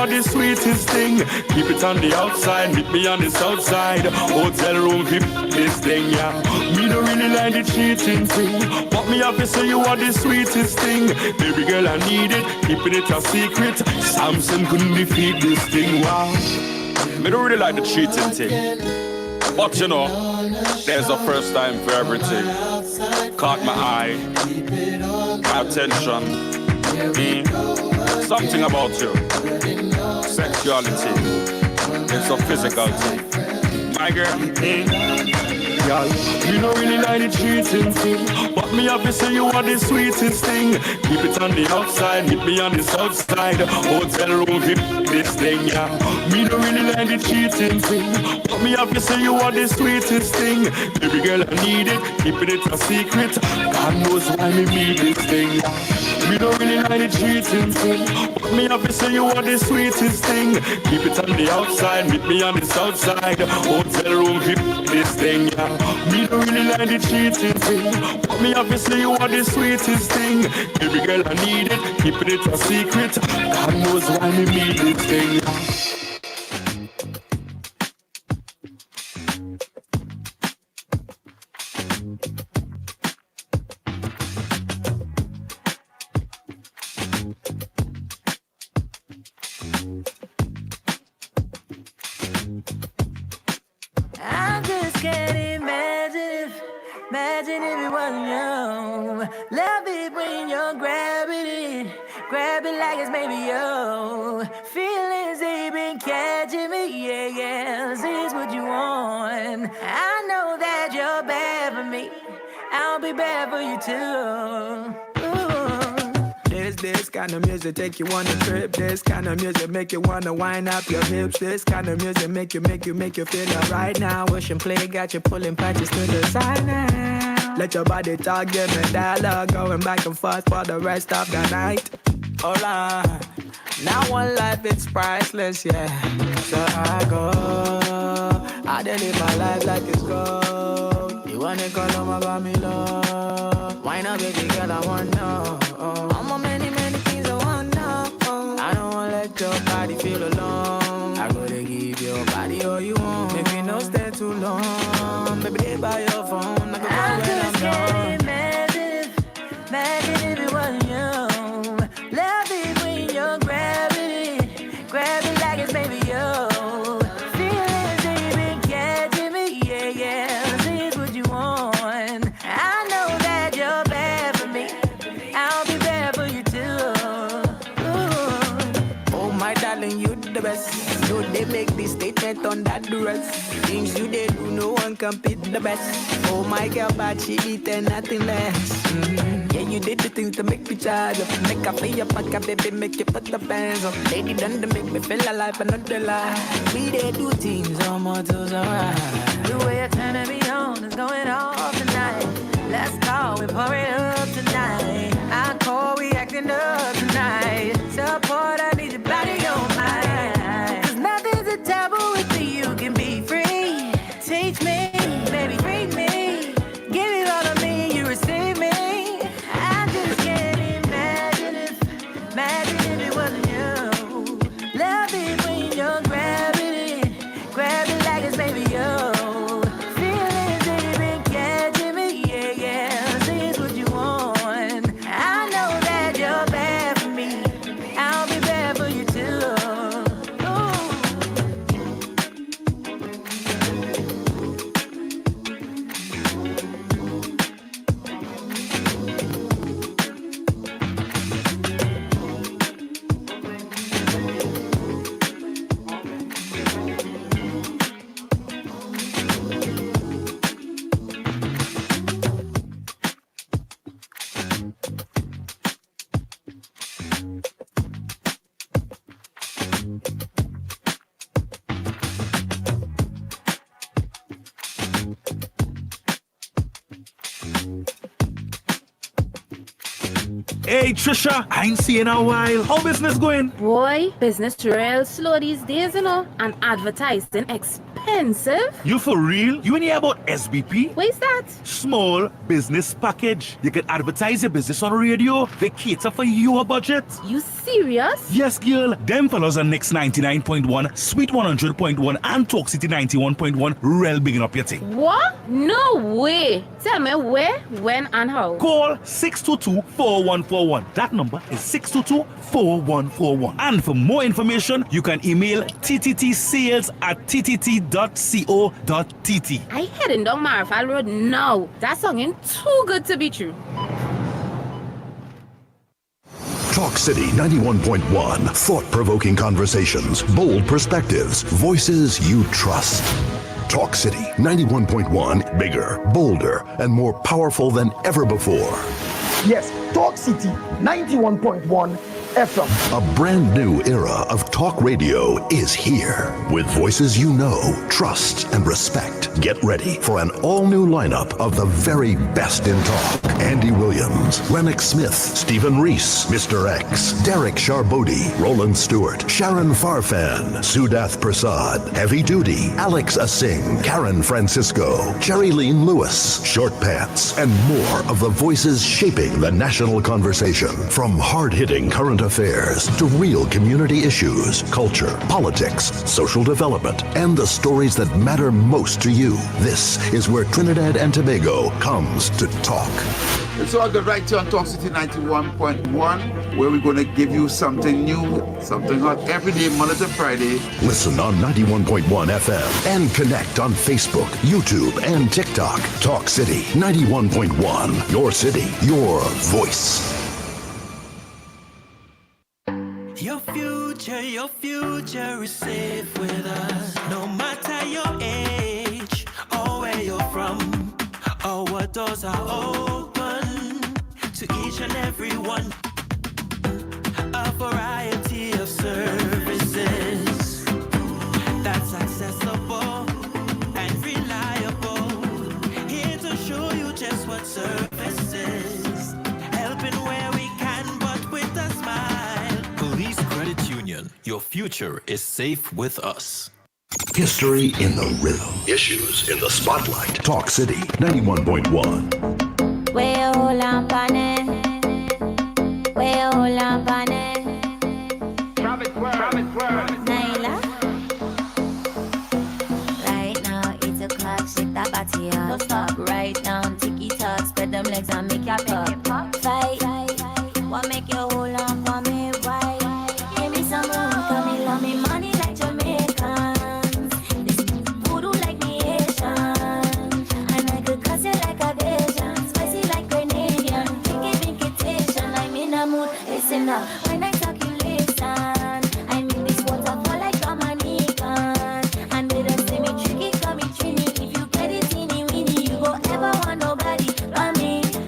are the sweetest thing. Keep it on the outside, meet me on the south side. Hotel room, VIP, this thing, yeah. Me don't really like the cheating thing, but me have to say you are the sweetest thing. Baby girl, I need it, keeping it a secret. Samson couldn't defeat this thing, wow. Me don't really like the cheating thing, but you know, there's a first time for everything. Caught my eye, my attention. Something about you, sexuality, it's a physical thing. My girl, girl, you don't really like the cheating thing, but me have to say you are the sweetest thing. Keep it on the outside, meet me on the south side. Hotel room, VIP, this thing, yeah. Me don't really like the cheating thing, but me have to say you are the sweetest thing. Baby girl, I need it, keeping it a secret. God knows why me need this thing, yeah. Me don't really like the cheating thing, but me have to say you are the sweetest thing. Keep it on the outside, meet me on the south side. Hotel room, VIP, this thing, yeah. Me don't really like the cheating thing, but me have to say you are the sweetest thing. Baby girl, I need it, keeping it a secret. God knows why me need this thing, yeah. I just can't imagine if it wasn't you. Love it when you're grab it like it's maybe you. Feelings they been catching me, yeah. See, it's what you want. I know that you're bad for me. I'll be bad for you too. This kind of music take you on a trip. This kind of music make you wanna wind up your hips. This kind of music make you feel alright now. Wish and play got you pulling patches to the side now. Let your body talk, give me dialogue, going back and forth for the rest of the night. Hold on, now one life it's priceless, yeah. So I go, I done live my life like it's gold. You wanna call on my got me low. Why not, baby girl, I want know. I'm on many things I want know. I don't wanna let your body feel alone. I gotta give your body all you want. Make me no stay too long. Baby, they by your phone. I just can't imagine if it wasn't you. Love it when you're grab it like it's maybe you. Feelings they been catching me, yeah. See, it's what you want. I know that you're bad for me. I'll be bad for you too. Ooh. Oh my darling, you the best. So they make this statement on that dress. Things you did do, no one can beat the best. Oh my girl, but she beat nothing less. Yeah, you did the things to make me charge up. Make a play up, like a baby, make you put the bands up. Lady done to make me feel alive, but not the lie. We did do things all more to survive. The way you're turning me on is going off tonight. Let's go, we pour it up tonight. I call, we acting up tonight. Support, I need your body on mine. Cause nothing's a taboo with you, you can be free. Teach me, baby, free me. Give it all to me, you receive me. I just can't imagine if it wasn't you. Love it when you're grab it like it's maybe you. Feelings they been catching me, yeah. See, it's what you want. I know that you're bad for me. I'll be bad for you too. Hey Hey Trisha, I ain't seen in a while. How business going? Boy, business real slow these days, you know, and advertising expensive. You for real? You ain't hear about SBP? What is that? Small business package. You can advertise your business on radio. They cater for your budget. You serious? Yes, girl. Them fellows are Next 99.1, Sweet 100.1, and Talk City 91.1. Real bigging up your thing. What? No way. Tell me where, when, and how. Call 622-4141. That number is 622-4141. And for more information, you can email tttsales@ttt.co.tt. I heading down Marfal Road now. That song ain't too good to be true. Talk City 91.1. Thought-provoking conversations, bold perspectives, voices you trust. Talk City 91.1. Bigger, bolder, and more powerful than ever before. Yes, Talk City 91.1 FM. A brand new era of talk radio is here. With voices you know, trust, and respect. Get ready for an all-new lineup of the very best in talk. Andy Williams, Lennox Smith, Stephen Reese, Mr. X, Derek Charbodi, Roland Stewart, Sharon Farfan, Sudath Prasad, Heavy Duty, Alex Asing, Karen Francisco, Cherry-Leen Lewis, Short Pants, and more of the voices shaping the national conversation. From hard-hitting current affairs to real community issues, culture, politics, social development, and the stories that matter most to you. This is where Trinidad and Tobago comes to talk. It's all good right here on Talk City 91.1, where we're going to give you something new, something hot every day, Monday to Friday. Listen on 91.1 FM and connect on Facebook, YouTube, and TikTok. Talk City 91.1. Your city, your voice. Your future is safe with us. No matter your age or where you're from, our doors are open to each and every one. A variety of services that's accessible and reliable. Here to show you just what services, helping where we can, but with a smile. Police Credit Union, your future is safe with us. History in the rhythm. Issues in the spotlight. Talk City 91.1. Naila. Right now, 8 o'clock, shake that body up. Don't stop. Right now, ticky-tock, spread them legs and make your pop. Fight. What make you hold on for me? Why? Give me some room, come me love me money like Jamaicans. This voodoo like me Asian. And I could cuss you like a Asian. Spicy like Grenadian. Pinky tation. I'm in a mood, listen up. When I talk you listen. I make this waterfall like Dominican. And with a semi-tricky, call me Trini. If you get it teeny weeny, you go ever want nobody but me. So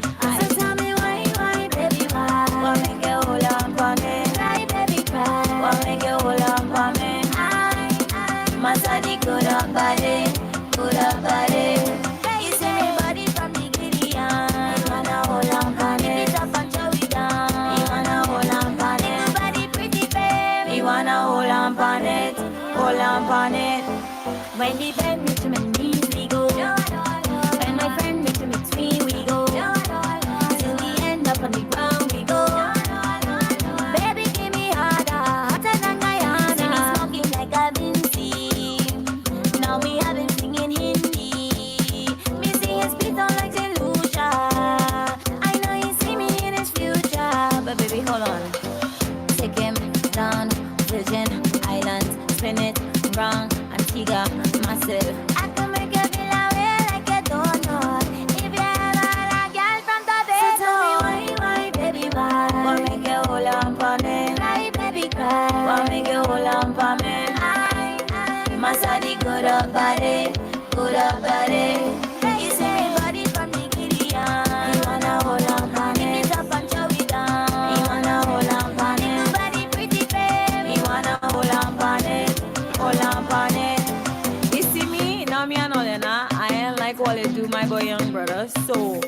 tell me why, baby, why? What make you hold on for me? Why, baby, cry? What make you hold on for me? Masadi good up body, good up body. You see me body from the Gideon. You wanna hold on for me? Pick it up and show it down. You wanna hold on for it? Your body pretty, babe. You wanna hold on for it? Hold on for it. When the band reach my knees, we go. When my friend reach me, we go. Till we end up on the ground, we go. Baby, give me harder, hotter than Guyana. See me smoking like a Vinci. Now me have been singing Hindi. Me singing speed on like Delusia. I know you see me in his future, but baby, hold on. Take him down, Virgin Islands, spin it wrong, Antigua, massive. I can make you feel away like you don't know. If you ever had a girl from Tobago. So tell me why, baby, why? What make you hold on for me? Why, baby, cry? What make you hold on for me? Masadi good up body, good up body. You say body from the Gideon. You wanna hold on for me? Pick it up and show it down. You wanna hold on for me? Your body pretty, babe. You wanna hold on for it, hold on for it. You see me, now me and Olena, I ain't like all they do, my boy young brother. So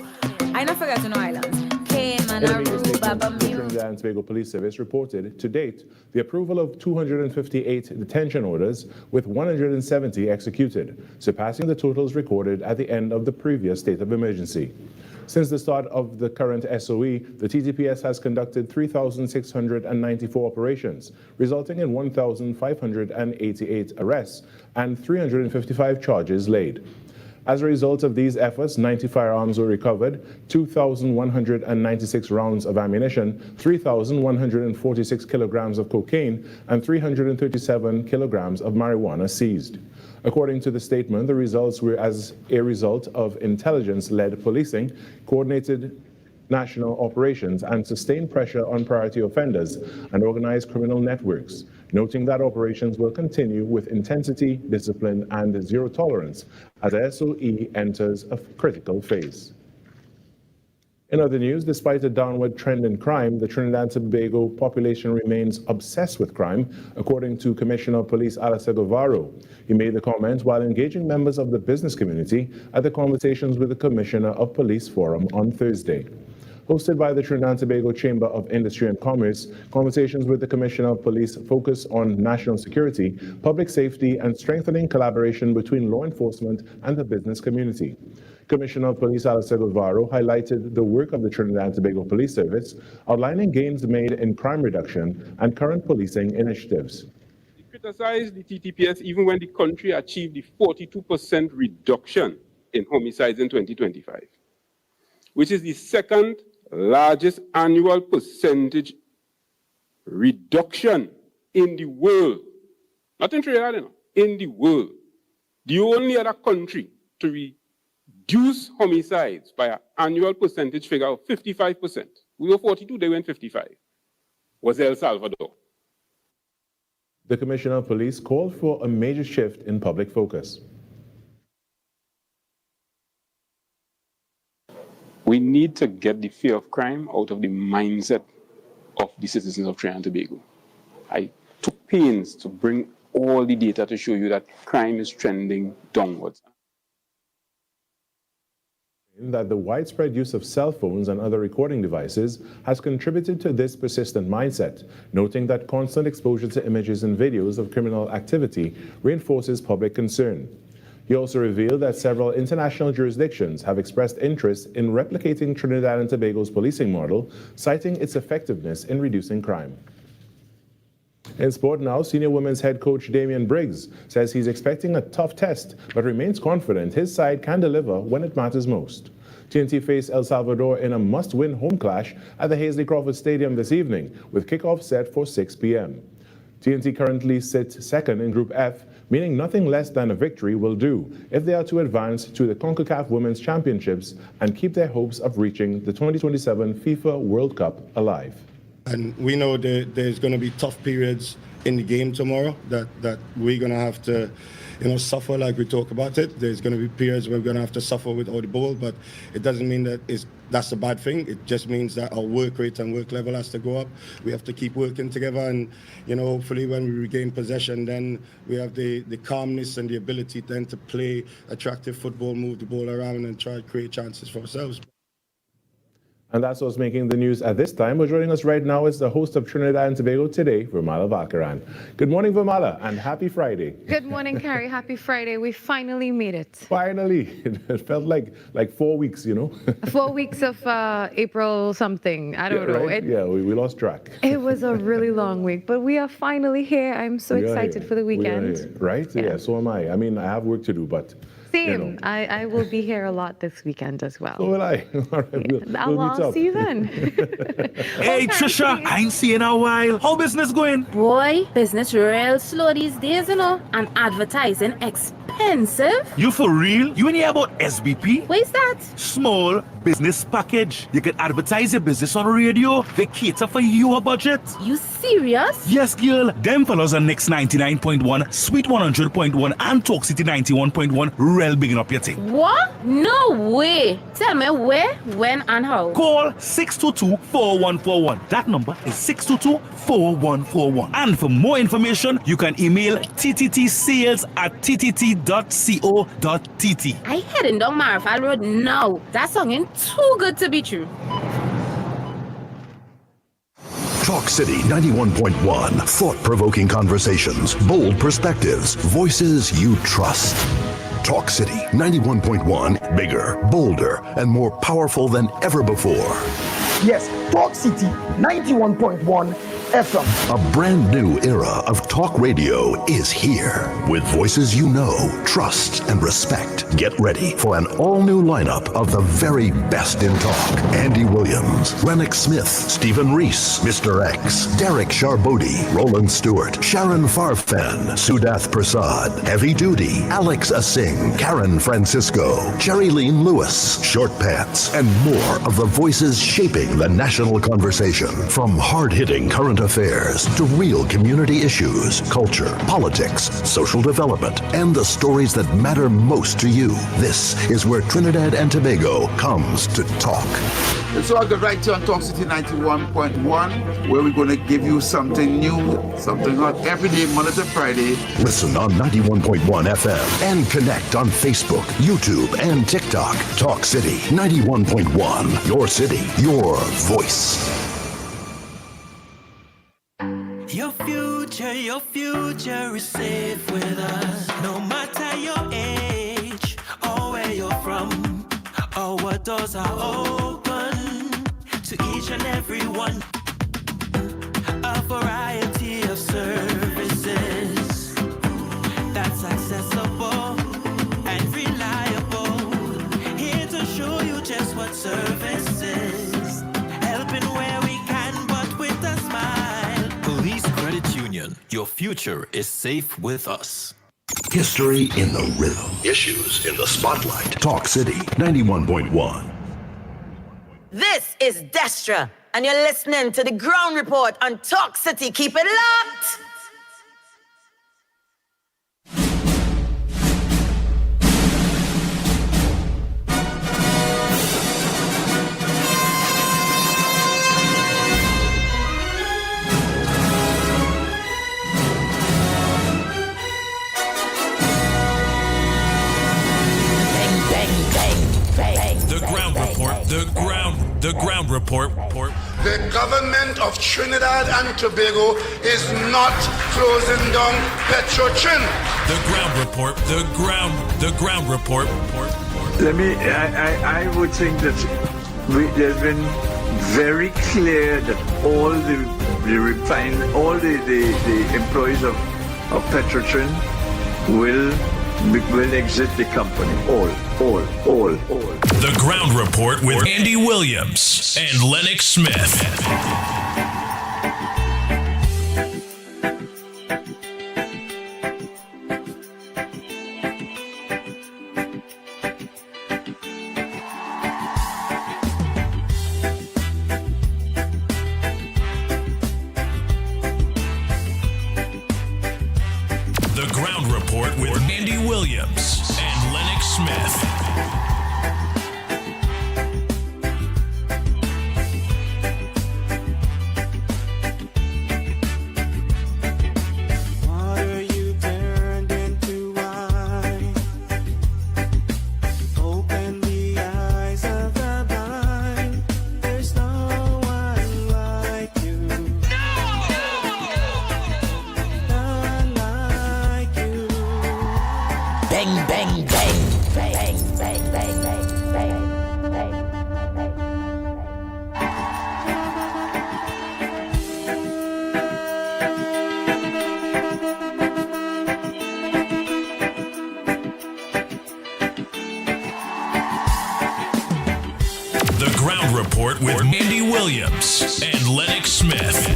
I not forget to know islands. Cayman, Aruba, but me. Trinidad and Tobago Police Service reported to date the approval of 258 detention orders with 170 executed, surpassing the totals recorded at the end of the previous state of emergency. Since the start of the current SOE, the TTPS has conducted 3,694 operations, resulting in 1,588 arrests and 355 charges laid. As a result of these efforts, 90 firearms were recovered, 2,196 rounds of ammunition, 3,146 kilograms of cocaine, and 337 kilograms of marijuana seized. According to the statement, the results were as a result of intelligence-led policing, coordinated national operations, and sustained pressure on priority offenders and organized criminal networks, noting that operations will continue with intensity, discipline, and zero tolerance as SOE enters a critical phase. In other news, despite a downward trend in crime, the Trinidad and Tobago population remains obsessed with crime, according to Commissioner of Police Alistair Guevara. He made the comment while engaging members of the business community at the Conversations with the Commissioner of Police Forum on Thursday. Hosted by the Trinidad and Tobago Chamber of Industry and Commerce, Conversations with the Commissioner of Police focus on national security, public safety, and strengthening collaboration between law enforcement and the business community. Commissioner of Police Alistair Guevara highlighted the work of the Trinidad and Tobago Police Service, outlining gains made in crime reduction and current policing initiatives. He criticized the TTPS even when the country achieved the 42% reduction in homicides in 2025, which is the second largest annual percentage reduction in the world. Not in Trinidad, in the world. The only other country to reduce homicides by an annual percentage figure of 55%. We were 42, they went 55. Was El Salvador. The Commissioner of Police called for a major shift in public focus. We need to get the fear of crime out of the mindset of the citizens of Trinidad and Tobago. I took pains to bring all the data to show you that crime is trending downwards. That the widespread use of cell phones and other recording devices has contributed to this persistent mindset, noting that constant exposure to images and videos of criminal activity reinforces public concern. He also revealed that several international jurisdictions have expressed interest in replicating Trinidad and Tobago's policing model, citing its effectiveness in reducing crime. In sport now, senior women's head coach Damian Briggs says he's expecting a tough test, but remains confident his side can deliver when it matters most. TNT face El Salvador in a must-win home clash at the Hazley Crawford Stadium this evening, with kickoff set for 6 p.m. TNT currently sits second in Group F, meaning nothing less than a victory will do if they are to advance to the CONCACAF Women's Championships and keep their hopes of reaching the 2027 FIFA World Cup alive. And we know there's going to be tough periods in the game tomorrow that we're going to have to, suffer like we talk about it. There's going to be periods where we're going to have to suffer without the ball, but it doesn't mean that that's a bad thing. It just means that our work rate and work level has to go up. We have to keep working together, and hopefully when we regain possession, then we have the calmness and the ability then to play attractive football, move the ball around, and try to create chances for ourselves. And that's what's making the news at this time. But joining us right now is the host of Trinidad and Tobago Today, Vermala Valkaran. Good morning, Vermala, and happy Friday. Good morning, Carrie. Happy Friday. We finally made it. Finally. It felt like 4 weeks, 4 weeks of April something. I don't know. Right? We lost track. It was a really long week, but we are finally here. I'm so excited for the weekend. Right? Yeah, so am I. I mean, I have work to do, but... Same. I will be here a lot this weekend as well. So will I. All right, I'll see you then. Hey, Trisha, I ain't seen in a while. How business going? Boy, business real slow these days, and advertising expensive. You for real? You ain't hear about SBP? What is that? Small business package. You can advertise your business on radio. They cater for your budget. You serious? Yes, girl. Them fellows are Next 99.1, Sweet 100.1, and Talk City 91.1. Real bigging up your thing. What? No way. Tell me where, when, and how. Call 622-4141. That number is 622-4141. And for more information, you can email tttsales@ttt.co.tt. I heading down Marfal Road now. That song ain't too good to be true. Talk City 91.1. Thought-provoking conversations, bold perspectives, voices you trust. Talk City 91.1. Bigger, bolder, and more powerful than ever before. Yes, Talk City 91.1 FM. A brand new era of talk radio is here. With voices you know, trust, and respect. Get ready for an all-new lineup of the very best in talk. Andy Williams, Lennox Smith, Stephen Reese, Mr. X, Derek Charbodi, Roland Stewart, Sharon Farfan, Sudath Prasad, Heavy Duty, Alex Asing, Karen Francisco, Cherry-Leen Lewis, Short Pants, and more of the voices shaping the national conversation. From hard-hitting current affairs to real community issues, culture, politics, social development, and the stories that matter most to you. This is where Trinidad and Tobago comes to talk. It's all good right here on Talk City 91.1, where we're going to give you something new, something hot every day, Monday to Friday. Listen on 91.1 FM and connect on Facebook, YouTube, and TikTok. Talk City 91.1. Your city, your voice. Your future is safe with us. No matter your age or where you're from, or what doors are open to each and every one. A variety of services that's accessible and reliable. Here to show you just what service is. Helping where we can, but with a smile. Police Credit Union. Your future is safe with us. History in the rhythm. Issues in the spotlight. Talk City 91.1. This is Destra, and you're listening to the Ground Report on Talk City. Keep it locked! The ground report. The government of Trinidad and Tobago is not closing down Petrotrin. The ground report. The ground report. I would think that there's been very clear that all the employees of Petrotrin will exit the company. All. The ground report with Andy Williams and Lennox Smith. The ground report with Andy Williams and Lennox Smith. The ground report with Andy Williams and Lennox Smith.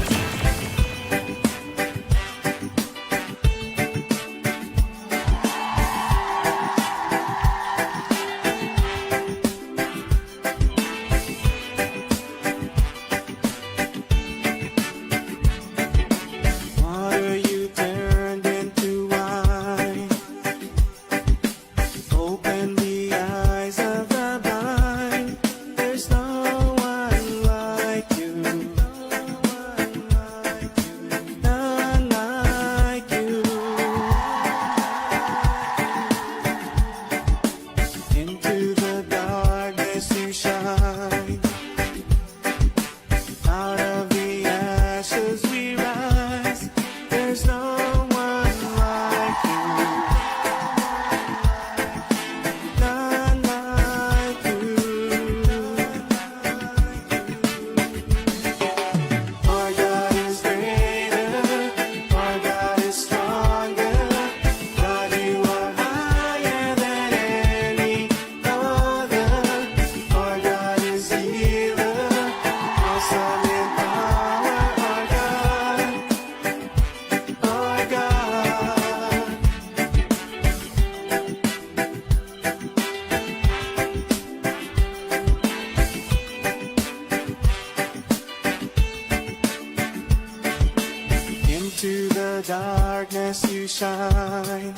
darkness you shine.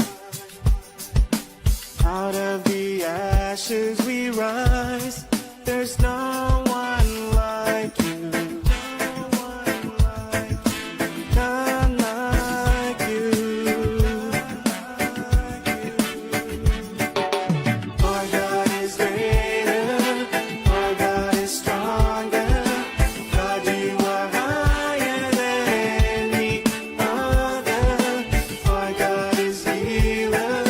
Out of the ashes we rise. There's no one like you. None like you. Our God is greater. Our God is stronger. God, you are higher than any other. Our God is healer.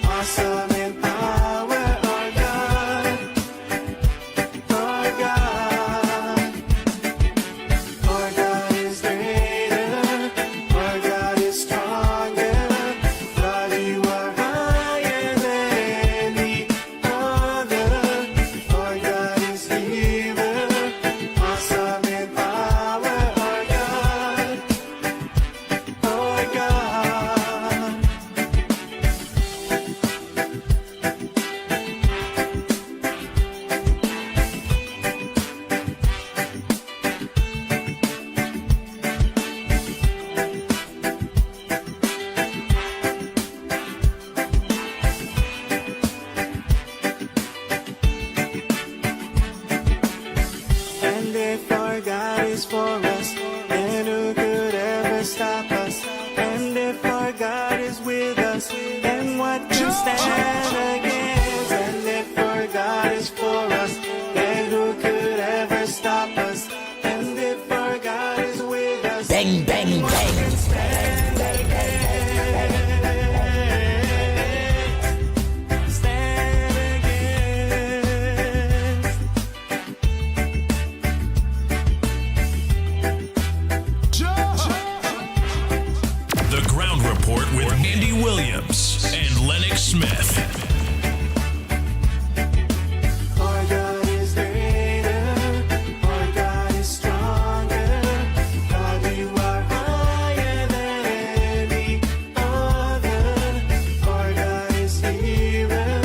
Awesome in power. Our God. Our God. Our God is greater. Our God is stronger. God, you are higher than any other. Our God is healer. Awesome in power. Our God. Our God. And if our God is for us, then who could ever stop us? And if our God is with us, then what can stand against? And if our God is for us, then who could ever stop us? And if our God is with us, bang, bang, what bang, can stand against? Stand against. The Ground Report with Andy Williams and Lennox Smith. Our God is greater. Our God is stronger. God, you are higher than any other. Our God is healer.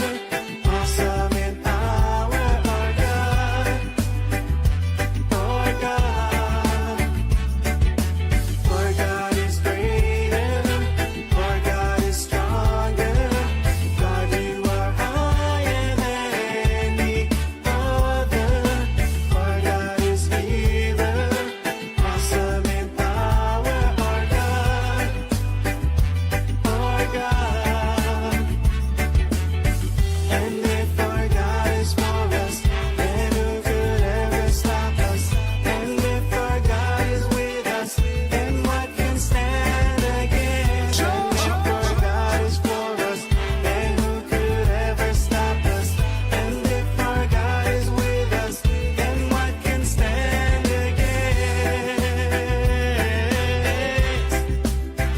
Awesome in power. Our God. Our God. Our God is greater. Our God is stronger. God, you are higher than any other. Our God is healer. Awesome in power. Our God. Our God. And if our God is for us, then who could ever stop us? And if our God is with us, then what can stand against? And if our God is for us, then who could ever stop us? And if our God is with us, then what can stand against?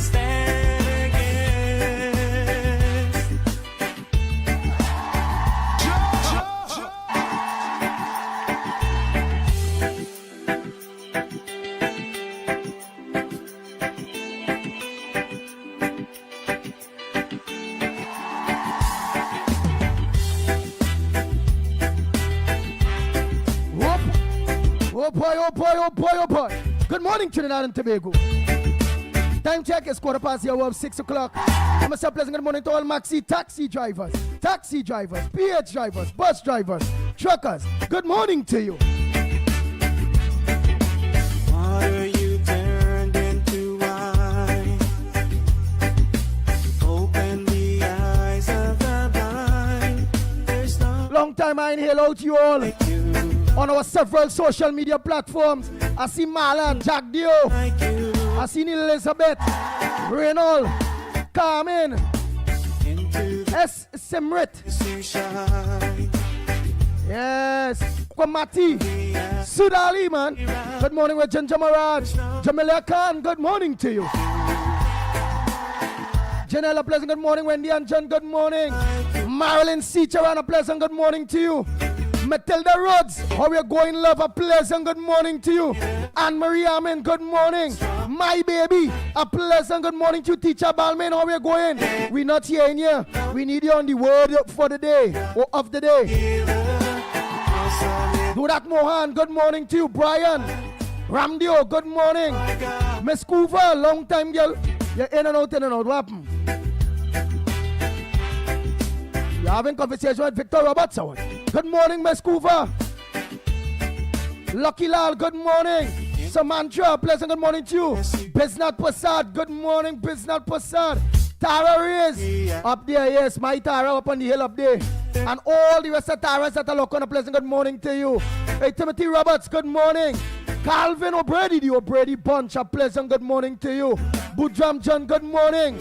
Stand against. Oh boy, oh boy, oh boy, oh boy. Good morning, Trinidad and Tobago. Time check is 6 o'clock. I must say a pleasant good morning to all maxi taxi drivers, PH drivers, bus drivers, truckers. Good morning to you. Water you turned into wine. Open the eyes of the blind. There's no Long time I inhale out you all on our several social media platforms. I see Marlon, Jack Dio, I see Neil Elizabeth, Reynolds, Carmen, S. Simrit, yes, Kwamati, Sudali, man. Good morning with Ginger Maraj, Jamila Khan, good morning to you. Janella, pleasant good morning. Wendy and John, good morning. Marilyn Seacharan, a pleasant good morning to you. Matilda Rhodes, how are you going, love? A pleasant good morning to you. Anne-Marie Amin, good morning. My baby, a pleasant good morning to you. Teacher Balmain, how are you going? We're not here in here. We need you on the word for the day, or of the day. Do that, Mohan, good morning to you. Brian, Ramdio, good morning. Miss Coover, long time girl. You're in and out, what happened? You're having conversation with Victor Roberts or what? Good morning, Miss Coover. Lucky Lal, good morning. Samantha, pleasant good morning to you. Biznat Prasad, good morning, Biznat Prasad. Tara Reyes, up there, yes, my Tara up on the hill up there. And all the rest of Taras that are looking, a pleasant good morning to you. Hey, Timothy Roberts, good morning. Calvin O'Brady, the O'Brady bunch, a pleasant good morning to you. Budram John, good morning.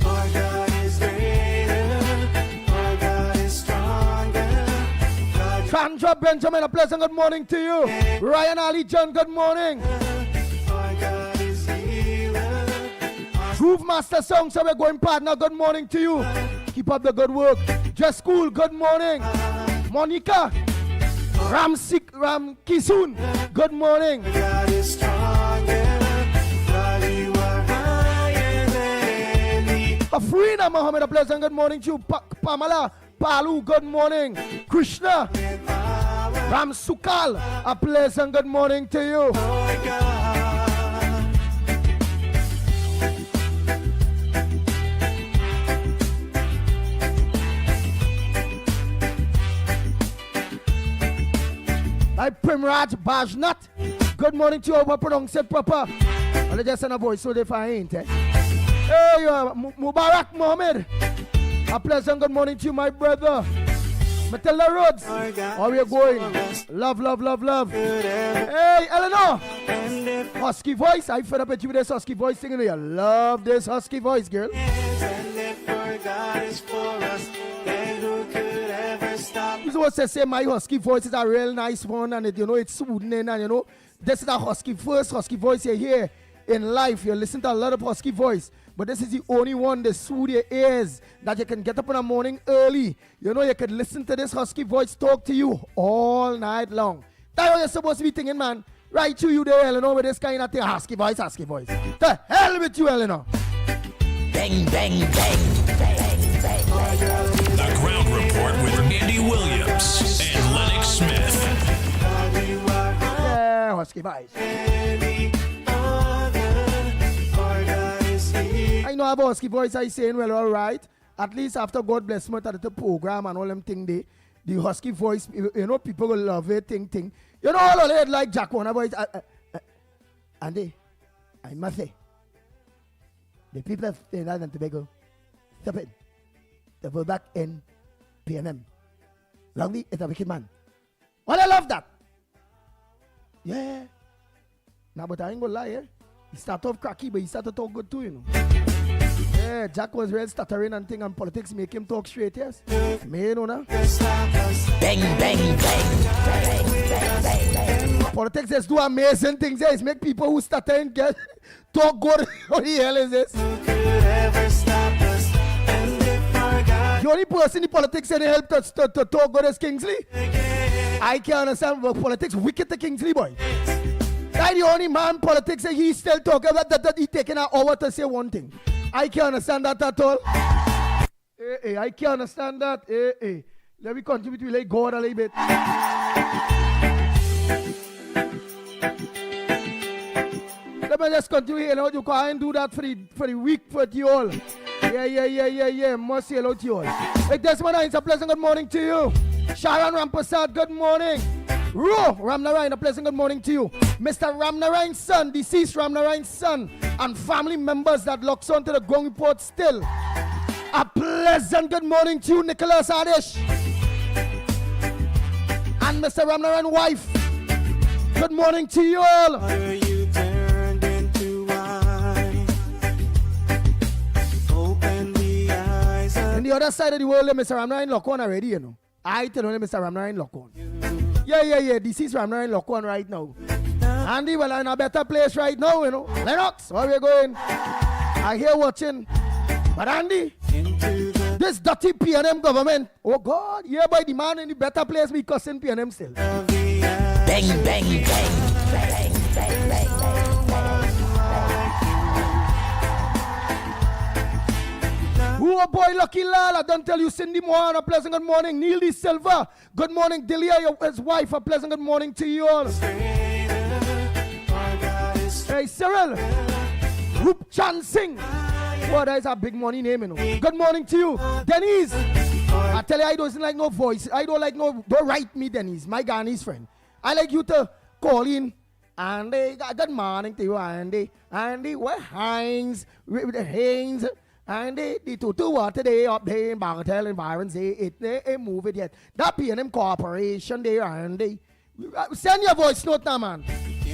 Our God is greater, our God is stronger. Chandra Benjamin, a pleasant good morning to you. Ryan Ali John, good morning. Our God is healer. Groove Master Song, so we're going partner, good morning to you. Keep up the good work. Just School, good morning. Monica, Ram Kisun, good morning. God is stronger. God, you are higher than any. Afrina Mohammed, a pleasant good morning to you. Pamela Palu, good morning. Krishna Ram Sukal, a pleasant good morning to you. Like Primraj Bajnat, good morning to you. Over pronounce it proper. I'll just send a voice so they find it. Hey, Mubarak Mohammed, a pleasant good morning to you, my brother. Matilda Rhodes, how are you going? Love, love, love, love. Hey, Eleanor, husky voice. I fed up with you with this husky voice thing. I love this husky voice, girl. And if our God is for us, then who could ever stop? You know what say my husky voice is a real nice one, and it's soothing, and this is a first husky voice you hear in life. You listen to a lot of husky voice, but this is the only one that soothe your ears, that you can get up in the morning early. You can listen to this husky voice talk to you all night long. That's what you're supposed to be thinking, man. Right to you there, Eleanor, with this kind of thing. Husky voice. The hell with you, Eleanor. Bang, bang, bang, bang, bang. The Ground Report with Andy Williams and Lennox Smith. Yeah, husky voice. I know about husky voice. I saying, well, all right. At least after God bless me at the program and all them thing, the husky voice, people will love it, thing. All of it like Jack Warner voice. Andy, I must say, the people of Trinidad and Tobago, stop it. They were back in PNM. Lonely is a wicked man. Well, I love that. Yeah. Now, but I ain't gonna lie, he started off cracky, but he started to talk good too, Yeah, Jack was real stuttering and thing, and politics make him talk straight, yes. Me, now. Bang, bang, bang, bang, bang, bang. Politics just do amazing things, yes. Make people who stutter and get talk good. What the hell is this? The only person in politics that helped us to talk good is Kingsley. I can't understand about politics. Wicked to Kingsley, boy. That's the only man politics that he still talk about that he taking an hour to say one thing. I can't understand that at all. I can't understand that. Let me continue to like God a little bit. Let me just continue here. You can't do that for the week for you all. Yeah. Must say hello to you all. Hey, Desmond, it's a pleasant good morning to you. Sharon Rampasad, good morning. Ro Ramnarayan, a pleasant good morning to you. Mr. Ramnarayan's son, deceased Ramnarayan's son, and family members that locks on to the Ground Report still. A pleasant good morning to you, Nicholas Adish. And Mr. Ramnarayan's wife. Good morning to you all. You turned into wine. Open the eyes. On the other side of the world, Mr. Ramnarayan lock on already, I tell you, Mr. Ramnarayan lock on. Yeah. Deceased Ramnarayan lock on right now. Andy, well, I'm in a better place right now, Lennox, where we going? I hear watching. But Andy, this dirty PNM government, oh God, by the man in the better place, we cussing PNM still. Bang, bang, bang, bang, bang, bang. Oh boy, Lucky Lal, I don't tell you, Cindy Mohan, a pleasant good morning. Neil D. Silva, good morning. Delia, his wife, a pleasant good morning to you all. Hey, Cyril, Rup Chan Singh. Well, that is a big money name, you know. Good morning to you. Denise. I tell you, I don't like no voice. I don't like no, don't write me, Denise, my Ghanese friend. I like you to call in. Andy, good morning to you, Andy. Andy, what Heinz, Haynes, Andy, the two water day up there in Bagatelle and Byron say it ain't move it yet. That P&M Corporation there, Andy. Send your voice note now, man.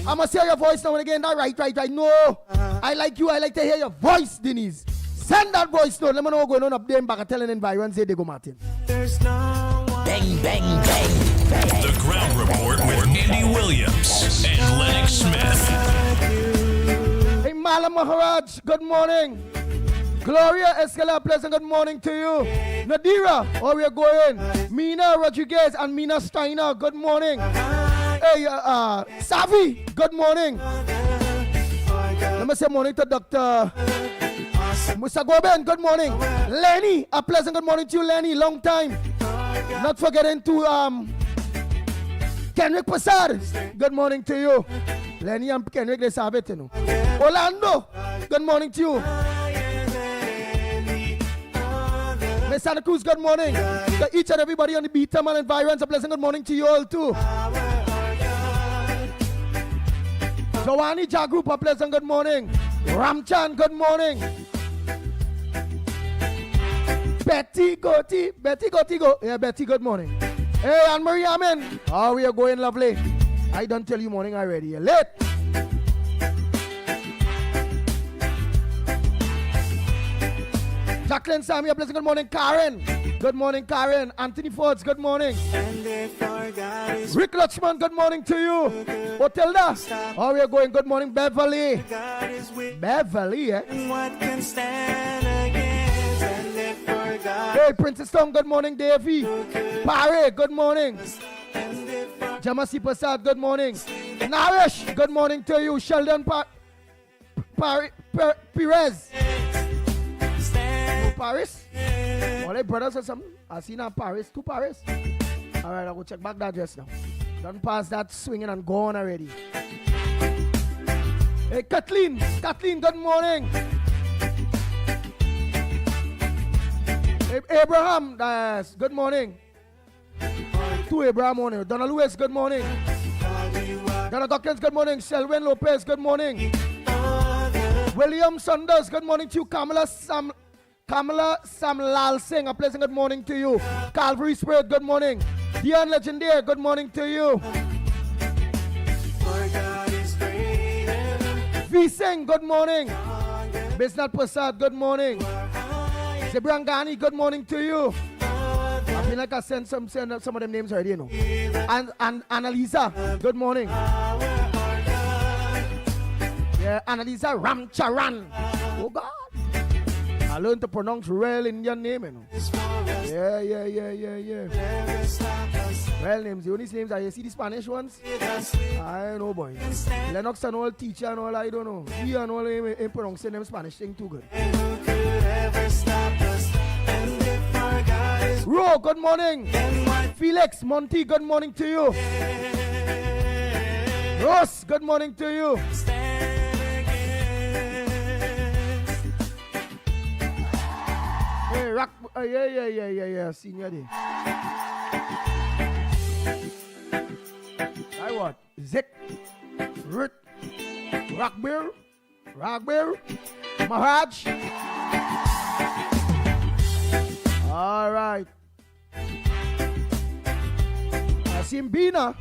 I must hear your voice now and again. That right. No, I like you. I like to hear your voice, Denise. Send that voice note. Let me know what's going on up there in Bagatelle and Byron say they go Martin. There's no bang, bang, bang, bang. The Ground Report with Andy Williams and Lennox Smith. Hey, Mala Maharaj, good morning. Gloria Escala, pleasant good morning to you. Nadira, how we going? Mina Rodriguez and Mina Steiner, good morning. Hey, Savi, good morning. Let me say morning to Dr. Musa Goben, good morning. Lenny, a pleasant good morning to you, Lenny, long time. Not forgetting to Kenrick Passad, good morning to you. Lenny and Kenrick, they have it, you know. Orlando, good morning to you. Miss Santa Cruz, good morning. To each and everybody on the beat, man, environs, a pleasant good morning to you all too. Joanny Jagroup, a pleasant good morning. Ramchan, good morning. Betty Gotti, go. Yeah, Betty, good morning. Hey, Anne-Marie, amen. Oh, we are going lovely. I don't tell you morning already. You're late. Jacqueline Sammy, a pleasant good morning. Karen, good morning, Karen. Anthony Fords, good morning. Rick Lutchman, good morning to you. Otilda, how are you going? Good morning, Beverly. Beverly, eh? Hey, Princess Tom, good morning, Davey. Pare, good morning. Jamasi Prasad, good morning. Naresh, good morning to you. Sheldon Perez. Paris? All the brothers or something? I see now Paris, two Paris. Alright, I'll go check back that dress now. Done pass that swinging and gone already. Hey, Kathleen, good morning. Hey, Abraham, good morning. To Abraham morning. Donna Lewis, good morning. Donna Dawkins, good morning. Selwyn Lopez, good morning. William Saunders, good morning to you. Kamala Samlal Singh, a pleasant good morning to you. Calvary Spirit, good morning. Dion Legendary, good morning to you. V Singh, good morning. Bisnat Prasad, good morning. Zibrangani, good morning to you. I feel like I sent some of them names already, you know. And Annalisa, good morning. Yeah, Annalisa Ramcharan. Oh God. I learned to pronounce real Indian name, you know. Yeah. Real names. The only names I see the Spanish ones. I know, boy. Lennox and all teacher and all, I don't know. He and all ain't pronouncing them Spanish thing too good. Ro, good morning. Felix, Monty, good morning to you. Ross, good morning to you. Hey, rock, yeah, senior day. I what? Zik, Rut, Rockbear, Maharaj. All right. Simbina,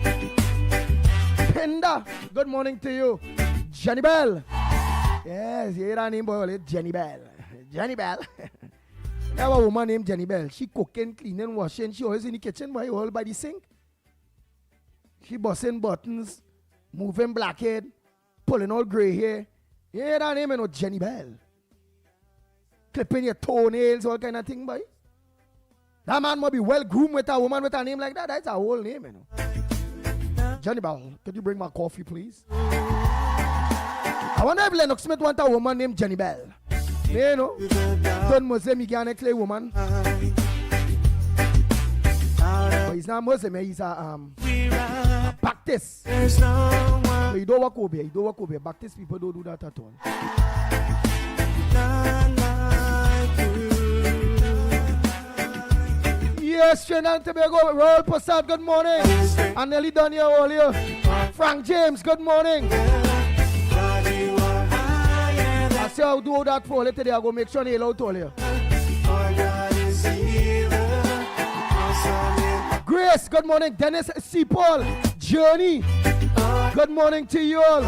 Penda, good morning to you. Jenny Bell. Yes, you hear that name, boy? Jenny Bell. Jenny Bell. I have a woman named Jenny Bell. She cooking, cleaning, washing. She always in the kitchen, boy, all by the sink. She busting buttons, moving blackhead, pulling all gray hair. You hear that name, you know, Jenny Bell. Clipping your toenails, all kind of thing, boy. That man must be well groomed with a woman with a name like that. That's a whole name, you know. Jenny Bell, could you bring my coffee, please? I wonder if Lennox Smith wants a woman named Jenny Bell. You know, don't Muslim, he can't clay woman. But he's not Muslim, he's a Baptist. So you don't walk over here, Baptist people don't do that at all. Not like you. Yes, Trinidad and Tobago, Royal Passat, good morning. And Nelly done here all here. Frank James, good morning. I say I'll do that for later today. I'll go make sure you're out all here. Grace, good morning. Dennis C. Paul, Journey, good morning to you all.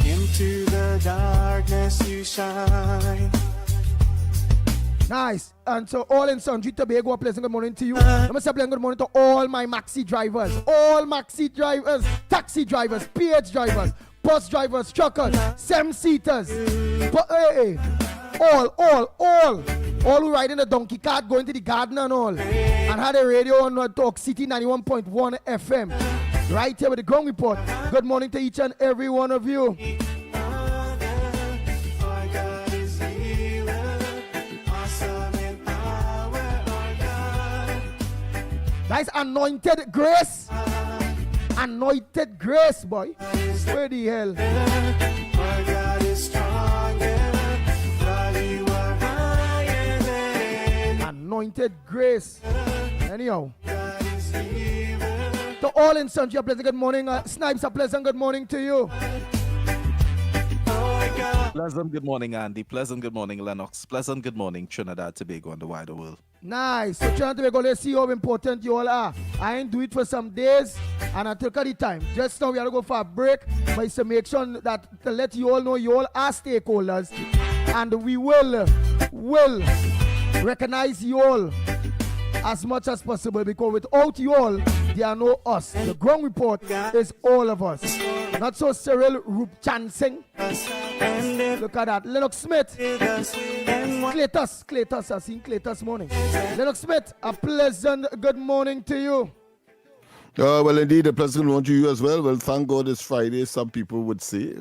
Into the darkness you shine. Nice. And so all in Sundry Tobago, a pleasant good morning to you. Let me say pleasant good morning to all my maxi drivers, all maxi drivers, taxi drivers, PH drivers, bus drivers, truckers, 7-seaters. All who ride in the donkey cart, going to the garden and all. And had a radio on Talk City 91.1 FM. Right here with the ground report. Good morning to each and every one of you. That's anointed grace. Anointed grace, boy. Where the hell? My God is stronger. God, you are higher than Anointed grace. Anyhow. To all in Sundry, a pleasant good morning. Snipes, a pleasant good morning to you. Pleasant good morning, Andy. Pleasant good morning, Lennox. Pleasant good morning, Trinidad, Tobago, and the wider world. Nice. So trying to make let's see how important you all are. I ain't do it for some days and I took the time. Just now we are to go for a break, but it's to make sure that to let you all know you all are stakeholders and we will recognize you all as much as possible because without you all, there are no us. The ground report is all of us. Not so Cyril Rup Chansing. Look at that. Lennox Smith. Cletus. I've seen Cletus morning. Lennox Smith, a pleasant good morning to you. Well, indeed, a pleasant good morning to you as well. Well, thank God it's Friday, some people would say,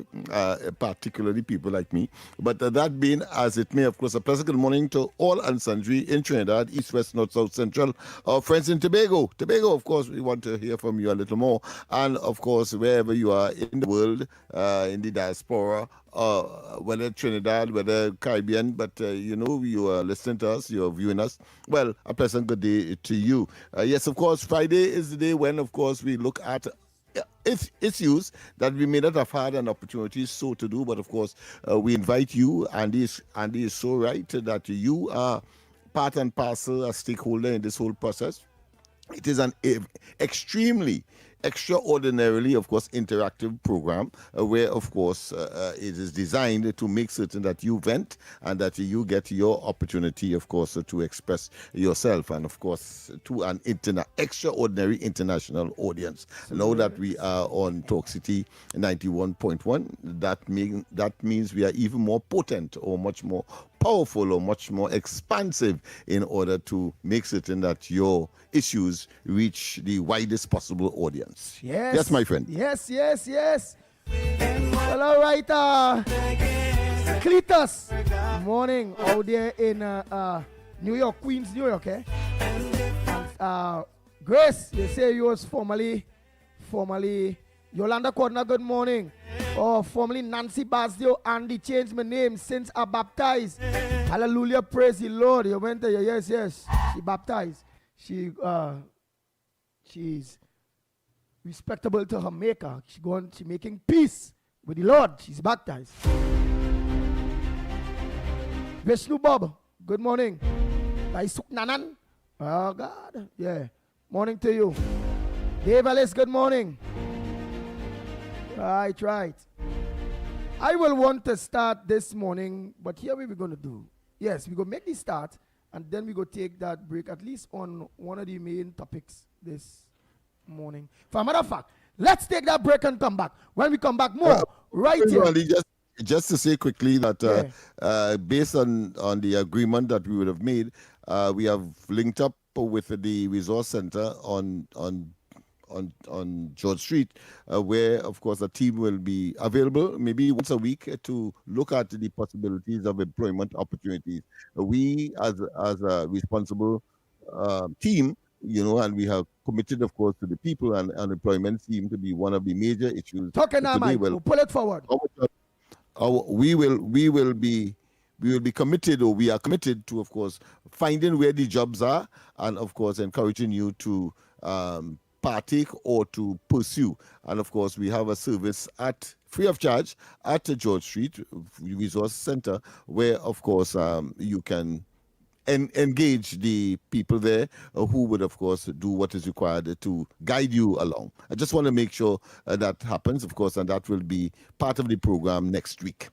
particularly people like me. But that being as it may, of course, a pleasant good morning to all and sundry in Trinidad, East, West, North, South, Central, our friends in Tobago. Tobago, of course, we want to hear from you a little more. And, of course, wherever you are in the world, in the diaspora, whether Trinidad, whether Caribbean, but you are listening to us, you're viewing us. Well, a pleasant good day to you. Yes, of course, Friday is the day when, of course, we look at issues that we may not have had an opportunity so to do, but of course, we invite you, and Andy is so right that you are part and parcel, a stakeholder in this whole process. It is an extremely extraordinarily, of course, interactive program where, of course, it is designed to make certain that you vent and that you get your opportunity, of course, to express yourself and, of course, to an extraordinary international audience. Now that we are on Talk City 91.1, that means we are even more potent or much more powerful or much more expansive in order to make certain that your issues reach the widest possible audience. Yes. Yes, my friend. Yes. Well, all right. Cletus, morning out there in New York, Queens, New York, eh? Grace, they say you was formerly Yolanda Cordner, good morning. Oh, formerly Nancy Basdio, Andy changed my name since I baptized. Hallelujah, praise the Lord. You went there, yes. She baptized. She's respectable to her maker. She making peace with the Lord. She's baptized. Vishnu Bob, good morning. Taisuk Nanan. Oh God. Yeah. Morning to you. Dave Alice, good morning. Right. I will want to start this morning, but here we're going to do. Yes, we're going to make the start, and then we're going to take that break, at least on one of the main topics this morning. For a matter of fact, let's take that break and come back. When we come back, more right here. Just to say quickly that based on the agreement that we would have made, we have linked up with the resource center on on George Street, where of course a team will be available maybe once a week to look at the possibilities of employment opportunities. We as a responsible team, and we have committed, of course, to the people, and unemployment seems to be one of the major issues. Talking now, Mike. We'll pull it forward. We will be committed, or we are committed to, of course, finding where the jobs are, and of course encouraging you to partake or to pursue. And of course, we have a service free of charge at George Street Resource Center, where of course you can engage the people there who would, of course, do what is required to guide you along. I just want to make sure that happens, of course, and that will be part of the program next week.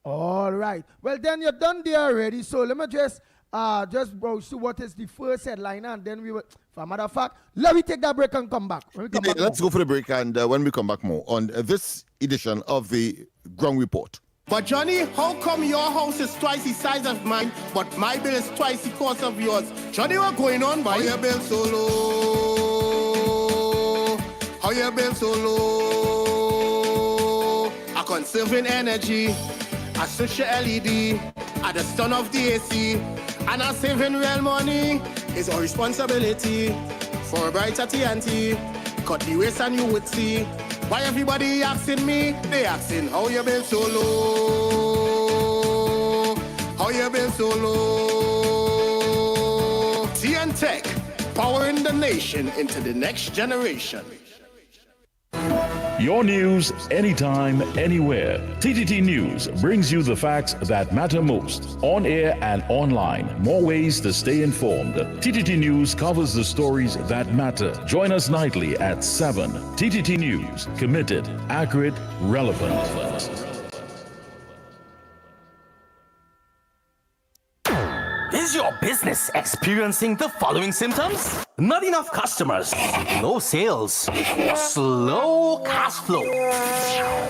All right. Well, then you're done there already. So let me just browse to what is the first headline, and then we will, for a matter of fact, let me take that break and come back. Let's go for the break, and when we come back, more on this edition of the Ground Report. But Johnny, how come your house is twice the size of mine, but my bill is twice the cost of yours? Johnny, what's going on, boy? How your bill so low? How your bill so low? I'm conserving energy. I switch your LED. At the stun of the AC. And I'm saving real money. It's our responsibility for a brighter TNT. Cut the waste and you would see. Why everybody asking me? They asking how you been so low? How you been so low? TN Tech, powering the nation into the next generation. Your news, anytime, anywhere. TTT News brings you the facts that matter most. On air and online. More ways to stay informed. TTT News covers the stories that matter. Join us nightly at 7. TTT News. Committed, accurate, relevant. Is your business experiencing the following symptoms? Not enough customers, no sales, slow cash flow.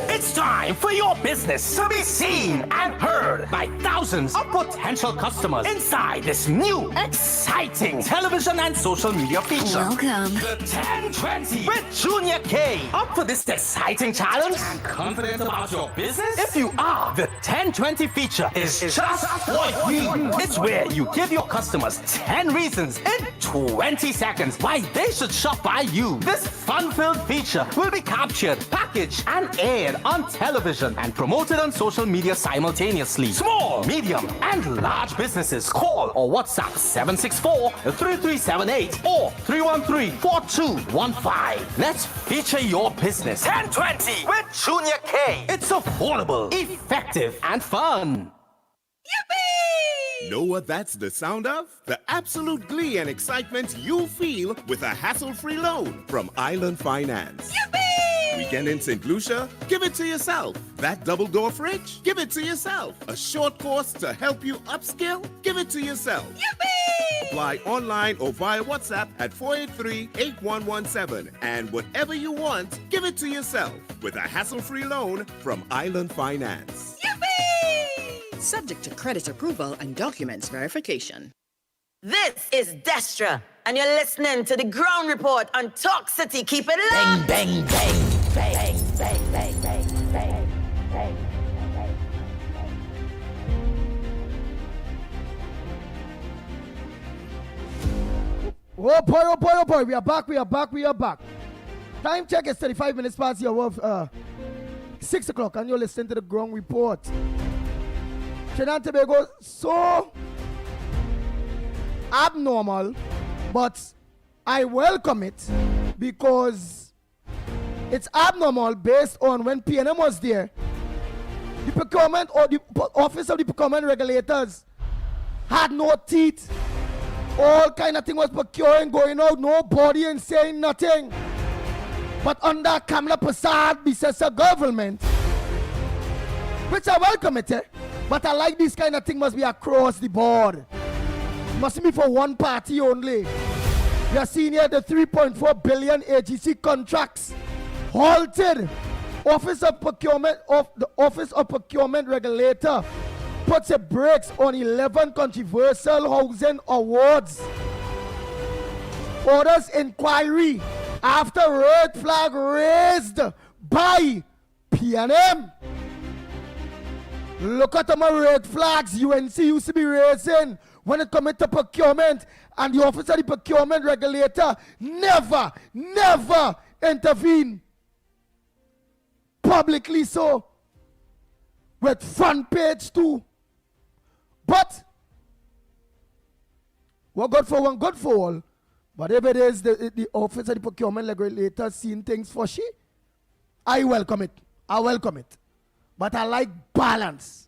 It's time for your business to be seen and heard by thousands of potential customers inside this new, exciting television and social media feature. Welcome. The 1020 with Junior K. Up for this exciting challenge and confident about your business? If you are, the 1020 feature is just for you. It's where you give your customers 10 reasons in 20 seconds why they should shop by you. This fun-filled feature will be captured, packaged, and aired on television and promoted on social media simultaneously. Small, medium, and large businesses call or WhatsApp 764-3378 or 313-4215. Let's feature your business. 1020 with Junior K. It's affordable, effective, and fun. Know what that's the sound of? The absolute glee and excitement you'll feel with a hassle-free loan from Island Finance. Yippee! Weekend in St. Lucia? Give it to yourself. That double-door fridge? Give it to yourself. A short course to help you upskill? Give it to yourself. Yippee! Apply online or via WhatsApp at 483-8117. And whatever you want, give it to yourself with a hassle-free loan from Island Finance. Subject to credit approval and documents verification. This is Destra, and you're listening to the Ground Report on Talk City. Keep it Bang, locked. bang, bang, bang, bang, bang, bang, bang, bang. Oh boy, we are back. Time check is 35 minutes past the hour of 6 o'clock, and you're listening to the Ground Report. Trinidad and Tobago, so abnormal, but I welcome it because it's abnormal based on when PNM was there. The procurement or the office of the procurement regulators had no teeth. All kind of thing was procuring, going out, nobody and saying nothing. But under Kamala Prasad, the government, which I welcome it, but I like this kind of thing must be across the board. Mustn't be for one party only. We are seeing here the 3.4 billion AGC contracts halted. The Office of Procurement Regulator puts a brakes on 11 controversial housing awards. Orders inquiry after red flag raised by PNM. Look at my red flags UNC used to be raising when it comes to procurement, and the office of the procurement regulator never intervene publicly so with front page too. But what good for one, good for all. But if it is the office of the procurement regulator seeing things for she, I welcome it. I welcome it. But I like balance.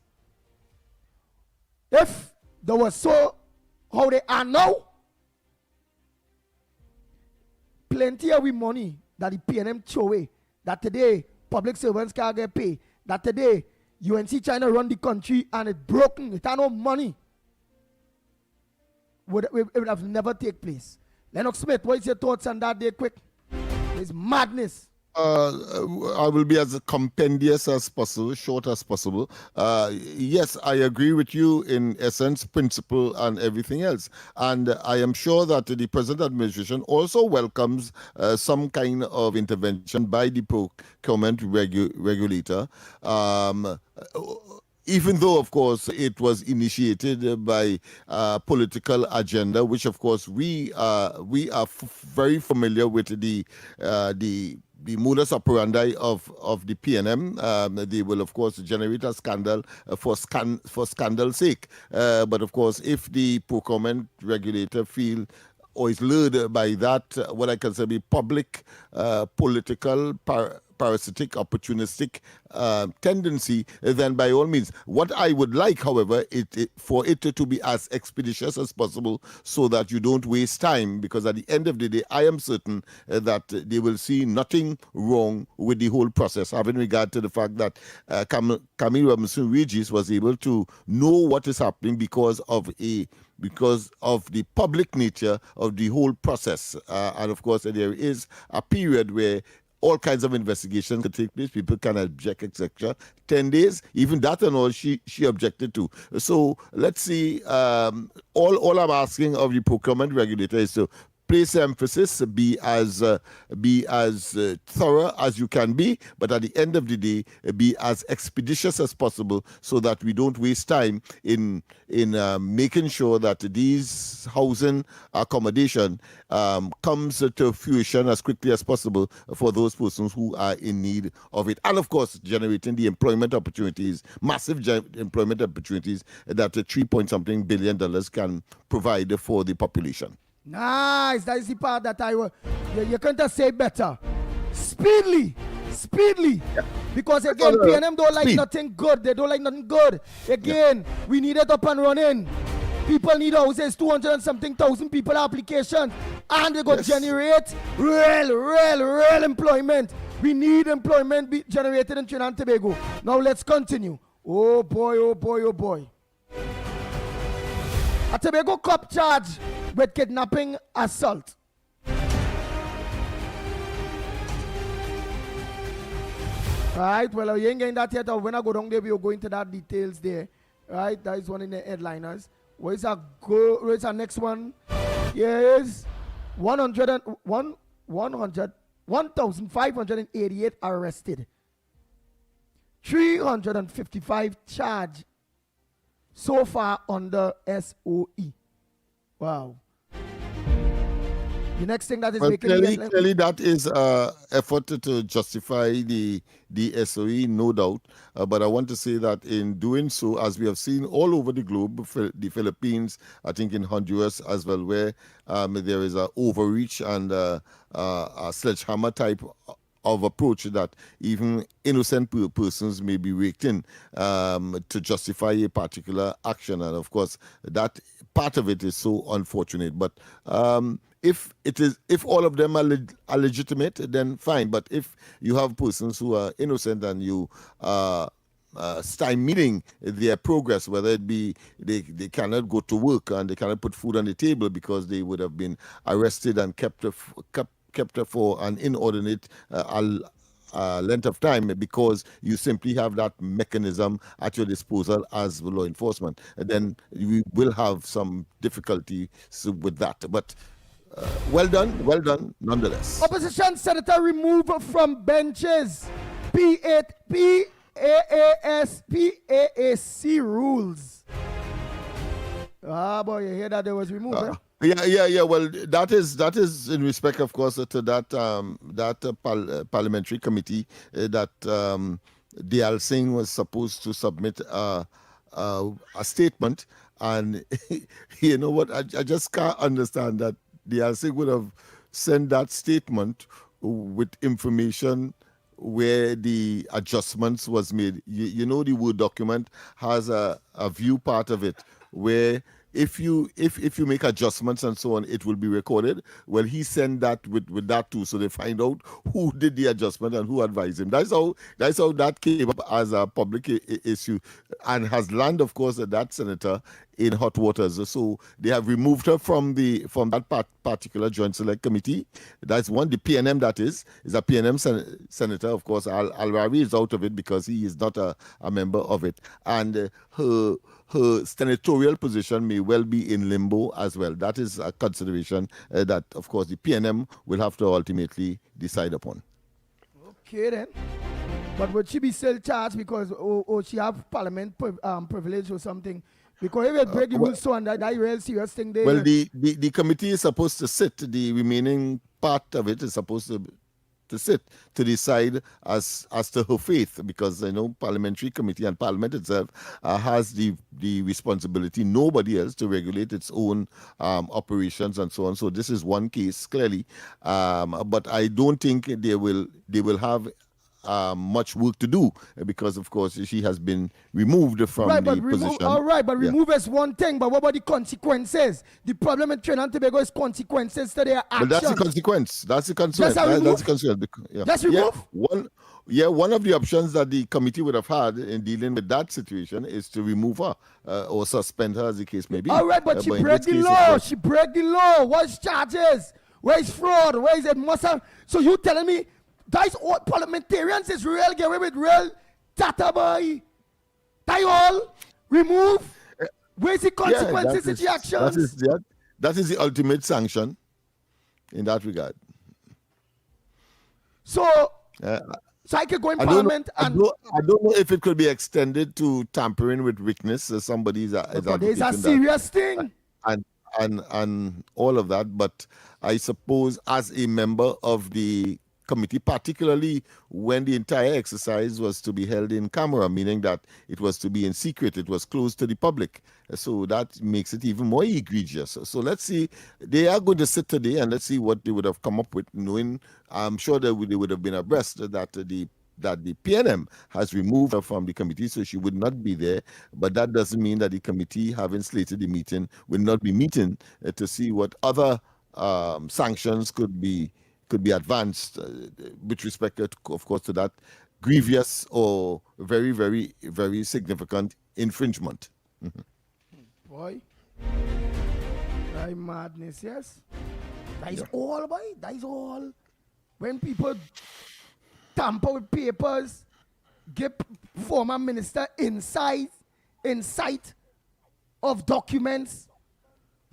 If there was so how they are now, plenty of money that the PNM throw away, that today public servants can't get paid, that today UNC China run the country and it's broken, it has no money, it would have never take place. Lennox Smith, what is your thoughts on that day quick? It's madness. I will be as compendious as possible, short as possible. Yes, I agree with you in essence, principle, and everything else. And I am sure that the present administration also welcomes some kind of intervention by the procurement regulator. Even though, of course, it was initiated by political agenda, which, of course, we are very familiar with the modus operandi of the PNM. They will, of course, generate a scandal for scandal's sake. But, of course, if the procurement regulator feel or is lured by that, what I consider be public, political, parasitic, opportunistic tendency, then by all means. What I would like, however, for it to be as expeditious as possible so that you don't waste time, because at the end of the day, I am certain that they will see nothing wrong with the whole process, having regard to the fact that Camille Robinson Regis was able to know what is happening because of the public nature of the whole process. And of course, there is a period where all kinds of investigations can take place, people can object, etc. 10 days, even that and all she objected to. So let's see, all I'm asking of the procurement regulator is to place emphasis, be as thorough as you can be, but at the end of the day, be as expeditious as possible so that we don't waste time in making sure that these housing accommodation comes to fruition as quickly as possible for those persons who are in need of it. And of course, generating the employment opportunities, massive employment opportunities that $3-something billion can provide for the population. Nice, that is the part that you can't say better. Speedily. Yeah. Because again, PNM don't like nothing good. They don't like nothing good. Again, we need it up and running. People need houses, 200 and something thousand people applications, and they go generate real employment. We need employment be generated in Trinidad and Tobago. Now let's continue. Oh boy. A Tobago cop charged with kidnapping assault. Right, well, you ain't getting that yet. When I go down there, we'll go into that details there. Right, that is one in the headliners. Where is our next one? Yes, 1,588 arrested. 355 charged so far under SOE. Wow. The next thing that is making clearly that is effort to justify the SOE, no doubt. But I want to say that in doing so, as we have seen all over the globe, the Philippines, I think in Honduras as well, where there is an overreach and a sledgehammer type of approach that even innocent persons may be raked in to justify a particular action. And of course, that part of it is so unfortunate. But if all of them are legitimate, then fine. But if you have persons who are innocent and you stymieing their progress, whether it be they cannot go to work and they cannot put food on the table because they would have been arrested and kept for an inordinate length of time because you simply have that mechanism at your disposal as law enforcement, then we will have some difficulty with that. But well done, nonetheless. Opposition senator removed from benches. PAAC rules. Ah, boy, you hear that they was removed, eh? Yeah. Well, that is in respect, of course, to that parliamentary committee that Dayal Singh was supposed to submit a statement, and you know what? I just can't understand that Dayal Singh would have sent that statement with information where the adjustments was made. You know, the Word document has a view part of it where if you make adjustments and so on, it will be recorded. Well, he sent that with that too, so they find out who did the adjustment and who advised him. That's how that came up as a public issue, and has landed, of course, that senator in hot waters. So they have removed her from that particular Joint Select Committee. That's one. The PNM, that is a PNM senator. Of course, Al-Rawi is out of it because he is not a member of it, and her senatorial position may well be in limbo as well. That is a consideration that, of course, the PNM will have to ultimately decide upon. Okay, then. But would she be still charged because she have parliament privilege or something? Because if it break the rules, so and that real serious thing there. Well, the committee is supposed to sit. The remaining part of it is supposed to sit to decide as to her faith, because parliamentary committee and parliament itself has the responsibility, nobody else, to regulate its own operations and so on. So this is one case clearly, but I don't think they will have much work to do, because of course she has been removed from the position. All right, but remove is one thing, but what about the consequences? The problem in Trinidad and Tobago is consequences to their actions. But that's the consequence. That's the concern. That's the concern. Yeah. That's remove? One of the options that the committee would have had in dealing with that situation is to remove her or suspend her, as the case may be. All right, but she broke the law. She broke the law. What's charges? Where is fraud? Where is it? So you telling me guys, all parliamentarians is real, get away with real data boy. They all remove. Where's the consequences of the actions? That is the ultimate sanction in that regard. So I could go in parliament I don't know if it could be extended to tampering with witness. Somebody's there's a serious thing. And all of that. But I suppose as a member of the committee, particularly when the entire exercise was to be held in camera, meaning that it was to be in secret, it was closed to the public. So that makes it even more egregious. So let's see. They are going to sit today and let's see what they would have come up with, knowing I'm sure that they would have been abreast that the PNM has removed her from the committee, so she would not be there. But that doesn't mean that the committee, having slated the meeting, will not be meeting to see what other sanctions could be advanced with respect, of course, to that grievous or very, very, very significant infringement. Boy, that madness, yes. That is all, boy. That is all. When people tamper with papers, give former minister insight of documents,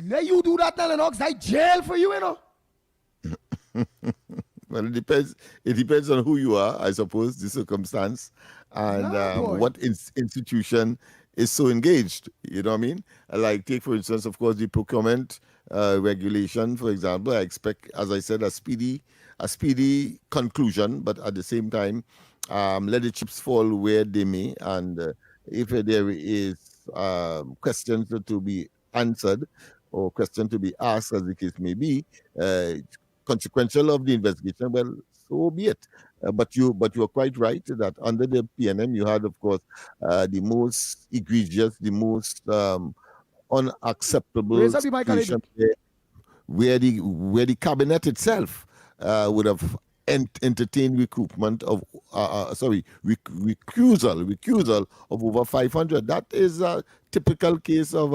let you do that, Lennox, like jail for you, Well, it depends on who you are, I suppose, the circumstance, and what institution is so engaged. You know what I mean? Like, take, for instance, of course, the procurement regulation, for example. I expect, as I said, a speedy conclusion, but at the same time, let the chips fall where they may. And if there is questions to be answered or questions to be asked, as the case may be, consequential of the investigation, well, so be it. But you are quite right that under the PNM, you had, of course, the most egregious, the most unacceptable situation where the cabinet itself would have entertained recruitment of recusal of over 500. That is a typical case of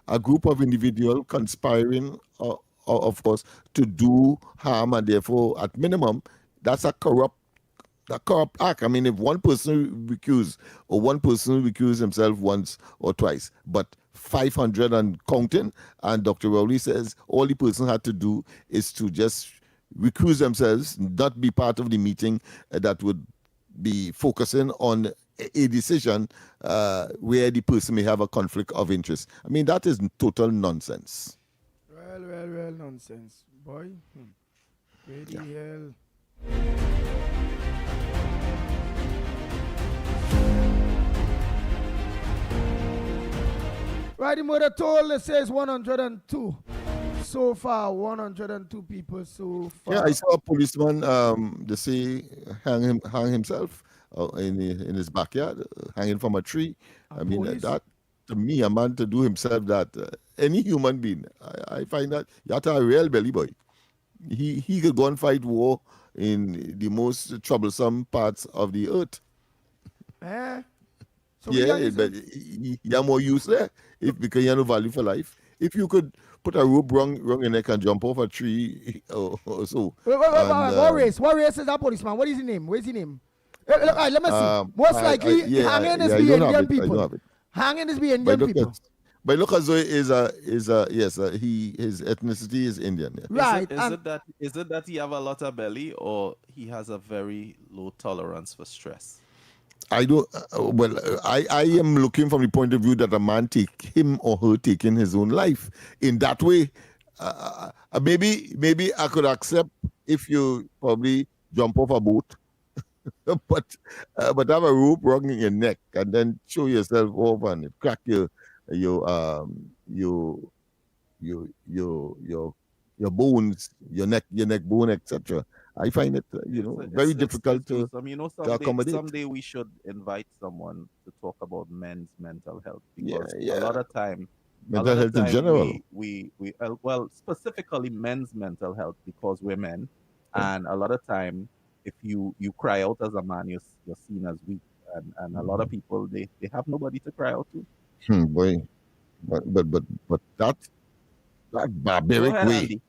a group of individuals conspiring, of course, to do harm, and therefore, at minimum, that's a corrupt act. I mean, if one person recuse himself once or twice, but 500 and counting. And Dr. Rowley says all the person had to do is to just recuse themselves, not be part of the meeting that would be focusing on a decision where the person may have a conflict of interest. I mean, that is total nonsense. Well, nonsense. Boy. Where the hell? Right, the mother told it says 102. So far, 102 people so far. Yeah, I saw a policeman, they say, hang himself in his backyard, hanging from a tree. I mean, that, to me, a man to do himself that, any human being, I find that you have to have a real belly boy. He could go and fight war in the most troublesome parts of the earth. So yeah, but you have more use there because you have no value for life. If you could put a rope wrong your neck and jump off a tree or so. Wait, what race is that policeman? What is his name? Where's his name? Let me see. Most likely, hanging is the Indian people. Hanging is the Indian people. But look as though his ethnicity is Indian. Yeah. Right. Is it that he have a lot of belly, or he has a very low tolerance for stress? I don't. I am looking from the point of view that a man him or her taking his own life in that way. Maybe I could accept if you probably jump off a boat, but have a rope wrong in your neck and then show yourself off and crack your bones, your neck bone, etc. I find it, very difficult to accommodate. Someday we should invite someone to talk about men's mental health, because a lot of time, mental health in general. We specifically men's mental health, because we're men, and a lot of time, if you cry out as a man, you're seen as weak, and a lot of people they have nobody to cry out to. Boy, but that barbaric way. Andy.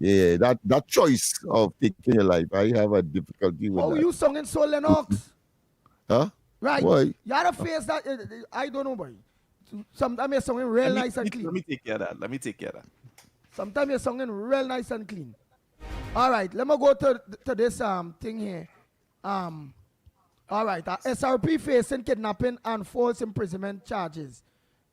Yeah, that choice of taking your life, I have a difficulty with that. Oh, you singing so Lennox? Huh? Right. Why? You had a face that, I don't know, boy. Sometimes you're singing real nice and clean. Let me take care of that. Sometimes you're singing real nice and clean. All right, let me go to this thing here. All right, SRP facing kidnapping and false imprisonment charges.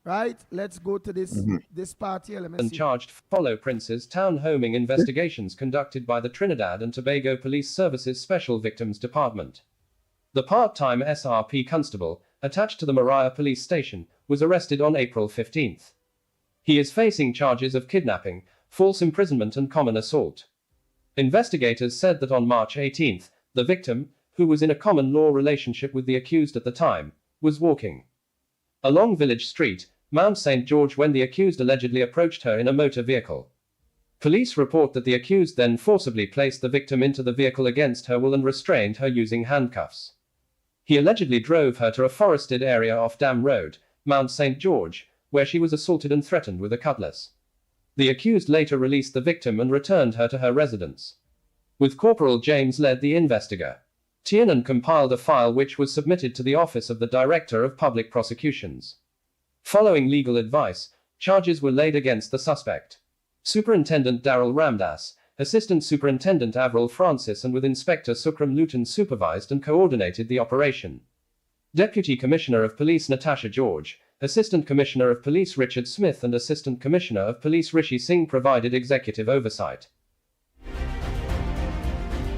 Right, let's go to this part here. Let me see. Charged follow Prince's town homing investigations conducted by the Trinidad and Tobago Police Services Special Victims Department. The part-time SRP constable, attached to the Mariah Police Station, was arrested on April 15th. He is facing charges of kidnapping, false imprisonment and common assault. Investigators said that on March 18th, the victim, who was in a common law relationship with the accused at the time, was walking along Village Street, Mount St. George, when the accused allegedly approached her in a motor vehicle. Police report that the accused then forcibly placed the victim into the vehicle against her will and restrained her using handcuffs. He allegedly drove her to a forested area off Dam Road, Mount St. George, where she was assaulted and threatened with a cutlass. The accused later released the victim and returned her to her residence. With Corporal James led the investigator. Tiernan compiled a file which was submitted to the Office of the Director of Public Prosecutions. Following legal advice, charges were laid against the suspect. Superintendent Darrell Ramdas, Assistant Superintendent Avril Francis and with Inspector Sukram Luton supervised and coordinated the operation. Deputy Commissioner of Police Natasha George, Assistant Commissioner of Police Richard Smith and Assistant Commissioner of Police Rishi Singh provided executive oversight.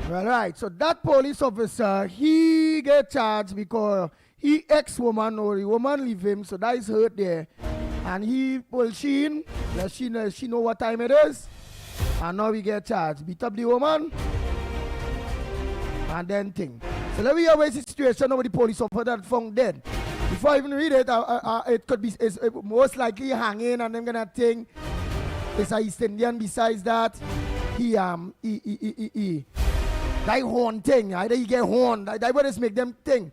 Well, right, so that police officer, he get charged because he ex-woman or the woman leave him, so that is hurt there. And he pull she in, let she know what time it is, and now we get charged. Beat up the woman, and then thing. So let me hear where's the situation of the police officer that found dead. Before I even read it, it could be most likely hanging and them gonna think it's a East Indian. Besides that, he that horn thing, either he get horn, that what is make them think.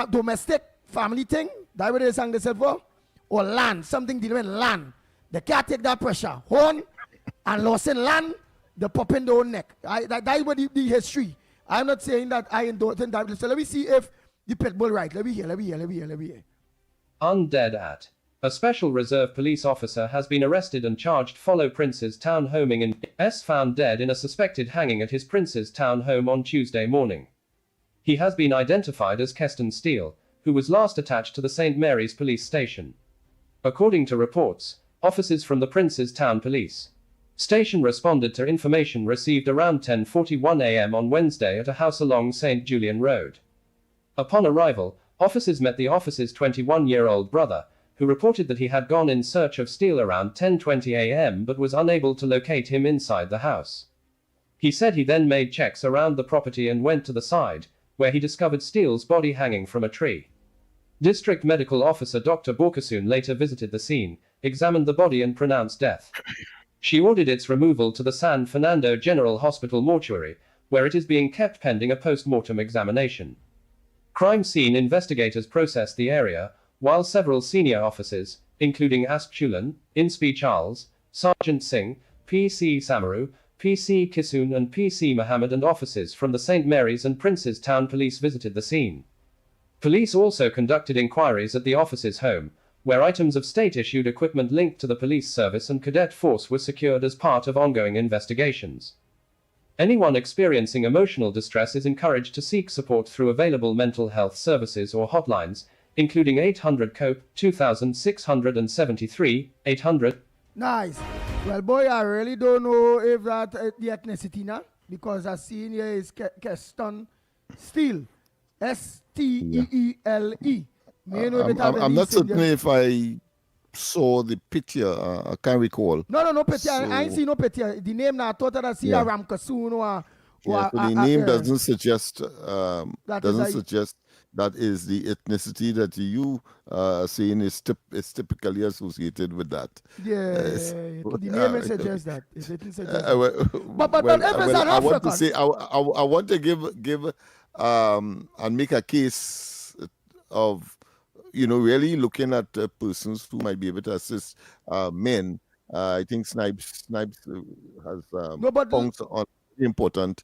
Domestic family thing, that what they sang themselves for, or land, something dealing with land. They can't take that pressure. Horn and loss in land, they pop in their own neck. That's what the history. I'm not saying that I endorse that. So let me see if the pit bull right. Let me hear. Undead at A special reserve police officer has been arrested and charged follow Prince's Town homing in S found dead in a suspected hanging at his Prince's Town home on Tuesday morning. He has been identified as Keston Steele, who was last attached to the St. Mary's police station. According to reports, officers from the Prince's Town police station responded to information received around 10:41 a.m. on Wednesday at a house along St. Julian Road. Upon arrival, officers met the officer's 21-year-old brother, who reported that he had gone in search of Steele around 10:20 a.m. but was unable to locate him inside the house. He said he then made checks around the property and went to the side, where he discovered Steele's body hanging from a tree. District Medical Officer Dr. Borkasoon later visited the scene, examined the body and pronounced death. She ordered its removal to the San Fernando General Hospital mortuary, where it is being kept pending a post-mortem examination. Crime scene investigators processed the area, while several senior officers, including Ask Chulan, Inspi Charles, Sergeant Singh, P.C. Samaru, P.C. Kisoon and P.C. Mohammed and officers from the St. Mary's and Prince's Town police visited the scene. Police also conducted inquiries at the officer's home, where items of state-issued equipment linked to the police service and cadet force were secured as part of ongoing investigations. Anyone experiencing emotional distress is encouraged to seek support through available mental health services or hotlines, including 800-COPE, 2673, 800. Nice. Well, boy, I really don't know if that the ethnicity now, because I seen here is Keston Steele. S-T-E-E-L-E. I'm not certain if I saw the picture. I can't recall. No picture. I ain't see no picture. The name now, I thought that I see a Ramkasoon or so the name doesn't suggest that is the ethnicity that you saying is typically associated with that. The name suggests that. It didn't suggest I want to say I want to give and make a case of really looking at persons who might be able to assist men. I think Snipes has pounced on an important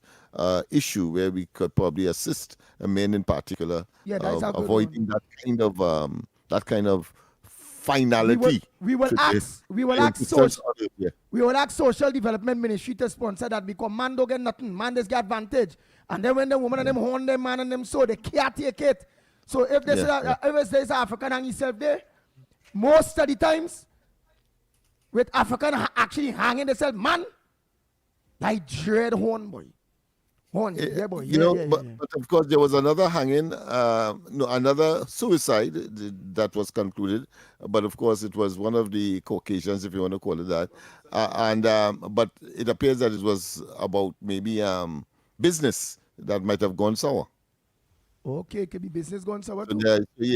issue where we could probably assist men in particular, avoiding that kind of finality. We will ask social development ministry to sponsor that, because man don't get nothing. Man just get advantage. And then when the woman and them horn them man and them so they can't take it. So if there's there's African hang himself there, most of the times with African actually hanging themselves, man, like dread horn boy. Horn, boy. But of course there was another hanging, another suicide that was concluded. But of course it was one of the Caucasians, if you want to call it that. But it appears that it was about maybe business that might have gone sour. Okay, it could be business going sour too.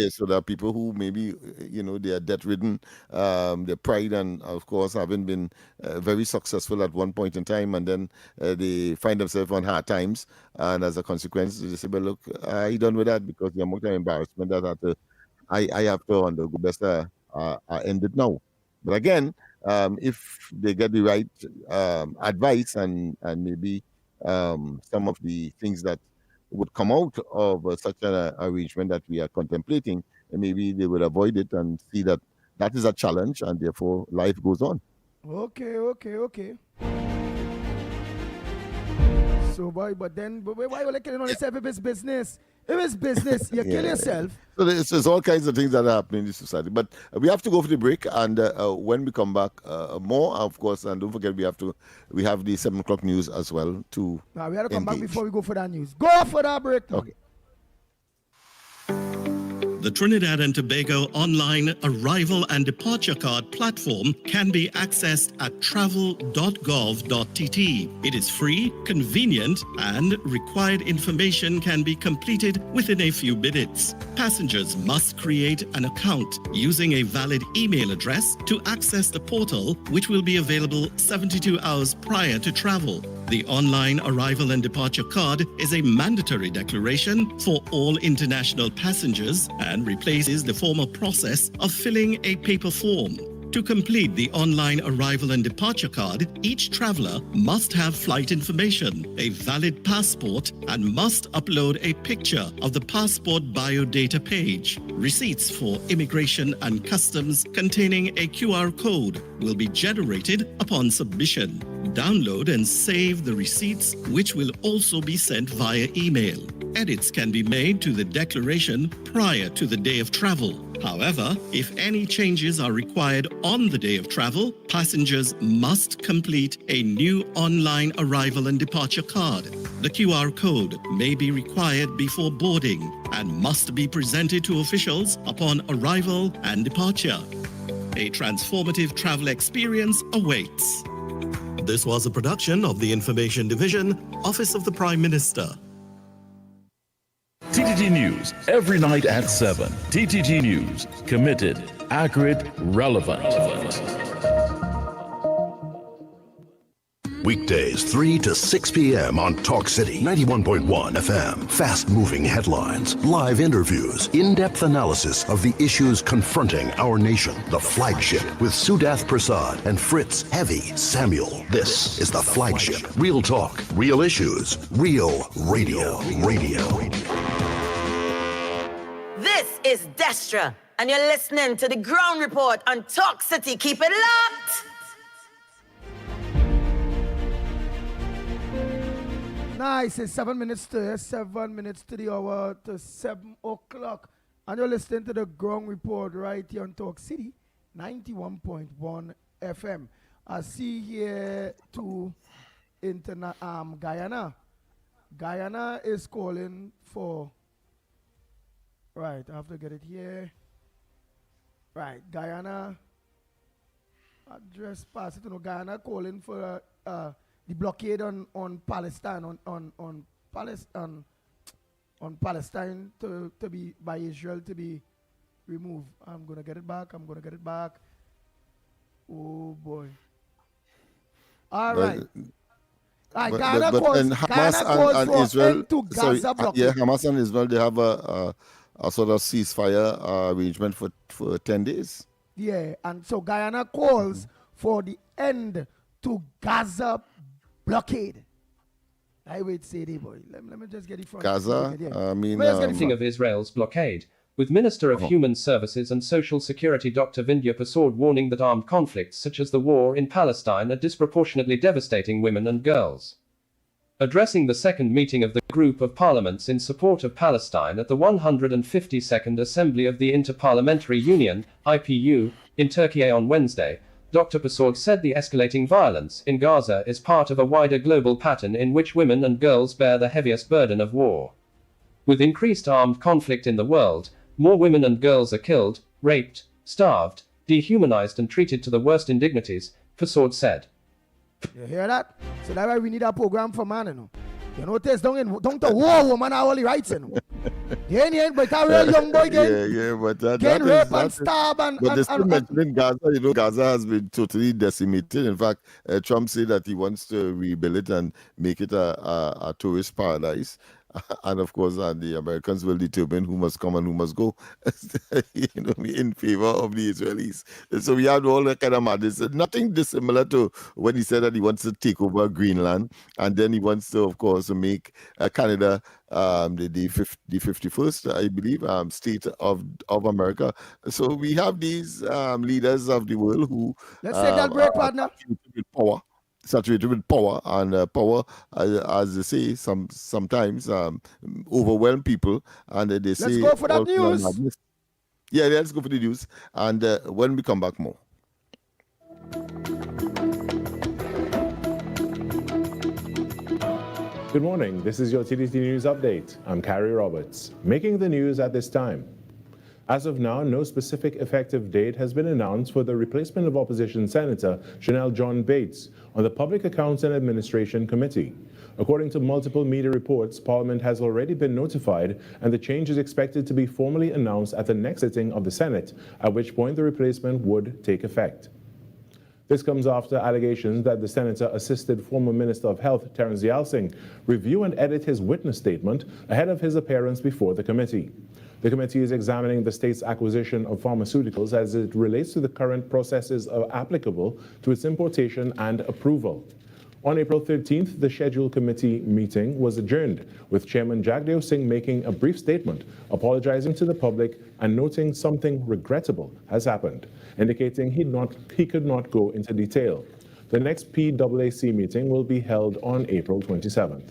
So there are people who maybe, they are debt-ridden, their pride, and of course having been very successful at one point in time, and then they find themselves on hard times, and as a consequence, they say, "But look, I done with that because the amount of embarrassment that I have to undergo, best I end it now." But again, if they get the right advice and maybe some of the things that would come out of such an arrangement that we are contemplating, and maybe they will avoid it and see that that is a challenge, and therefore life goes on. Okay. So why you like killing on yourself if it's business? If it's business, you kill yourself. So there's all kinds of things that are happening in this society. But we have to go for the break, and when we come back, more, of course, and don't forget we have the 7 o'clock news as well to Now we have to come back before we go for that news. Go for that break now. Okay. The Trinidad and Tobago online arrival and departure card platform can be accessed at travel.gov.tt. It is free, convenient, and required information can be completed within a few minutes. Passengers must create an account using a valid email address to access the portal, which will be available 72 hours prior to travel. The online arrival and departure card is a mandatory declaration for all international passengers and replaces the former process of filling a paper form. To complete the online arrival and departure card, each traveler must have flight information, a valid passport, and must upload a picture of the passport biodata page. Receipts for immigration and customs containing a QR code will be generated upon submission. Download and save the receipts, which will also be sent via email. Edits can be made to the declaration prior to the day of travel. However, if any changes are required on the day of travel, passengers must complete a new online arrival and departure card. The QR code may be required before boarding and must be presented to officials upon arrival and departure. A transformative travel experience awaits. This was a production of the Information Division, Office of the Prime Minister. TTT News, every night at 7. TTT News, committed, accurate, relevant. Weekdays 3 to 6 p.m. on Talk City 91.1 FM. Fast-moving headlines, live interviews, in-depth analysis of the issues confronting our nation. The Flagship with Sudath Prasad and Fritz Heavy Samuel. This is The Flagship. Real talk, real issues, real radio. This is Destra, and you're listening to the Ground Report on Talk City. Keep it locked! Nice, it's 7 minutes to the hour to 7 o'clock. And you're listening to the Ground Report right here on Talk City, 91.1 FM. I see here to Guyana. Guyana is calling for, right, I have to get it here. Right, Guyana, address pass it to Guyana calling for the blockade on Palestine, on Palestine to be by Israel to be removed. I'm gonna get it back. Oh boy. All right. Ghana calls and for Israel, end to Gaza blockade. yeah, Hamas and Israel, they have a sort of ceasefire arrangement for 10 days. Yeah, and so Guyana calls for the end to Gaza blockade. I wait, say it, boy. Let me just get it from Gaza. I mean, Speaking of Israel's blockade, with Minister of Human Services and Social Security Dr. Vindhya Prasad warning that armed conflicts such as the war in Palestine are disproportionately devastating women and girls. Addressing the second meeting of the Group of Parliaments in support of Palestine at the 152nd Assembly of the Inter-Parliamentary Union, IPU, in Turkey on Wednesday, Dr. Prasad said the escalating violence in Gaza is part of a wider global pattern in which women and girls bear the heaviest burden of war. With increased armed conflict in the world, more women and girls are killed, raped, starved, dehumanized and treated to the worst indignities, Prasad said. You hear that? So that's why we need a program for man, you know. You notice don't the war woman are only rights, you know. They ain't but a real young boy but that rape and stab and but still mentioning Gaza, you know, Gaza has been totally decimated. In fact, Trump said that he wants to rebuild it and make it a tourist paradise. And of course, the Americans will determine who must come and who must go, you know, in favor of the Israelis. So we had all that kind of madness. Nothing dissimilar to when he said that he wants to take over Greenland, and then he wants to, of course, make Canada the 51st, I believe, state of America. So we have these leaders of the world who let's take that break, partner. Saturated with power, and power, as they say, sometimes overwhelm people, and they say. Let's go for that news. Yeah, let's go for the news, and when we come back, more. Good morning. This is your TTT News Update. I'm Carrie Roberts. Making the news at this time. As of now, no specific effective date has been announced for the replacement of opposition Senator Chanel John Bates on the Public Accounts and Administration Committee. According to multiple media reports, Parliament has already been notified, and the change is expected to be formally announced at the next sitting of the Senate, at which point the replacement would take effect. This comes after allegations that the senator assisted former Minister of Health Terence Yalsing review and edit his witness statement ahead of his appearance before the committee. The committee is examining the state's acquisition of pharmaceuticals as it relates to the current processes applicable to its importation and approval. On April 13th, the scheduled committee meeting was adjourned, with Chairman Jagdeo Singh making a brief statement, apologizing to the public and noting something regrettable has happened, indicating he could not go into detail. The next PAAC meeting will be held on April 27th.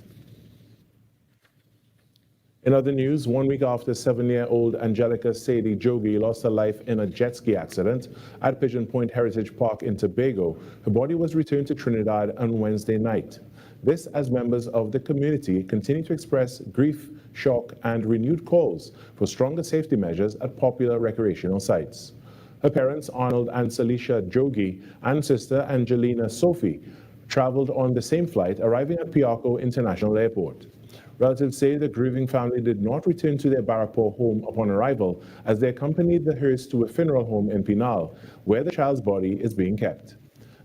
In other news, 1 week after 7-year-old Angelica Sadie Jogi lost her life in a jet ski accident at Pigeon Point Heritage Park in Tobago, her body was returned to Trinidad on Wednesday night. This as members of the community continue to express grief, shock, and renewed calls for stronger safety measures at popular recreational sites. Her parents, Arnold and Celicia Jogi, and sister Angelina Sophie, traveled on the same flight, arriving at Piarco International Airport. Relatives say the grieving family did not return to their Barrapaw home upon arrival, as they accompanied the hearse to a funeral home in Pinal, where the child's body is being kept.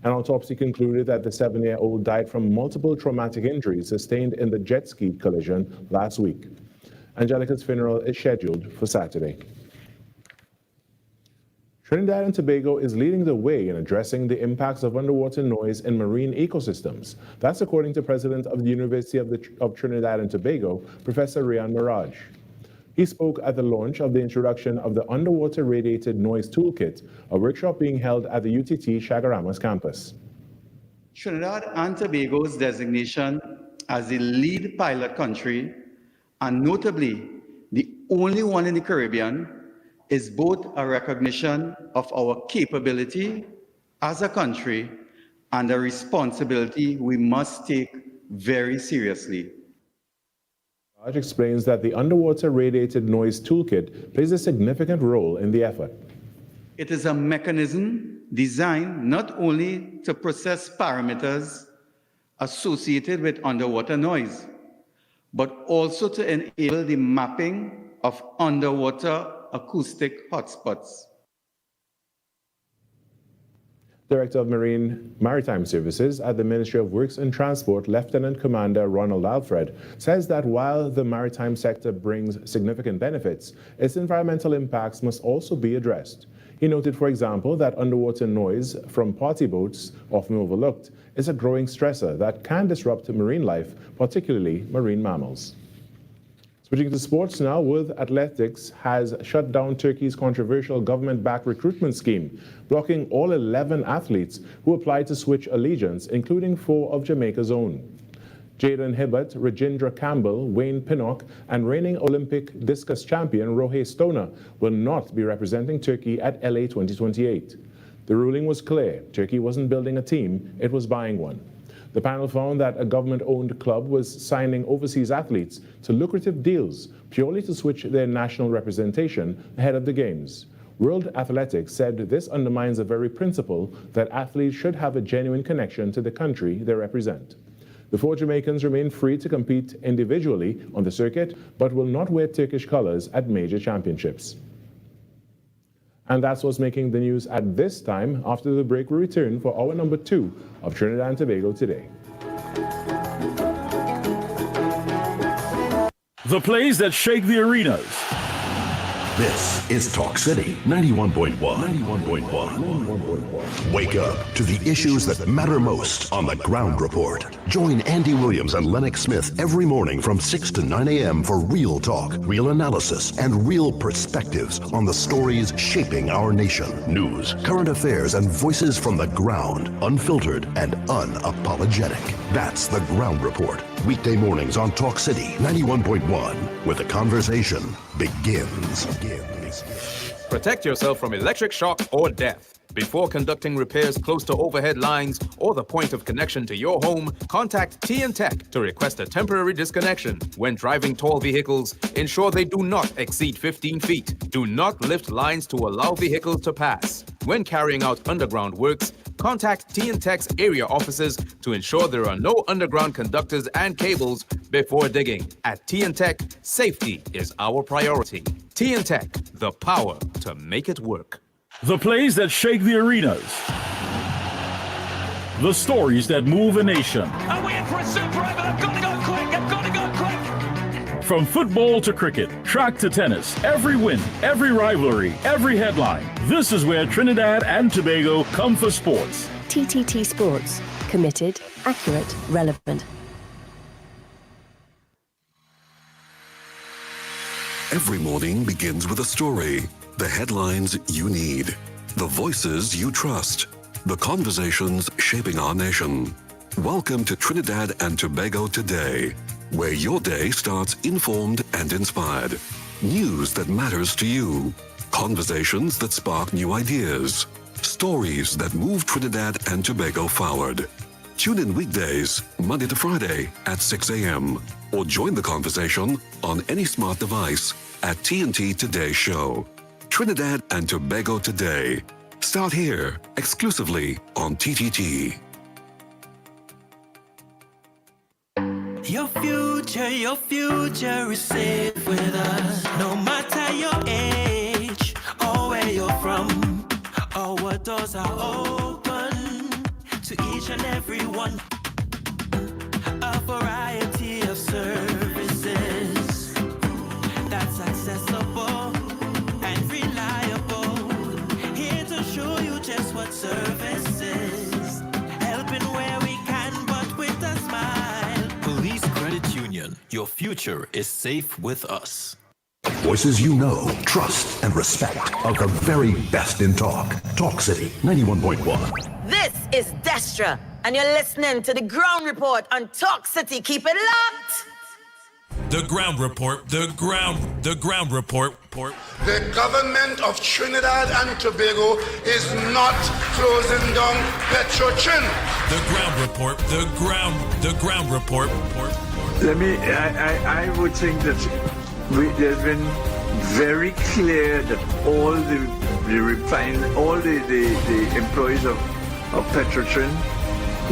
An autopsy concluded that the 7-year-old died from multiple traumatic injuries sustained in the jet ski collision last week. Angelica's funeral is scheduled for Saturday. Trinidad and Tobago is leading the way in addressing the impacts of underwater noise in marine ecosystems. That's according to President of the University of Trinidad and Tobago, Professor Rian Mirage. He spoke at the launch of the introduction of the Underwater Radiated Noise Toolkit, a workshop being held at the UTT Chaguaramas campus. Trinidad and Tobago's designation as the lead pilot country, and notably the only one in the Caribbean, is both a recognition of our capability as a country and a responsibility we must take very seriously. Raj explains that the Underwater Radiated Noise Toolkit plays a significant role in the effort. It is a mechanism designed not only to process parameters associated with underwater noise, but also to enable the mapping of underwater acoustic hotspots. Director of Maritime Services at the Ministry of Works and Transport, Lieutenant Commander Ronald Alfred, says that while the maritime sector brings significant benefits, its environmental impacts must also be addressed. He noted, for example, that underwater noise from party boats, often overlooked, is a growing stressor that can disrupt marine life, particularly marine mammals. Switching to sports now, World Athletics has shut down Turkey's controversial government-backed recruitment scheme, blocking all 11 athletes who applied to switch allegiance, including 4 of Jamaica's own. Jaden Hibbert, Rajendra Campbell, Wayne Pinnock, and reigning Olympic discus champion Rohey Stoner will not be representing Turkey at LA 2028. The ruling was clear. Turkey wasn't building a team, it was buying one. The panel found that a government-owned club was signing overseas athletes to lucrative deals purely to switch their national representation ahead of the Games. World Athletics said this undermines the very principle that athletes should have a genuine connection to the country they represent. The 4 Jamaicans remain free to compete individually on the circuit, but will not wear Turkish colors at major championships. And that's what's making the news at this time. After the break, we return for hour number 2 of Trinidad and Tobago Today. The plays that shake the arenas. This is Talk City 91.1. Wake up to the issues that matter most on the Ground Report. Join Andy Williams and Lennox Smith every morning from 6 to 9 a.m. for real talk, real analysis, and real perspectives on the stories shaping our nation. News, current affairs, and voices from the ground, unfiltered and unapologetic. That's the Ground Report. Weekday mornings on Talk City 91.1, where the conversation begins. Protect yourself from electric shock or death. Before conducting repairs close to overhead lines or the point of connection to your home, contact Tech to request a temporary disconnection. When driving tall vehicles, ensure they do not exceed 15 feet. Do not lift lines to allow vehicles to pass. When carrying out underground works, contact Tech's area offices to ensure there are no underground conductors and cables before digging. At Tech, safety is our priority. Tech, the power to make it work. The plays that shake the arenas. The stories that move a nation. Are we in for a super over? I've got to go quick! I've got to go quick! From football to cricket, track to tennis, every win, every rivalry, every headline. This is where Trinidad and Tobago come for sports. TTT Sports. Committed, accurate, relevant. Every morning begins with a story, the headlines you need, the voices you trust, the conversations shaping our nation. Welcome to Trinidad and Tobago Today, where your day starts informed and inspired. News that matters to you, conversations that spark new ideas, stories that move Trinidad and Tobago forward. Tune in weekdays, Monday to Friday at 6 a.m. or join the conversation on any smart device at TNT Today Show. Trinidad and Tobago Today. Start here, exclusively on TTT. Your future is safe with us. No matter your age or where you're from, our doors are open to each and every one. A variety of services that's accessible and reliable. Here to show you just what service is. Helping where we can, but with a smile. Police Credit Union. Your future is safe with us. Voices you know, trust, and respect of the very best in talk. Talk City 91.1. This is Destra, and you're listening to the Ground Report on Talk City. Keep it locked. The Ground Report. The Ground Report. The government of Trinidad and Tobago is not closing down Petrotrin. The Ground Report. The Ground Report. I would think that there's been very clear that all the employees of Petrotrin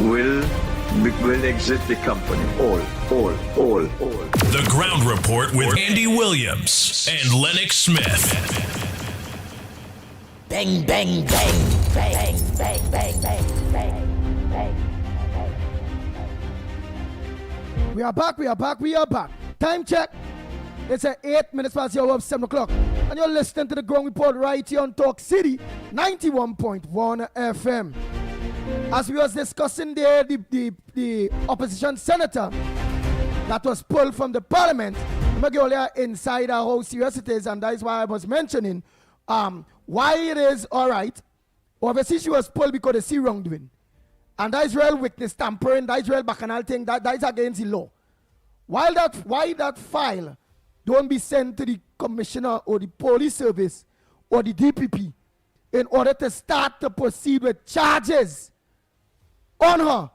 will exit the company. All. The Ground Report with Andy Williams and Lennox Smith. Bang, bang, bang, bang, bang, bang, bang, bang, bang. We are back. Time check. It's at 8 minutes past the hour of 7 o'clock. And you're listening to the Ground Report right here on Talk City 91.1 FM. As we was discussing there, the opposition senator that was pulled from the parliament, I'm going to give you an insider how serious it is, and that is why I was mentioning why it is all right. Obviously, she was pulled because they see wrongdoing. And that is real witness tampering, that is real bacchanal thing, that is against the law. Why that file don't be sent to the commissioner or the police service or the DPP in order to start to proceed with charges on her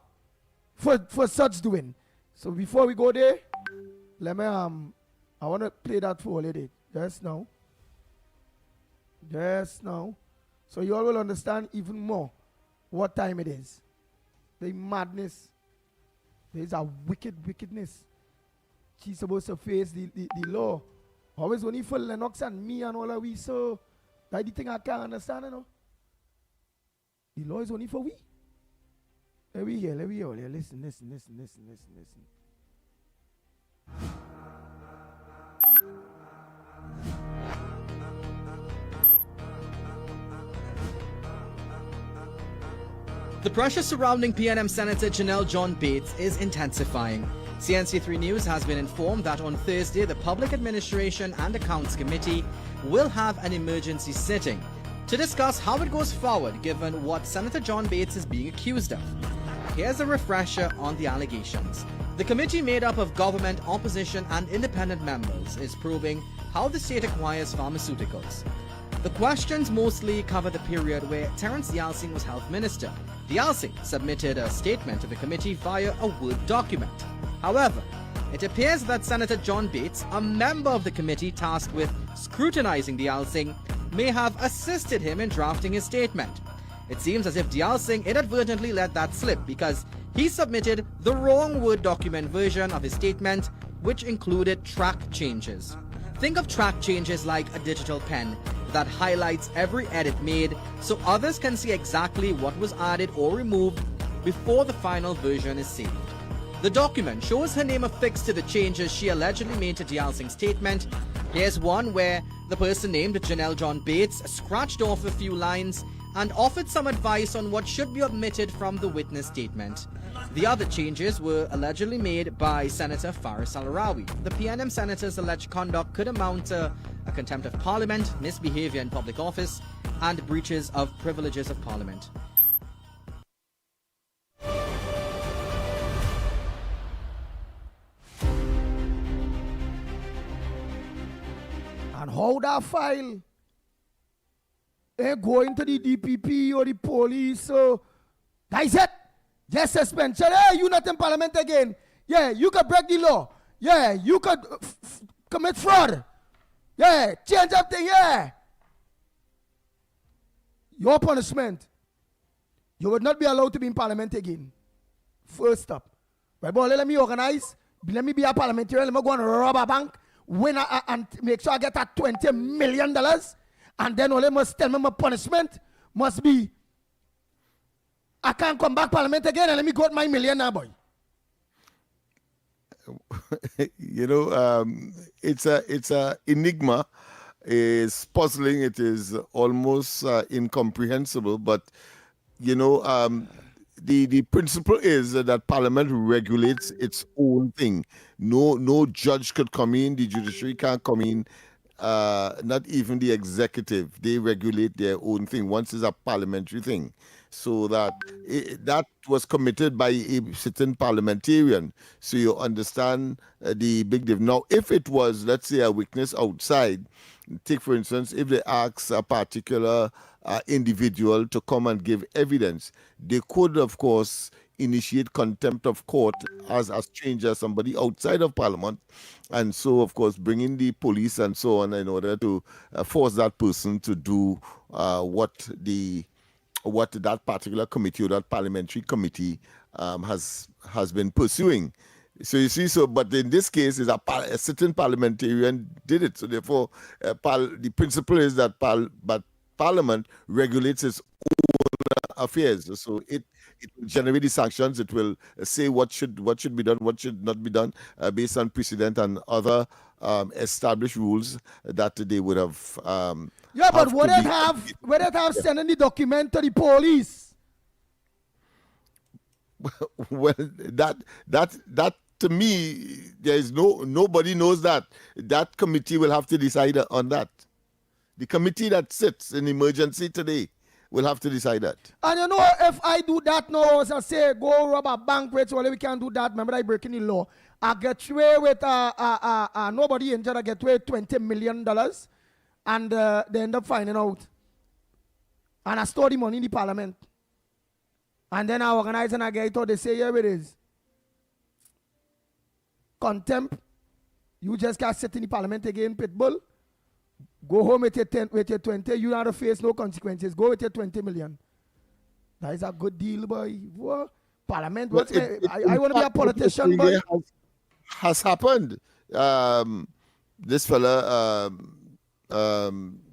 for such doing. So before we go there, let me I want to play that for a lady. Just now. So you all will understand even more what time it is. The madness. There is a wickedness. She's supposed to face the law. Always only for Lennox and me and all that we, so that's the thing I can't understand, you know. The law is only for we. Let me hear. Listen. The pressure surrounding PNM Senator Janelle John Bates is intensifying. CNC3 News has been informed that on Thursday, the Public Administration and Accounts Committee will have an emergency sitting to discuss how it goes forward given what Senator John Bates is being accused of. Here's a refresher on the allegations. The committee, made up of government, opposition and independent members, is probing how the state acquires pharmaceuticals. The questions mostly cover the period where Terence Yalsing was health minister. The Yalsing submitted a statement to the committee via a Word document. However, it appears that Senator John Bates, a member of the committee tasked with scrutinizing the Yalsing, may have assisted him in drafting his statement. It seems as if the Yalsing inadvertently let that slip because he submitted the wrong Word document version of his statement, which included track changes. Think of track changes like a digital pen that highlights every edit made so others can see exactly what was added or removed before the final version is saved. The document shows her name affixed to the changes she allegedly made to Dial Singh's statement. Here's one where the person named Janelle John Bates scratched off a few lines and offered some advice on what should be omitted from the witness statement. The other changes were allegedly made by Senator Faris Al-Rawi. The PNM senator's alleged conduct could amount to a contempt of parliament, misbehavior in public office, and breaches of privileges of parliament. And how that file ain't going to the DPP or the police, so that's it. Just suspension. Hey, you not in parliament again. Yeah, you could break the law. Yeah, you could commit fraud. Yeah, change up thing. Yeah. Your punishment. You would not be allowed to be in parliament again. First up. Right, boy, let me organize. Let me be a parliamentarian. Let me go and rob a bank. Win and make sure I get that $20 million. And then only must tell me my punishment must be I can't come back parliament again and let me go with my million now, boy. You know, it's a enigma. It's puzzling. It is almost incomprehensible. But you know, the principle is that Parliament regulates its own thing. No judge could come in. The judiciary can't come in. Not even the executive. They regulate their own thing. Once it's a parliamentary thing. So that was committed by a sitting parliamentarian. So you understand the big difference. Now, if it was, let's say, a witness outside, take for instance, if they ask a particular individual to come and give evidence, they could, of course, initiate contempt of court as a stranger, somebody outside of Parliament, and so, of course, bring in the police and so on in order to force that person to do what that particular committee or that parliamentary committee has been pursuing. So you see, but in this case, is a sitting parliamentarian did it. So therefore, the principle is that Parliament regulates its own affairs. So it will generate the sanctions. It will say what should be done, what should not be done, based on precedent and other established rules that they would have. Yeah, but would it have sending the document to the police? Well, that to me, there is nobody knows that. That committee will have to decide on that. The committee that sits in emergency today will have to decide that. And you know, if I do that now, as I say, go rob a bank, which only we can't do that. Remember, I breaking the law. I get away with nobody injured. I get away with $20 million, and they end up finding out. And I store the money in the parliament. And then I organize and I get it out. They say, here it is. Contempt. You just can't sit in the parliament again, Pitbull. Go home with your 20. You don't have to face no consequences. Go with your 20 million. That is a good deal, boy. What? Parliament. Well, I want to be a politician, boy. Has happened. This fella,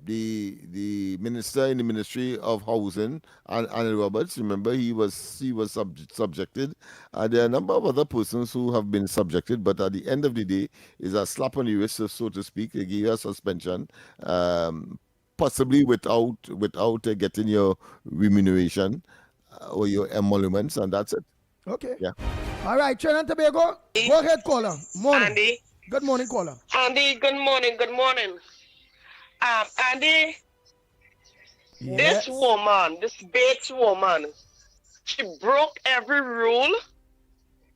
the minister in the Ministry of Housing, Annie Roberts, remember, he was subjected. There are a number of other persons who have been subjected, but at the end of the day, is a slap on the wrist, so to speak. They give you a suspension, possibly without getting your remuneration or your emoluments, and that's it. Okay. Yeah. All right, Trinidad and Tobago. Go ahead, caller. Morning. Andy. Good morning, caller. Andy, good morning. Good morning. Andy, yes. This Bates woman, she broke every rule.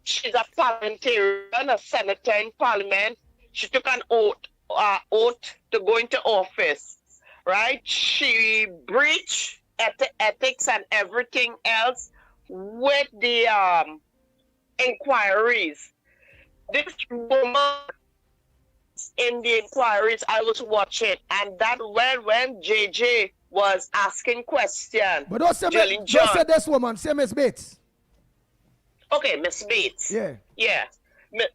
She's a parliamentarian, a senator in parliament. She took an oath to go into office, right? She breached ethics and everything else with the inquiries. This woman, in the inquiries, I was watching, and that when JJ was asking questions. But don't say this woman, say Miss Bates. Okay, Miss Bates. Yeah. Yeah.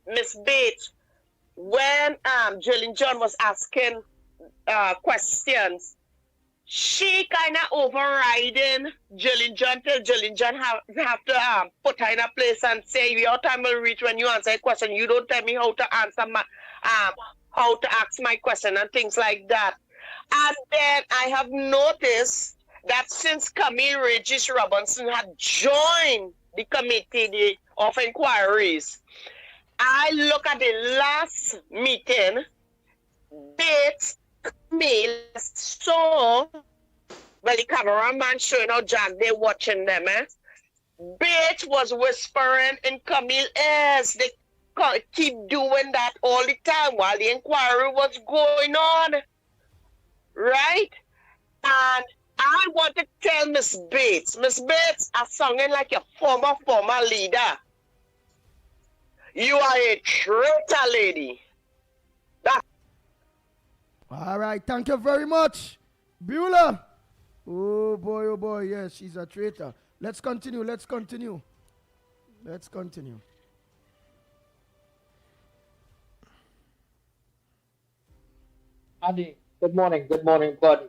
Miss Bates, when Jillian John was asking questions, she kind of overriding Gilligan till Gilligan have to put her in a place and say, your time will reach when you answer a question. You don't tell me how to answer my, how to ask my question and things like that. And then I have noticed that since Camille Regis Robinson had joined the committee of inquiries, I look at the last meeting, Bates, Camille saw, well, the cameraman showing how Jack, they watching them, Bates was whispering in Camille's ears. They keep doing that all the time while the inquiry was going on. Right? And I want to tell Miss Bates, I sounding like a former leader. You are a traitor, lady. All right, thank you very much. Beulah. Oh boy, yes, she's a traitor. Let's continue. Andy, good morning, buddy.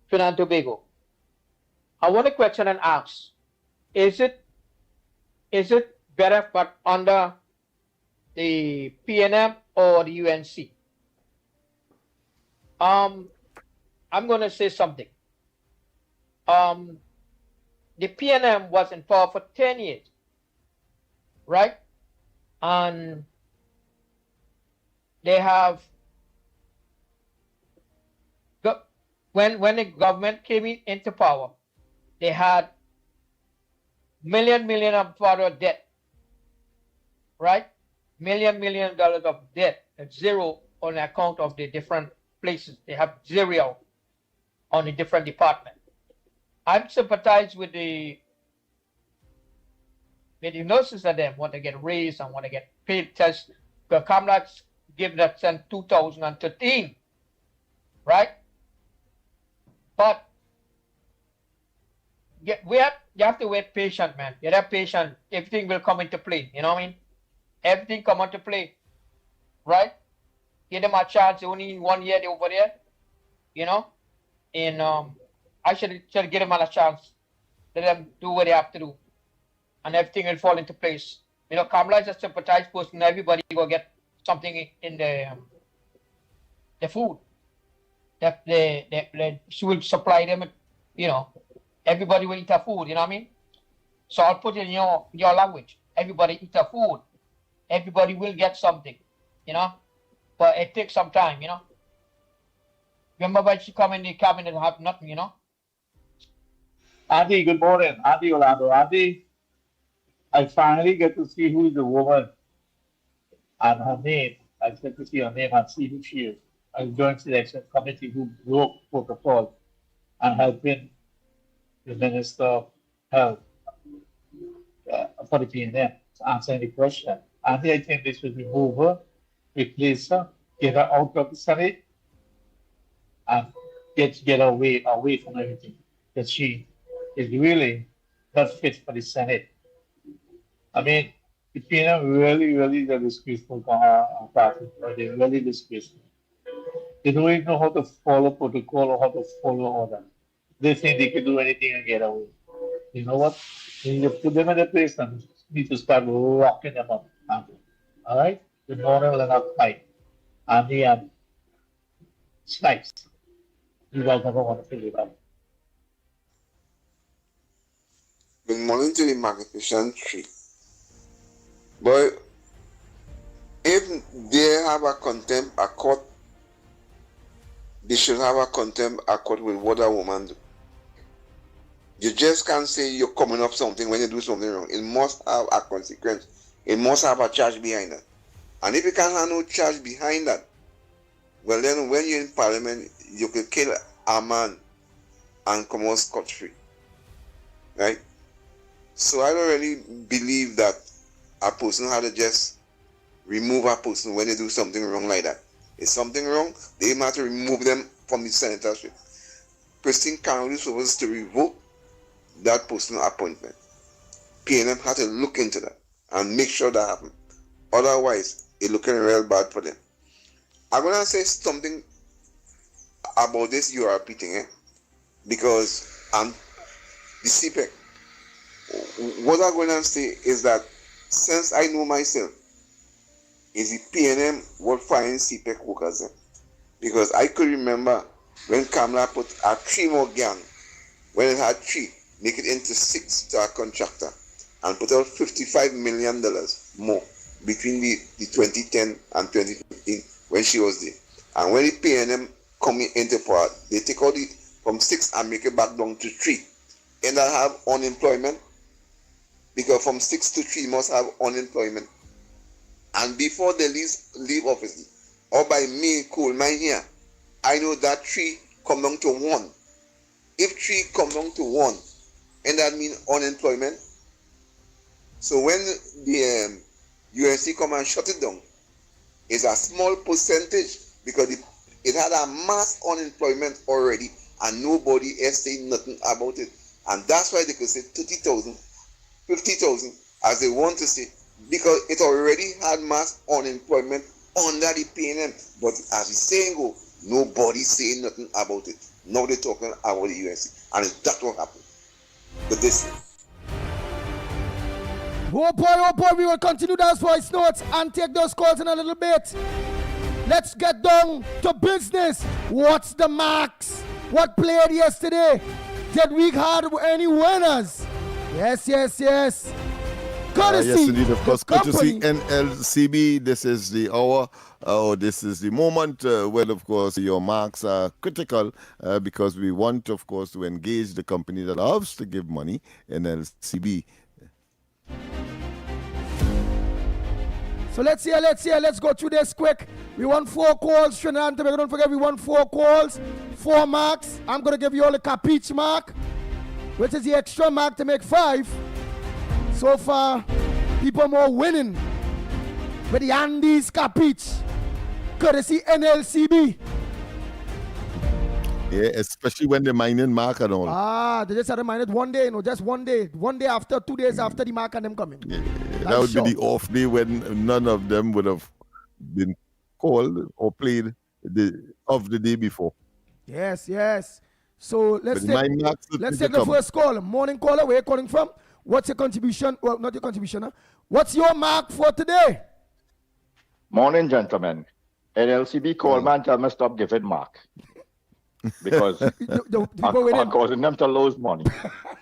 Trinidad and Tobago. I want to question and ask, is it better but under the PNM or the UNC? I'm going to say something. The PNM was in power for 10 years, right? And they have, when the government came into power, they had million of further debt, right? $million of debt, at zero on account of the different places. They have zero on the different department. I'm sympathize with the nurses of them want to get raised and want to get paid tests. The Comrades give that since 2013, right? But you have to wait patient, man. You have patient. Everything will come into play. You know what I mean? Everything come into play, right? Give them a chance. Only 1 year over there, you know. And I should give them a chance. Let them do what they have to do, and everything will fall into place. You know, Kamala is a sympathized person. Everybody will get something in the food. That she will supply them. You know, everybody will eat her food. You know what I mean? So I'll put it in your language. Everybody eat her food. Everybody will get something. You know, but it takes some time. You know. Remember when she come in the cabinet and have nothing. You know. Andy, good morning. Andy Orlando. Andy, I finally get to see who is the woman and her name. I get to see her name and see who she is. I joined selection committee who broke protocol and helping the Minister of Health for the PNM to answer any question. Andy, I think they should remove her, replace her, get her out of the Senate, and get her away from everything. Because she is really not fit for the Senate. I mean, the PNM really is a disgraceful party. They're really disgraceful. They don't even know how to follow protocol or how to follow order. They think they can do anything and get away. You know what? You need to put them in a place and you need to start locking them up. All right? Good morning, Lennox. Hi. Andy and Snipes. You guys never want to figure it out. Good morning to the Magnificent Tree. But if they have a contempt accord, they should have a contempt accord with what a woman do. You just can't say you're coming up something when you do something wrong. It must have a consequence. It must have a charge behind that. And if you can't have no charge behind that, well then when you're in Parliament, you could kill a man and come out scot-free. Right? So I don't really believe that a person had to just remove a person when they do something wrong like that. If something wrong, they have to remove them from the senatorship. Christine Carroll is supposed to revoke that person's appointment. PNM had to look into that and make sure that happens. Otherwise, it's looking real bad for them. I'm going to say something about this URP thing, because the CPEC, what I'm going to say is that since I know myself, is the PNM what find CPEC workers, because I could remember when Kamala put a 3 more gang, when it had 3, make it into 6 to a contractor, and put out $55 million more between the 2010 and 2015 when she was there. And when the PNM come into power, they take out it from 6 and make it back down to 3. And I have unemployment, because from 6 to 3 must have unemployment. And before they leave office, or by me, cool mine here, I know that 3 come down to 1. If 3 come down to 1, and that means unemployment. So when the UNC come and shut it down, it's a small percentage, because it had a mass unemployment already, and nobody else saying nothing about it. And that's why they could say 30,000, 50,000, as they want to say, because it already had mass unemployment under the PNM. But as the saying go, nobody saying nothing about it. Now they're talking about the UNC, and that's what happened. But this. Oh boy, we will continue those voice notes and take those calls in a little bit. Let's get down to business. What's the marks? What played yesterday? Did we have any winners? Yes. Courtesy. Yes, indeed, of course. company. Courtesy NLCB. This is the hour, this is the moment when, of course, your marks are critical because we want, of course, to engage the company that loves to give money, NLCB. So let's hear. Let's go through this quick. We want 4 calls, Trinidad and Tobago. Don't forget, we want 4 calls, 4 marks. I'm going to give you all a capiche mark, which is the extra mark to make 5. So far, people more winning with the Andes capiche, courtesy NLCB. Yeah, especially when the mining mark and all. They just had to mine it one day, just one day. 1 day after, 2 days after the mark and them coming. Yeah, that would be the off day when none of them would have been called or played of the day before. Yes. So let's take the first call. Morning caller, where are you calling from? What's your contribution? Well, not your contribution. Huh? What's your mark for today? Morning, gentlemen. NLCB call man tell me stop giving mark. Because I'm causing them to lose money.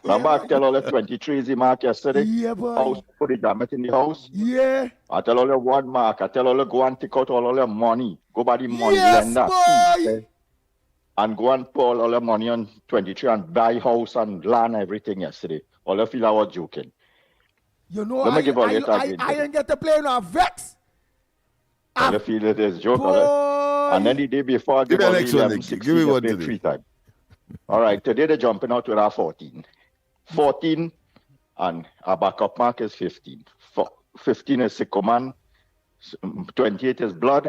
Remember I tell all the 23 easy mark yesterday? Yeah, boy. House, put the damn it in the house? Yeah. I tell all the 1 mark. I tell all the go and take out all the money. Go by the money lender. Boy. And go and pour all the money on 23 and buy house and land everything yesterday. All of you I was joking. You know, I didn't get to play no vex. All the feel it is joke. And then the day before, give me an extra. Give me one today. 3 times. All right, today they're jumping out with our 14. 14 and our backup mark is 15. 15 is Sycoman. 28 is blood.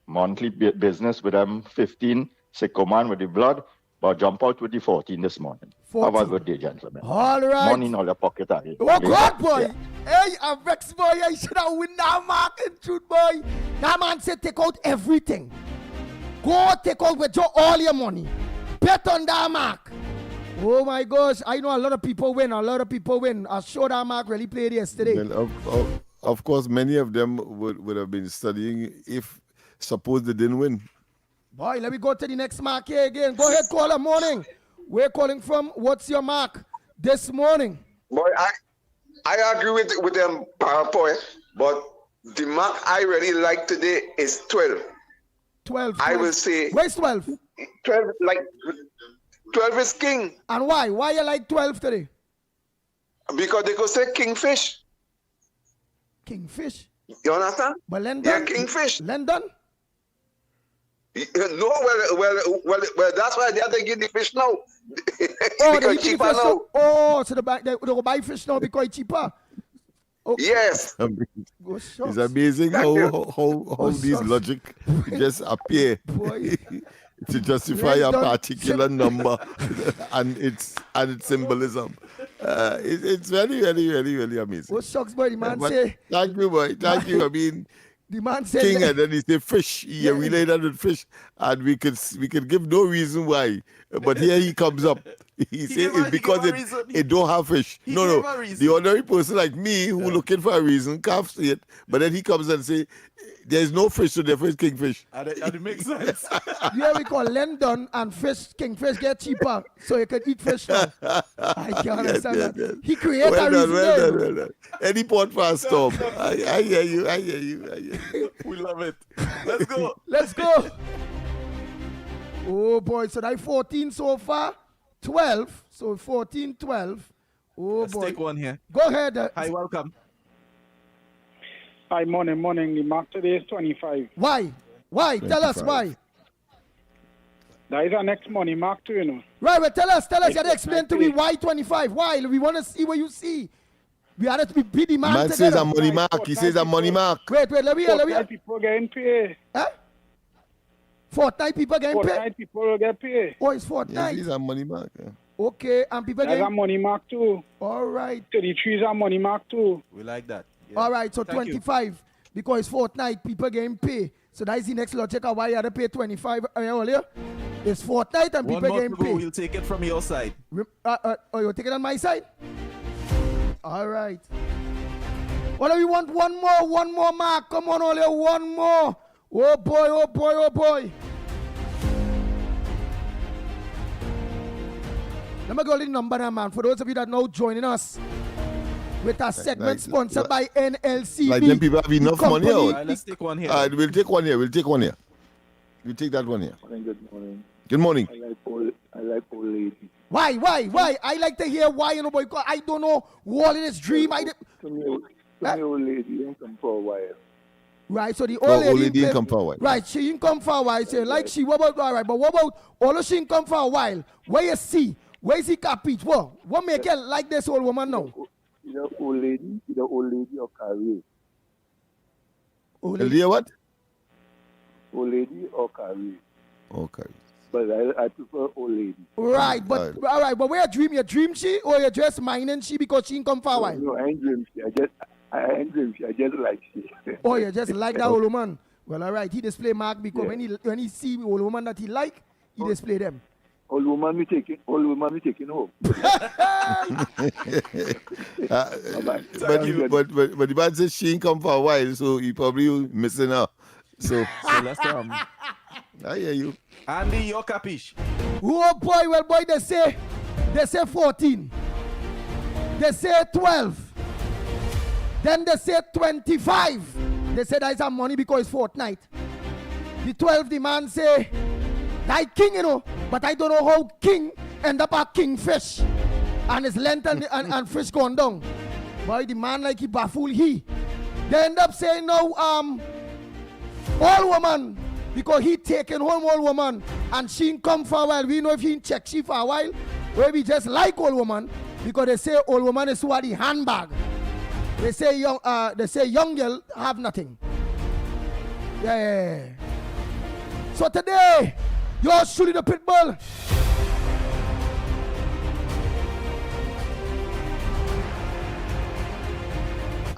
Monthly business with them 15. Sycoman with the blood. But jump out with the 14 this morning. 14. Have a good day, gentlemen. All right. Money in all your pocket. Oh, God, boy. Yeah. Hey, a vex boy, I should have win that mark in truth, boy. That man said take out everything. Go take out with all your money. Bet on that mark. Oh, my gosh. I know a lot of people win. I'm sure that mark really played yesterday. Well, of course, many of them would have been studying if suppose they didn't win. Boy, let me go to the next mark here again. Go ahead, caller. Morning. Where calling from? What's your mark this morning? Boy, I agree with them, PowerPoint, but the mark I really like today is 12. 12. I will say. Where's 12? 12, like 12 is king. And why? Why you like 12 today? Because they could say kingfish. Kingfish? You understand? But London? Yeah, kingfish. London? No, well, that's why they are taking the fish now. Oh, because cheaper now. So, oh, so they will buy fish now because it's cheaper. Okay. Yes. It's amazing how these logic just appear to justify a particular number and its symbolism. It's very, very, very, very amazing. What shocks, boy, the man say. Thank you, boy. Thank you. I mean, The man said king, and then he said fish. He related that with fish, and we could give no reason why. But here he comes up. He said it's because it don't have fish. No. The ordinary person like me who looking for a reason can't see it. But then he comes and say there's no fish, so therefore it's kingfish. And it makes sense. Yeah, we call London and kingfish get cheaper, so you can eat fish now. I can't understand that. Yes. He created a reason. Well done. Any port for a storm. I hear you. We love it. Let's go. Let's go. Oh boy, so that's 14 so far. 12. So 14, 12. Oh Let's boy. take one here. Go ahead. Hi, welcome. Hi, morning. The mark today is 25. Why? 25. Tell us why. That is our next money mark too, you know. Right, well, tell us. You had to explain to me why 25. Why? We want to see what you see. We had to be the man together. Says a money mark. He says a money mark. Wait, let me hear. People getting paid. Huh? Fortnight people getting paid? Fortnight people get paid. Oh, it's fortnight. Yes, he's a money mark. Yeah. Okay, and people That's getting... a money mark too. All right. 33 is a money mark too. We like that. Yeah. All right, so 25. Because it's fortnight, people getting paid. So that is the next logic of why you had to pay 25 earlier. It's fortnight and people getting paid. We'll take it from your side. You'll take it on my side? All right. What do we want? One more mark. Come on, Ole, one more. Oh boy. Let me go to the number now, man. For those of you that know joining us with a segment sponsored by NLCB. Like them people have enough money out. Right, let's take one here. We'll take one here. We'll take that one here. Good morning. Good morning. I like old lady. Why? I like to hear why, you know, boy. I don't know what in this dream. Some old lady didn't come for a while. Right, so the old lady didn't come for a while. Right, she didn't come for a while. So like she, what about, all right, but what about, although she didn't come for a while, where you see, where is he capit? What make you like this old woman now? The old lady or career. Old lady what? Old lady or career. Okay. But I prefer old lady. Right, but all right, but where you dream she or you just minding she because she didn't come for a while? No, I ain't dream she. I ain't dream she. I just like she. Oh, you just like that old woman? Well, all right, he display mark because when he see old woman that he like, he display them. Old woman we taking home. But the man says she ain't come for a while, so he probably missing her. So let's I hear you. Andy, your capiche. Oh boy, well boy, they say 14. They say 12. Then they say 25. They say that is some money because it's fortnight. The 12, the man say, that king, you know, but I don't know how king end up a kingfish. And his length and fish gone down. Boy, the man like he baffle he. They end up saying no, old woman, because he taken home old woman and she ain't come for a while. We know if he check she for a while, maybe just like old woman, because they say old woman is what the handbag. They say young girl have nothing. Yeah. So today, you're shooting the pit bull.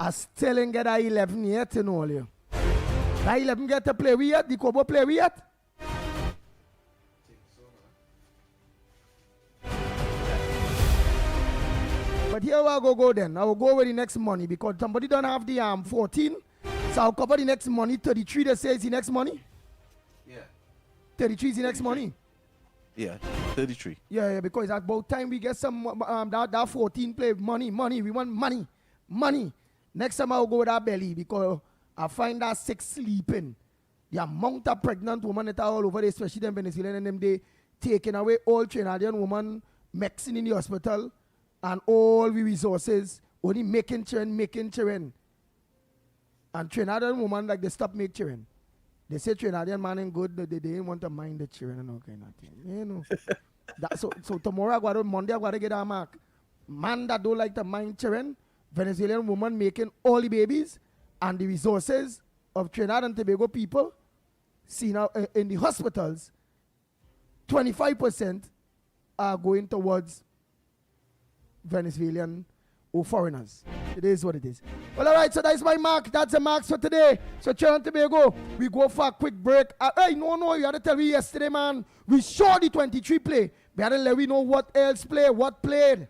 I still ain't get a 11 yet, you know, you. That 11 get to play with yet? The Kobo play with yet? But here I go then. I will go with the next money because somebody don't have the 14. So I'll cover the next money. 33 that says the next money. Yeah. 33 is the next money. Yeah, 33. Yeah, because it's about time we get some that 14 play money. We want money. Next time I'll go with that belly because I find that 6 sleeping. The amount of pregnant women that are all over there, especially them Venezuelan and them, they taking away all Trinidadian women mixing in the hospital and all the resources, only making children. And Trinidadian women, like, they stop making children. They say Trinidadian man ain't good, they didn't want to mind the children and all kind of thing. You know. So tomorrow, Monday, I got to get a mark. Man that don't like to mind children, Venezuelan woman making all the babies, and the resources of Trinidad and Tobago people, see now in the hospitals, 25% are going towards Venezuelan or foreigners. It is what it is. Well, all right, so that's my mark. That's the marks for today. So, Trinidad and Tobago, we go for a quick break. Hey, no, you had to tell me yesterday, man. We saw the 23 play. We had to let we know what else played, what played.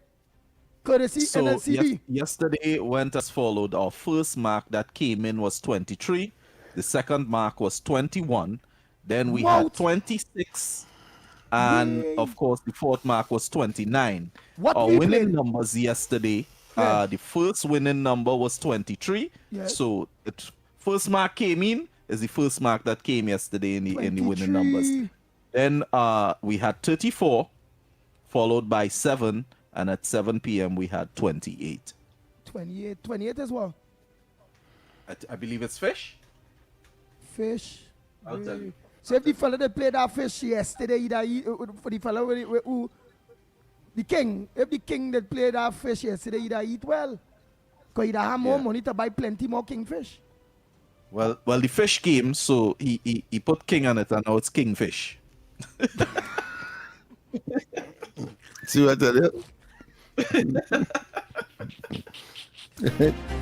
Courtesy So NLCB. yesterday went as followed. Our first mark that came in was 23. The second mark was 21. Then we had 26. And of course, the fourth mark was 29. What our we winning played? numbers yesterday, Yeah. the first winning number was 23. Yes. So the first mark came in is the first mark that came yesterday in the winning numbers. Then we had 34, followed by 7, and at 7 p.m. we had 28. 28 as well. I believe it's fish. Fish. I'll tell you. So if the fella that played that fish yesterday, for the fella who the king, if the king that played that fish yesterday, he'd eat well. Because he'd have more money to buy plenty more kingfish. Well, the fish came, so he put king on it, and now it's kingfish. See what I tell you?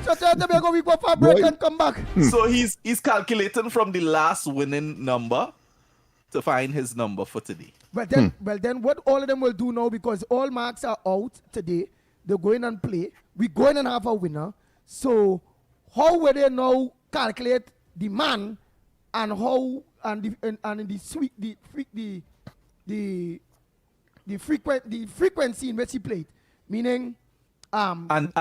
So Tobago, we go for a break and come back. So he's calculating from the last winning number to find his number for today. Well then what all of them will do now, because all marks are out today, they go in and play. We go in and have a winner. So how will they now calculate the man and how the frequency in which he played? Meaning and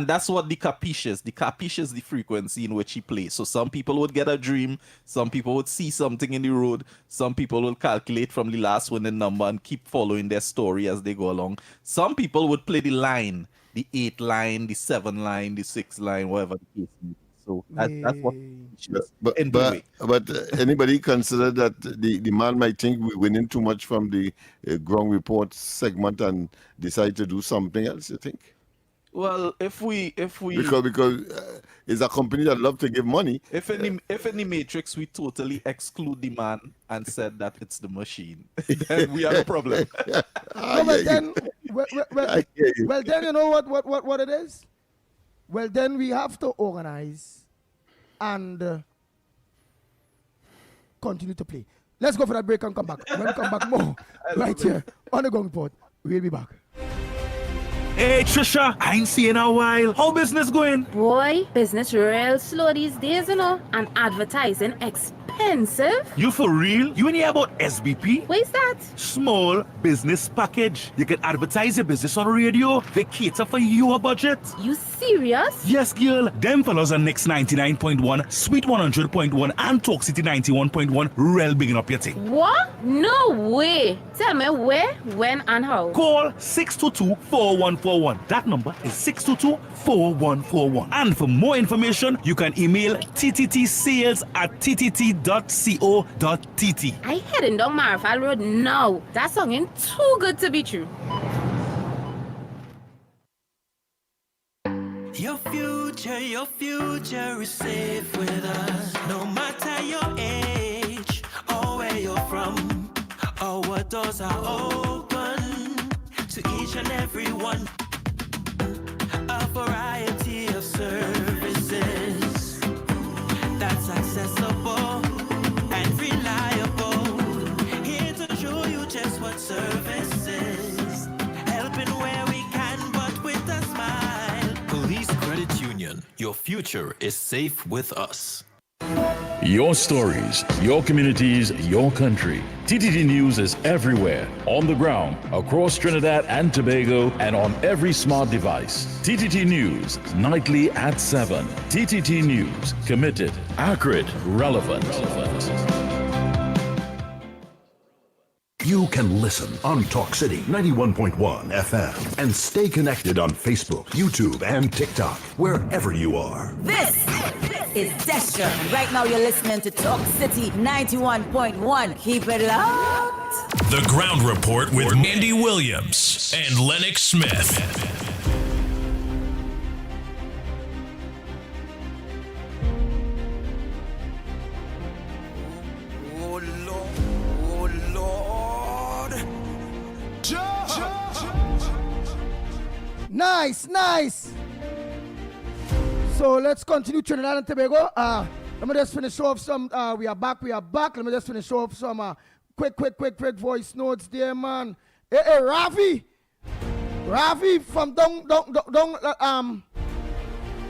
that's what the capiche is. The capiche is the frequency in which he plays. So some people would get a dream, some people would see something in the road, some people will calculate from the last winning number and keep following their story as they go along. Some people would play the line, the 8 line, the 7 line, the 6 line, whatever the case may be. So that's what. But anybody consider that the man might think we're winning too much from the ground report segment and decide to do something else? You think? Well, if we because it's a company that love to give money. If in the matrix we totally exclude the man and said that it's the machine, then we have a problem. Then you know what it is? Well, then we have to organize and continue to play. Let's go for that break and come back. When we come back, more right here on the Ground Report. We'll be back. Hey Trisha, I ain't seen a while. How business going? Boy, business real slow these days, you know, and advertising expensive. You for real? You ain't hear about SBP? What is that? Small Business Package. You can advertise your business on radio. They cater for your budget. You serious? Yes, girl. Them fellows are Next 99.1, Sweet 100.1, and Talk City 91.1. Real bigging up your thing. What? No way. Tell me where, when, and how. Call 622-4141. That number is 622-4141. And for more information, you can email ttttsales@ttt.co.tt. I heading down Marfal Road now. That song ain't too good to be true. Your future is safe with us. No matter your age or where you're from, or what doors are open to each and every one. A variety of services that's accessible and reliable. Here to show you just what service is. Helping where we can, but with a smile. Police Credit Union. Your future is safe with us. Your stories, your communities, your country. TTT News is everywhere, on the ground, across Trinidad and Tobago, and on every smart device. TTT News, nightly at 7. TTT News, committed, accurate, relevant. You can listen on Talk City 91.1 FM and stay connected on Facebook, YouTube, and TikTok, wherever you are. This is Destra, and right now you're listening to Talk City 91.1. Keep it locked. The Ground Report with Mandy Williams and Lennox Smith. Nice. So let's continue Trinidad and Tobago. Let me just finish off some. We are back. Let me just finish off some quick voice notes there, man. Hey, Rafi from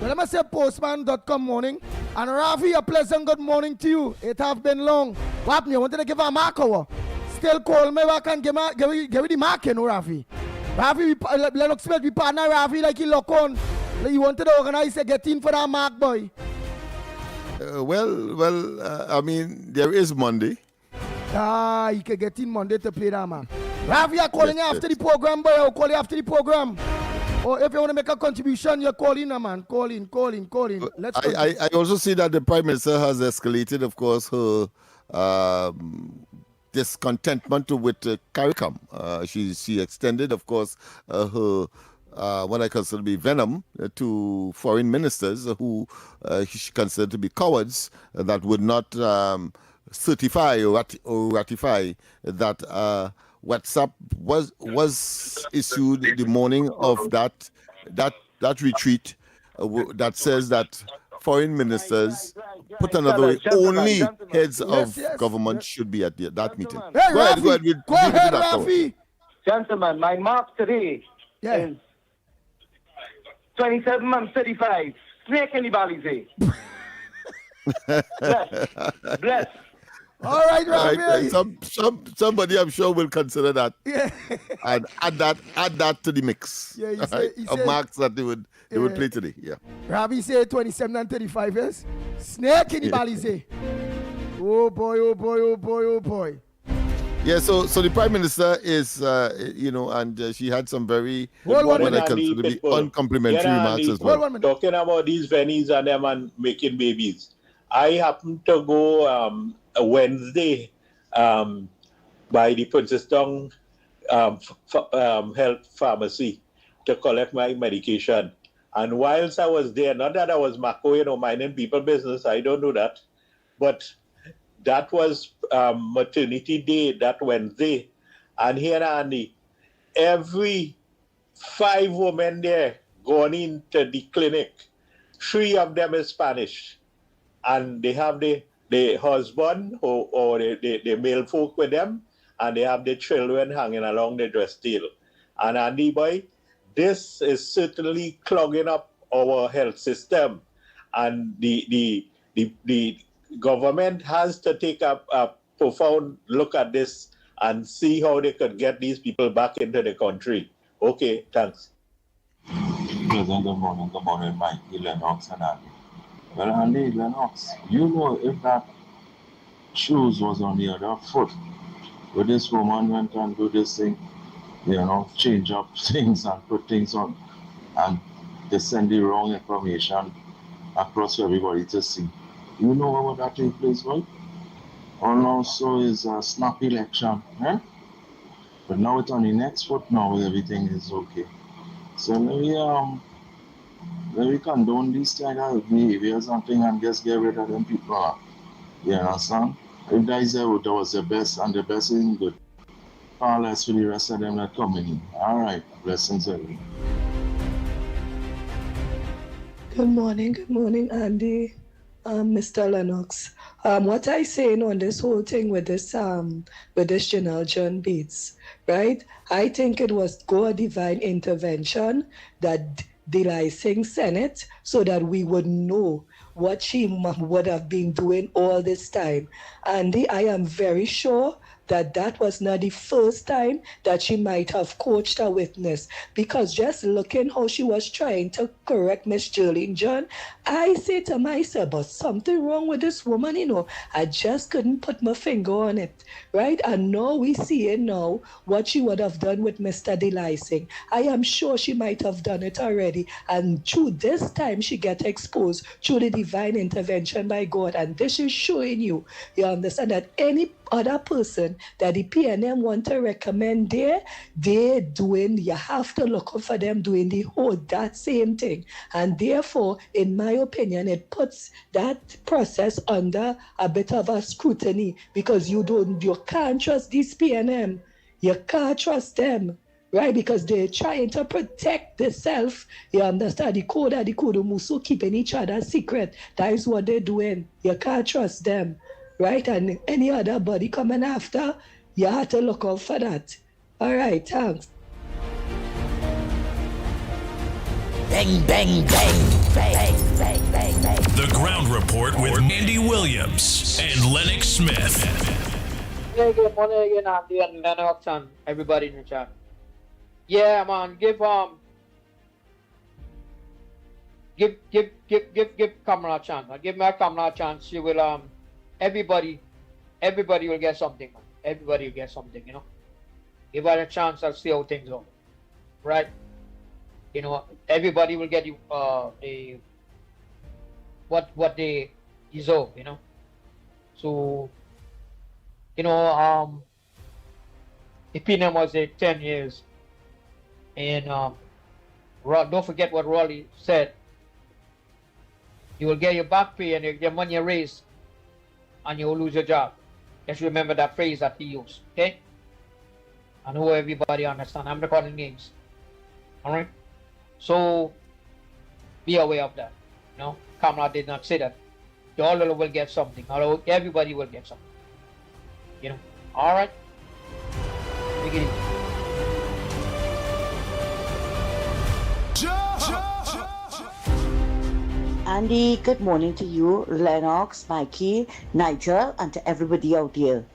let me say postman.com morning. And Rafi, a pleasant good morning to you. It have been long. What me? I wanted to give a mark over. Still call me back and give me the mark, you know, Rafi. Rafi, Lennox Smith, we partner Rafi like he lock on. You wanted to organize a get in for that mark, boy. I mean, there is Monday. You can get in Monday to play that, man. Rafi, you're calling you after the program, boy. I'll call you after the program. Or if you want to make a contribution, you're calling, man. Call in. Let's go. I also see that the Prime Minister has escalated, of course, her discontentment with CARICOM. She extended, of course, her what I consider to be venom to foreign ministers who she considered to be cowards that would not certify or ratify that WhatsApp was issued the morning of that retreat that says that forein ministers, put another way, only heads of government should be at that meeting. Hey, go ahead. Go ahead, Rafi. Gentlemen, my mark today is 27 months 35. Snake in the Balize. Bless. All right, Rafi. Somebody I'm sure will consider that. Yeah. And add that to the mix. Yeah, he said, marks that they would play today. Yeah. Rafi said 27 and 35 years. Snake in the Balize. Oh boy. Yeah, so the Prime Minister is, and she had some very, what I consider to be uncomplimentary remarks as well. Talking about these vennies and them and making babies. I happened to go a Wednesday by the Princeton Health Pharmacy to collect my medication. And whilst I was there, not that I was minding people business, I don't do that, but that was maternity day that Wednesday. And here, Andy, every 5 women there going into the clinic, 3 of them is Spanish. And they have the husband or the male folk with them, and they have the children hanging along the dress tail. And Andy boy, this is certainly clogging up our health system. And the government has to take a profound look at this and see how they could get these people back into the country. Okay, thanks. Good morning, Mike, Lennox, and Andy. Well, Andy, Lennox, you know if that shoes was on the other foot, where this woman went and do this thing, change up things and put things on, and they send the wrong information across for everybody to see. You know what that take place, right? And also is a snap election, eh? But now it's on the next foot now, everything is okay. So let me condone these kind of behaviors and thing and just get rid of them people. You understand? If that is that was the best, and the best isn't good. Far less for the rest of them that coming in. All right, blessings everyone. Good morning, Andy. Mr. Lennox. What I saying on this whole thing with this General John Bates, right? I think it was God divine intervention that delicing Senate so that we would know what she would have been doing all this time. Andy, I am very sure that was not the first time that she might have coached a witness, because just looking how she was trying to correct Miss Jerlene John, I say to myself, but something wrong with this woman, I just couldn't put my finger on it, right? And now we see it now, what she would have done with Mr. Delicing. I am sure she might have done it already, and through this time she get exposed through the divine intervention by God, and this is showing you understand, that any other person that the PNM want to recommend you have to look for them doing that same thing. And therefore, in my opinion, it puts that process under a bit of a scrutiny, because you can't trust these PNM. You can't trust them. right? Because they're trying to protect themselves. You understand? The Musu keeping each other secret. That is what they're doing. You can't trust them, right? And any other body coming after, you have to look out for that. All right, thanks. Bang, bang, bang, bang, bang, bang, bang. The Ground Report with Andy Williams and Lennox Smith. Yeah, good morning again, Andy and Lennox and everybody in the chat. Yeah, man, give Kamala a chance. Give my Kamala a chance. She will everybody will get something, man. Everybody will get something, you know. Give her a chance and see how things go. Right? You know, everybody will get what they deserve, you know. So, you know, the opinion was 10 years. And don't forget what Raleigh said. You will get your back pay and your money raised, and you will lose your job. Just remember that phrase that he used, okay? I know everybody understand. I'm not calling names. All right? So, be aware of that. You know, Kamala did not say that. You all will get something. Everybody will get something. You know? All right? Take it easy. Andy, good morning to you, Lennox, Mikey, Nigel, and to everybody out there.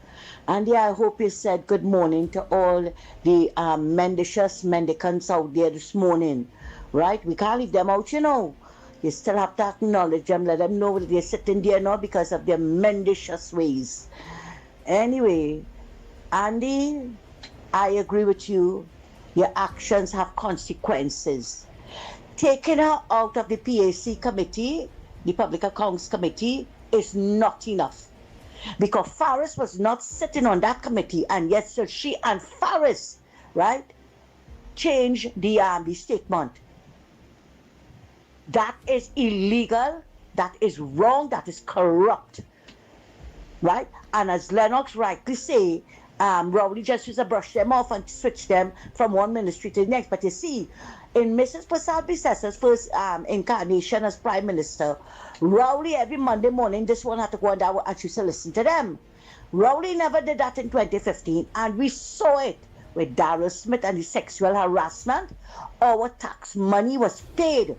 Andy, I hope you said good morning to all the mendicants out there this morning, right? We can't leave them out, you know. You still have to acknowledge them, let them know that they're sitting there now because of their mendacious ways. Anyway, Andy, I agree with you. Your actions have consequences. Taking her out of the PAC committee, the Public Accounts Committee, is not enough. Because Faris was not sitting on that committee, and yet so she and Faris, right, changed the statement. That is illegal, that is wrong, that is corrupt, right? And as Lennox rightly say, Rowley just used to brush them off and switch them from one ministry to the next. But you see, in Mrs. Prasad Bises's first incarnation as Prime Minister, Rowley every Monday morning, this one had to go and I used to listen to them. Rowley never did that in 2015, and we saw it with Darrell Smith and the sexual harassment. Our tax money was paid.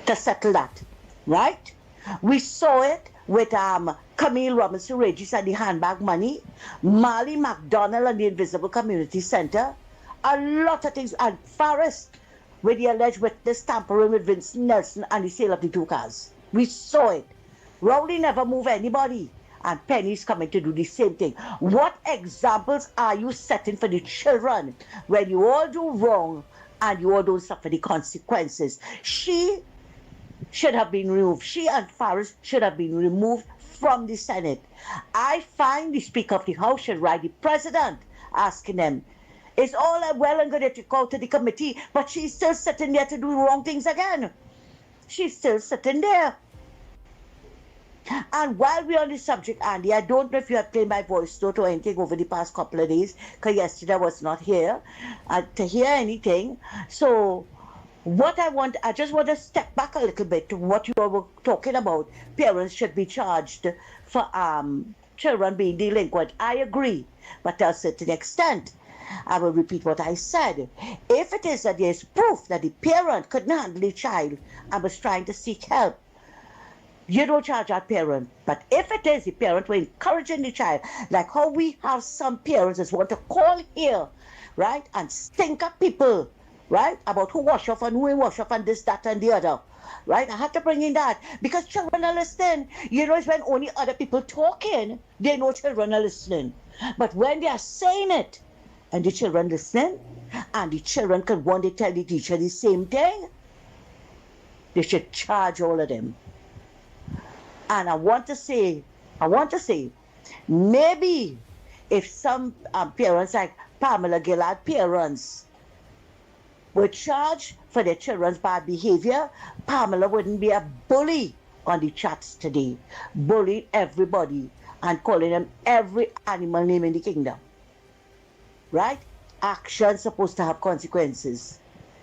To settle that, right? We saw it with Camille Robinson Regis and the handbag money, Marley McDonald and the Invisible Community Center, a lot of things, and Faris with the alleged witness tampering with Vincent Nelson and the sale of the 2 cars. We saw it. Rowley never moved anybody, and Penny's coming to do the same thing. What examples are you setting for the children when you all do wrong and you all don't suffer the consequences? She should have been removed. She and Faris should have been removed from the Senate. I find the Speaker of the House should write the President asking them, it's all well and good that you go to the committee, but she's still sitting there to do wrong things again. She's still sitting there. And while we're on the subject, Andy, I don't know if you have played my voice note or anything over the past couple of days, because yesterday I was not here to hear anything. So I just want to step back a little bit to what you were talking about. Parents should be charged for children being delinquent. I agree, but to a certain extent. I will repeat what I said. If it is that there is proof that the parent couldn't handle the child and was trying to seek help, you don't charge that parent. But if it is the parent who is encouraging the child, like how we have some parents that want to call here, right, and stink at people, right, about who wash off and who ain't wash off and this, that, and the other, right? I had to bring in that because children are listening. You know, it's when only other people talking, they know children are listening. But when they are saying it, and the children listening, and the children can one day tell the teacher the same thing, they should charge all of them. And I want to say, maybe if some parents like Pamela Gillard parents were charged for their children's bad behavior, Pamela wouldn't be a bully on the chats today, bullying everybody and calling them every animal name in the kingdom. Right? Action's supposed to have consequences.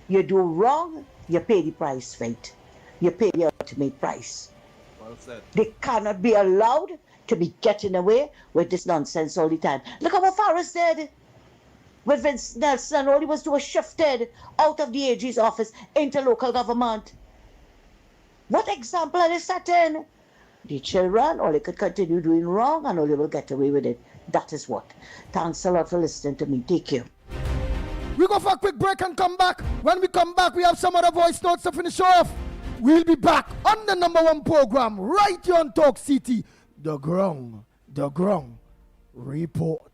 You do wrong, you pay the price for it. You pay the ultimate price. Well said. They cannot be allowed to be getting away with this nonsense all the time. Look at what Forrest did with Vince Nelson. All he was doing was shifted out of the AG's office into local government. What example are they setting? The children, all they could continue doing wrong and all they will get away with it. That is what. Thanks a lot for listening to me. Take care. We go for a quick break and come back. When we come back, we have some other voice notes to finish off. We'll be back on the number one program right here on Talk City. The Ground Report.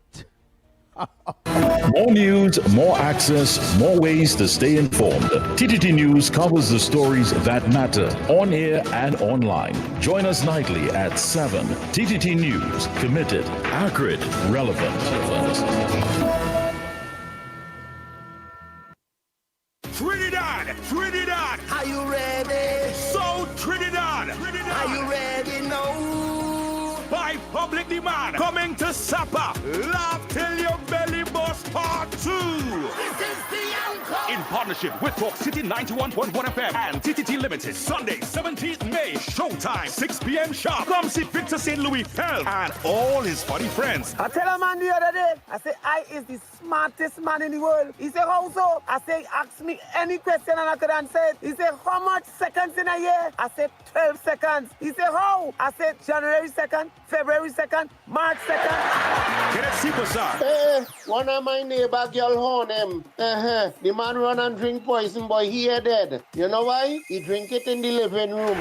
More news, more access, more ways to stay informed. TTT News covers the stories that matter on air and online. Join us nightly at 7. TTT News, committed, accurate, relevant. Trinidad, are you ready? So Trinidad, are you ready now? By public demand, coming to Sapa, Laugh Till Your Belly Bust Part 2. This is the encore. In partnership with Talk City 91.1 FM and TTT Limited, Sunday, 17th May, showtime, 6 p.m. sharp. Come see Victor St. Louis Pell and all his funny friends. I tell a man the other day, I say, I is the smartest man in the world. He said, how so? I say, ask me any question and I could answer it. He said, how much seconds in a year? I said, 12 seconds. He said, how? I said, January 2nd, February 2nd, March 2nd. Get it, superstar. Hey, one of my neighbor girl horn him. The man run and drink poison, boy, he dead. You know why? He drink it in the living room.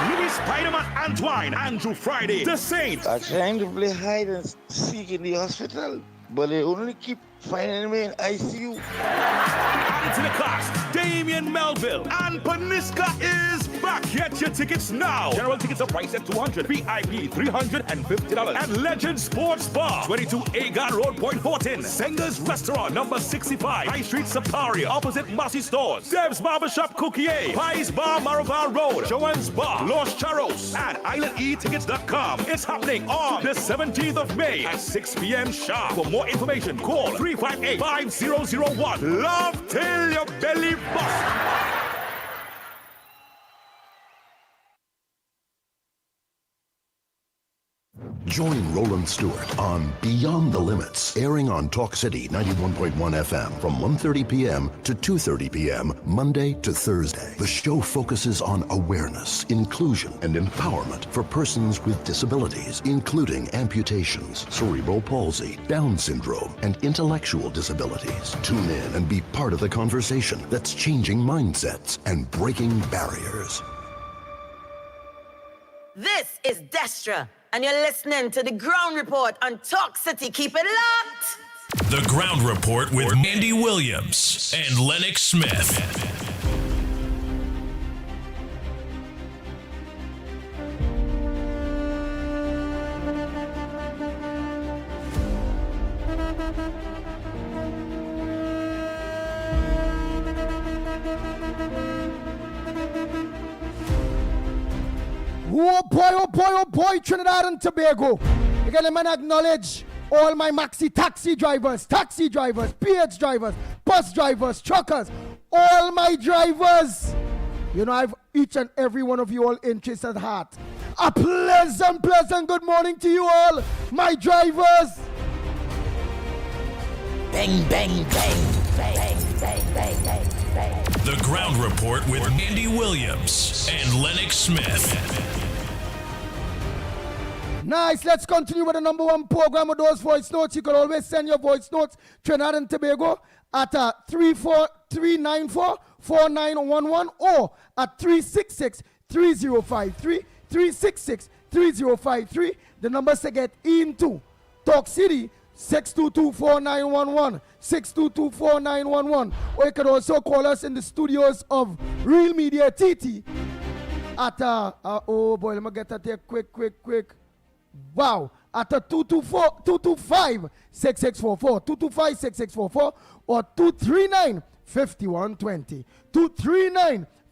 Louis Spider-Man Antoine, Andrew Friday, The Saint. I'm trying to play hide and seek in the hospital, but they only keep finding me in ICU. Added to the cast, Damian Melville and Paniska is back. Get your tickets now. General tickets are priced at $200, VIP $350, and Legend Sports Bar, 22 Agar Road, Point Fortin. Senga's Restaurant, number 65, High Street, Saparia, opposite Massey Stores. Dev's Barbershop, Cookie Pies Bar, Maraval Road, Joanne's Bar, Los Charros, and IslandEtickets.com. It's happening on the 17th of May at 6 p.m. sharp. For more information, call 358-5001. Love till your belly busts. Join Roland Stewart on Beyond the Limits, airing on Talk City 91.1 FM from 1:30 p.m. to 2:30 p.m. Monday to Thursday. The show focuses on awareness, inclusion, and empowerment for persons with disabilities, including amputations, cerebral palsy, Down syndrome, and intellectual disabilities. Tune in and be part of the conversation that's changing mindsets and breaking barriers. This is Destra, and you're listening to the Ground Report on Talk City. Keep it locked. The Ground Report with Mandy Williams and Lennox Smith. Oh boy, Trinidad and Tobago. Again, let me acknowledge all my maxi taxi drivers, PH drivers, bus drivers, truckers, all my drivers. You know, I've each and every one of you all interests at heart. A pleasant good morning to you all, my drivers. Bang, bang, bang, bang, bang, bang, bang, bang. The Ground Report with Mandy Williams and Lennox Smith. Nice, let's continue with the number one program of those voice notes. You can always send your voice notes, Trinidad and Tobago, at 394-4911 or at 366-3053, 366-3053. The numbers to get into Talk City, 622-4911, 622-4911. Or you can also call us in the studios of Real Media TT at, oh boy, let me get that here quick. Wow, at a 225-6644, 225-6644 or 239-5120,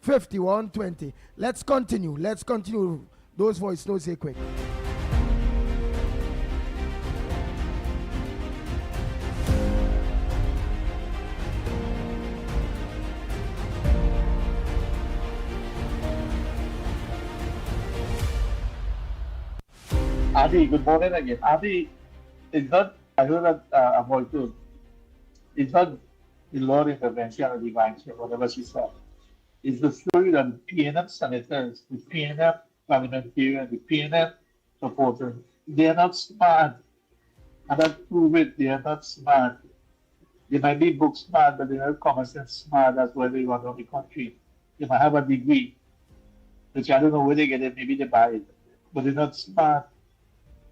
5120. Let's continue. Those voice notes here quick. Adi, good morning again. Adi, it's not, I know that I'm all good. It's not the law intervention or divine or whatever she said. It's the story that the PNM senators, the PNM parliamentarians, the PNM supporters, they are not smart. And that prove it, they are not smart. They might be book smart, but they're not common sense smart. That's why they run on the country. They might have a degree, which I don't know where they get it, maybe they buy it, but they're not smart.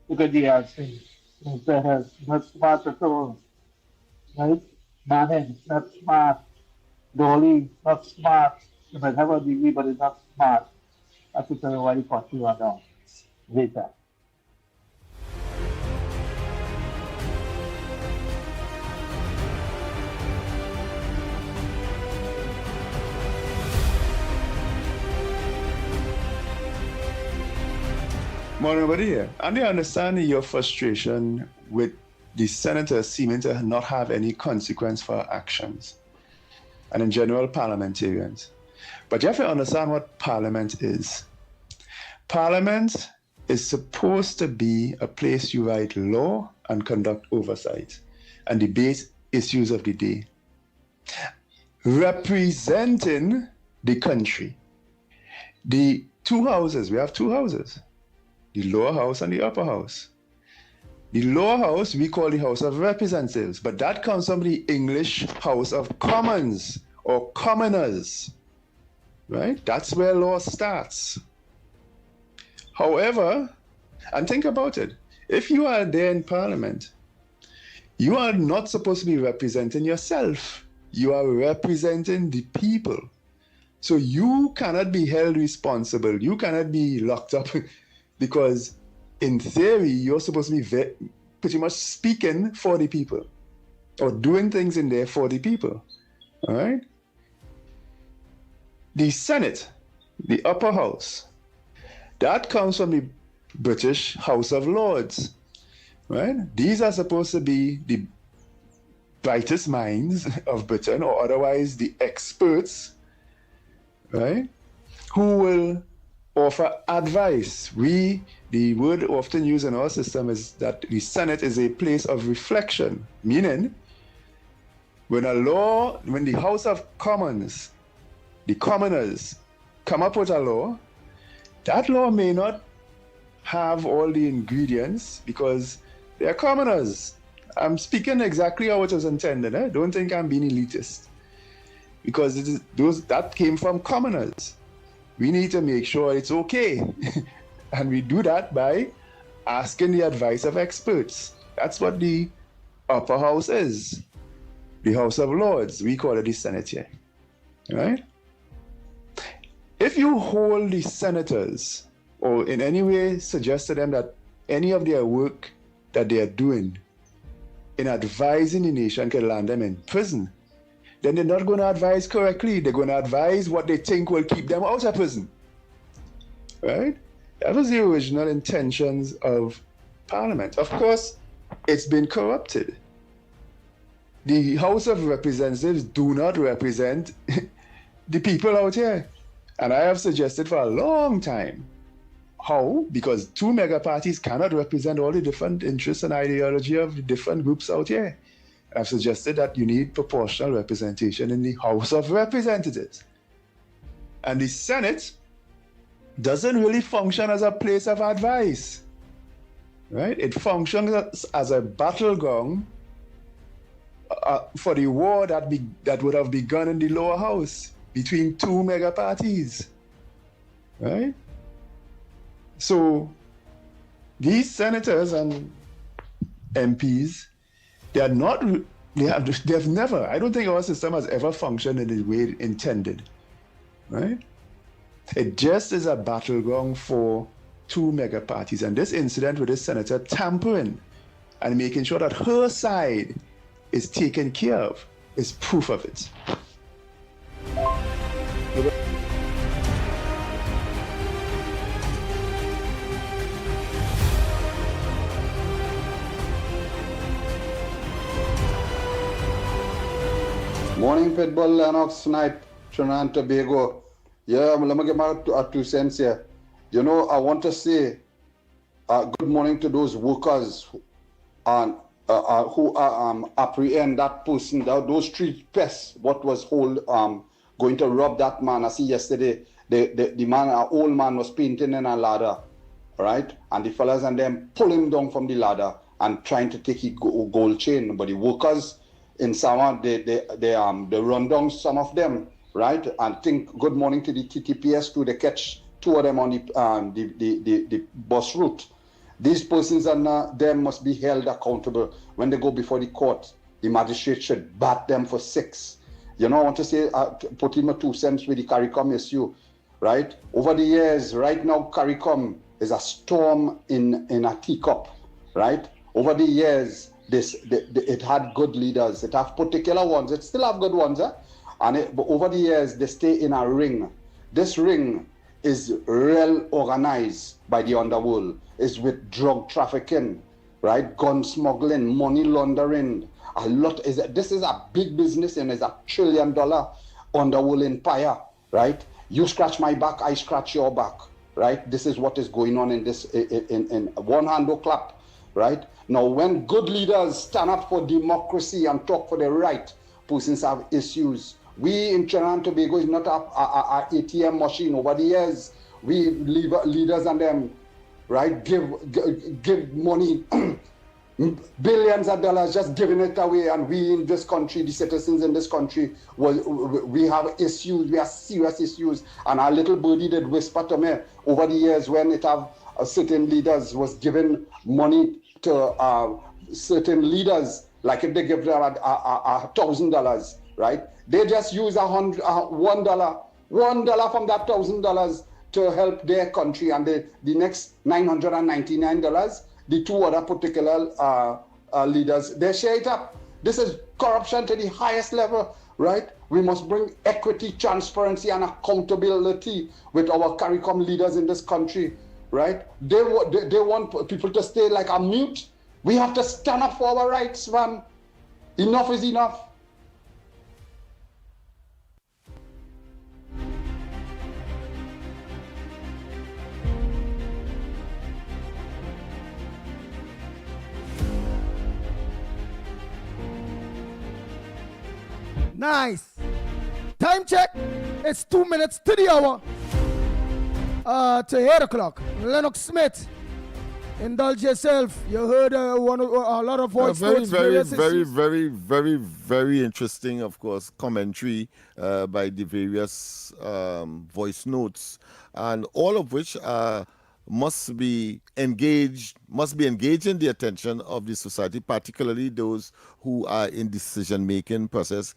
Look at the answer. Not smart at all. Right? Manning, not smart. Dolly, not smart. You might have a degree, but it's not smart. That's the reason why the country run down later. Morning, everybody here. And I understand your frustration with the senators seeming to not have any consequence for actions, and in general, parliamentarians. But you have to understand what Parliament is. Parliament is supposed to be a place you write law and conduct oversight and debate issues of the day, representing the country. The two houses, we have two houses, the lower house and the upper house. The lower house we call the House of Representatives, but that comes from the English House of Commons or commoners, right? That's where law starts. However, and think about it, if you are there in Parliament, you are not supposed to be representing yourself. You are representing the people. So you cannot be held responsible. You cannot be locked up because in theory, you're supposed to be pretty much speaking for the people or doing things in there for the people, all right? The Senate, the upper house, that comes from the British House of Lords, right? These are supposed to be the brightest minds of Britain, or otherwise the experts, right? Who will offer advice. The word often used in our system is that the Senate is a place of reflection, meaning when the House of Commons, the commoners, come up with a law, that law may not have all the ingredients because they are commoners. I'm speaking exactly how it was intended. Don't think I'm being elitist, because that came from commoners. We need to make sure it's okay. And we do that by asking the advice of experts. That's what the upper house is. The House of Lords, we call it the Senate here, right? If you hold the senators or in any way suggest to them that any of their work that they are doing in advising the nation can land them in prison, then they're not going to advise correctly. They're going to advise what they think will keep them out of prison, right? That was the original intentions of Parliament. Of course, it's been corrupted. The House of Representatives do not represent the people out here. And I have suggested for a long time. How? Because two mega parties cannot represent all the different interests and ideology of the different groups out here. I've suggested that you need proportional representation in the House of Representatives. And the Senate doesn't really function as a place of advice, right? It functions as a battleground for the war that would have begun in the lower house between two mega parties, right? So these senators and MPs, they have never, I don't think our system has ever functioned in the way intended, right? It just is a battleground for two mega parties. And this incident with this senator tampering and making sure that her side is taken care of is proof of it. morning, Pitbull, Lennox, Snipe, Trinidad and Tobago. Yeah, let me get my 2 cents here. You know, I want to say good morning to those workers who apprehend that person, those 3 pests, what was going to rob that man. I see yesterday, the man, an old man was painting in a ladder, right? And the fellas and them pull him down from the ladder and trying to take his gold chain. But the workers in Sama, they run down some of them, right? And think good morning to the TTPS too. They catch 2 of them on the bus route. These persons and them must be held accountable when they go before the court. The magistrate should bat them for 6. You know, I want to say, put in my 2 cents with the CARICOM issue, right? Over the years, right now, CARICOM is a storm in a teacup, right? Over the years, it had good leaders. It have particular ones. It still have good ones, but over the years, they stay in a ring. This ring is well organized by the underworld. Is with drug trafficking, right? Gun smuggling, money laundering. This is a big business and it's $1 trillion underworld empire, right? You scratch my back, I scratch your back, right? This is what is going on in this in one handle clap, right? Now, when good leaders stand up for democracy and talk for the right, persons have issues. We in Trinidad and Tobago is not a ATM machine. Over the years, we leaders and them, right, give money, billions of dollars, just giving it away. And we in this country, the citizens in this country, we have issues, we have serious issues. And our little birdie did whisper to me over the years when it have certain leaders was giving money to certain leaders, like if they give them $1,000, right? They just use $1 from that $1,000 to help their country, and the next $999, the 2 other particular leaders, they share it up. This is corruption to the highest level, right? We must bring equity, transparency, and accountability with our CARICOM leaders in this country, right? They want people to stay like a mute. We have to stand up for our rights, man. Enough is enough. Nice. Time check. It's 2 minutes to the hour. To 8 o'clock. Lennox Smith. Indulge yourself. You heard a lot of voice notes. Very interesting, of course, commentary by the various voice notes, and all of which must be engaging the attention of the society, particularly those who are in decision-making process.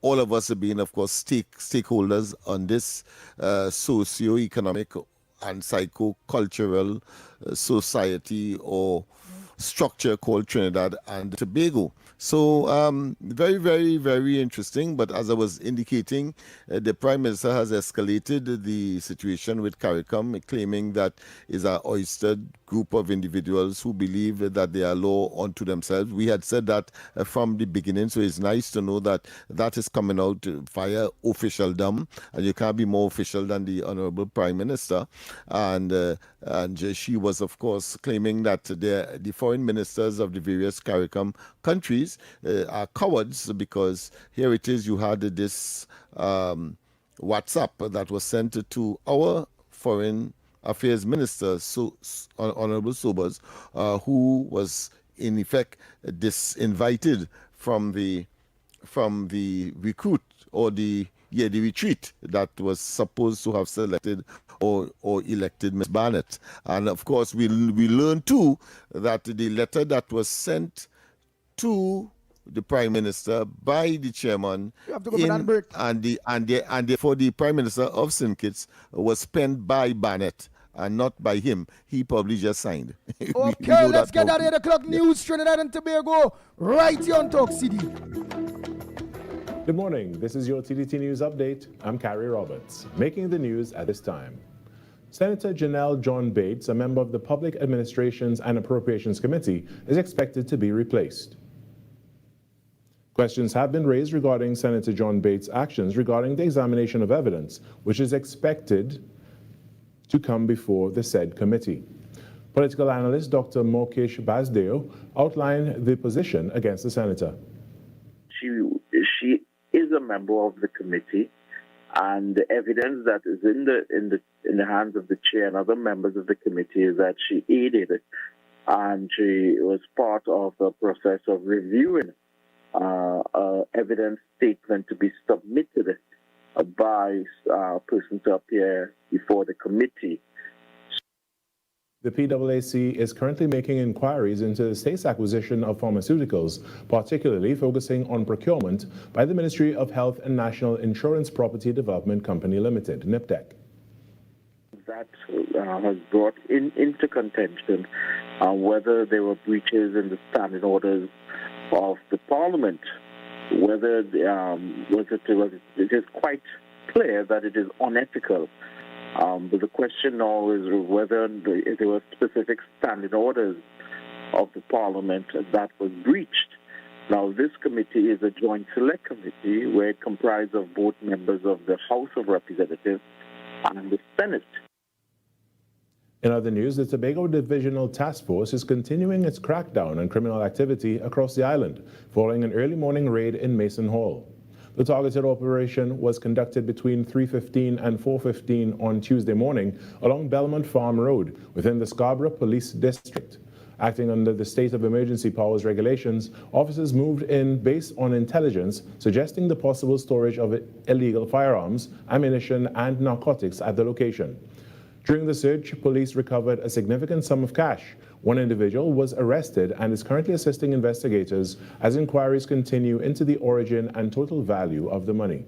All of us are being, of course, stakeholders on this socio-economic and psycho-cultural society or structure called Trinidad and Tobago. So very, very, very interesting. But as I was indicating, the Prime Minister has escalated the situation with CARICOM, claiming that is an oystered group of individuals who believe that they are law unto themselves. We had said that from the beginning, so it's nice to know that that is coming out via officialdom, and you can't be more official than the Honorable Prime Minister. And she was, of course, claiming that the foreign ministers of the various CARICOM countries are cowards, because here it is, you had this WhatsApp that was sent to our foreign affairs minister, Honorable Sobers, who was in effect disinvited from the recruit or the retreat that was supposed to have selected or elected Ms. Barnett. And of course, we learned too that the letter that was sent to the Prime Minister by the chairman for the Prime Minister of St. Kitts was penned by Barnett and not by him. He probably just signed. Okay, let's get that 8 o'clock news, Trinidad and Tobago, right here on Talk City. Good morning. This is your TDT News Update. I'm Carrie Roberts. Making the news at this time. Senator Janelle John Bates, a member of the Public Administrations and Appropriations Committee, is expected to be replaced. Questions have been raised regarding Senator John Bates' actions regarding the examination of evidence, which is expected to come before the said committee. Political analyst Dr. Mokesh Basdeo outlined the position against the senator. She is a member of the committee, and the evidence that is in the hands of the chair and other members of the committee is that she aided and she was part of the process of reviewing evidence statement to be submitted by a person to appear before the committee. The PAAC is currently making inquiries into the state's acquisition of pharmaceuticals, particularly focusing on procurement by the Ministry of Health and National Insurance Property Development Company Limited, NIPDEC. That has brought into contention whether there were breaches in the standing orders of the Parliament, whether it is quite clear that it is unethical. But the question now is whether there were specific standing orders of the Parliament that was breached. Now, this committee is a joint select committee where it comprises of both members of the House of Representatives and the Senate. In other news, the Tobago Divisional Task Force is continuing its crackdown on criminal activity across the island, following an early morning raid in Mason Hall. The targeted operation was conducted between 3:15 and 4:15 on Tuesday morning along Belmont Farm Road within the Scarborough Police District. Acting under the State of Emergency Powers regulations, officers moved in based on intelligence suggesting the possible storage of illegal firearms, ammunition, and narcotics at the location. During the search, police recovered a significant sum of cash. One individual was arrested and is currently assisting investigators as inquiries continue into the origin and total value of the money.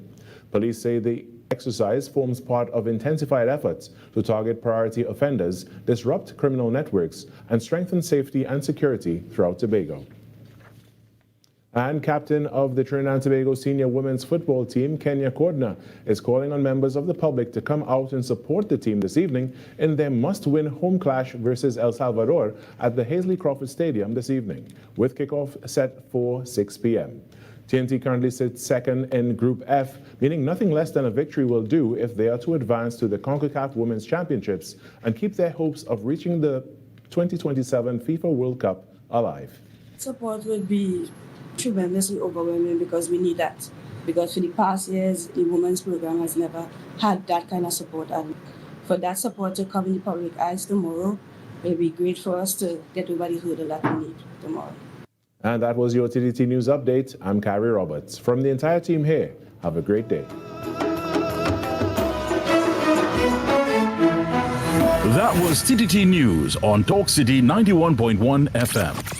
Police say the exercise forms part of intensified efforts to target priority offenders, disrupt criminal networks, and strengthen safety and security throughout Tobago. And captain of the Trinidad and Tobago senior women's football team, Kenya Cordner, is calling on members of the public to come out and support the team this evening in their must-win home clash versus El Salvador at the Hazley Crawford Stadium this evening, with kickoff set for 6 p.m. TNT currently sits second in Group F, meaning nothing less than a victory will do if they are to advance to the CONCACAF Women's Championships and keep their hopes of reaching the 2027 FIFA World Cup alive. Support would be tremendously overwhelming because we need that. Because for the past years, the women's program has never had that kind of support. And for that support to come in the public eyes tomorrow, it will be great for us to get over the hurdle that we need tomorrow. And that was your TDT News Update. I'm Carrie Roberts. From the entire team here, have a great day. That was TDT News on Talk City 91.1 FM.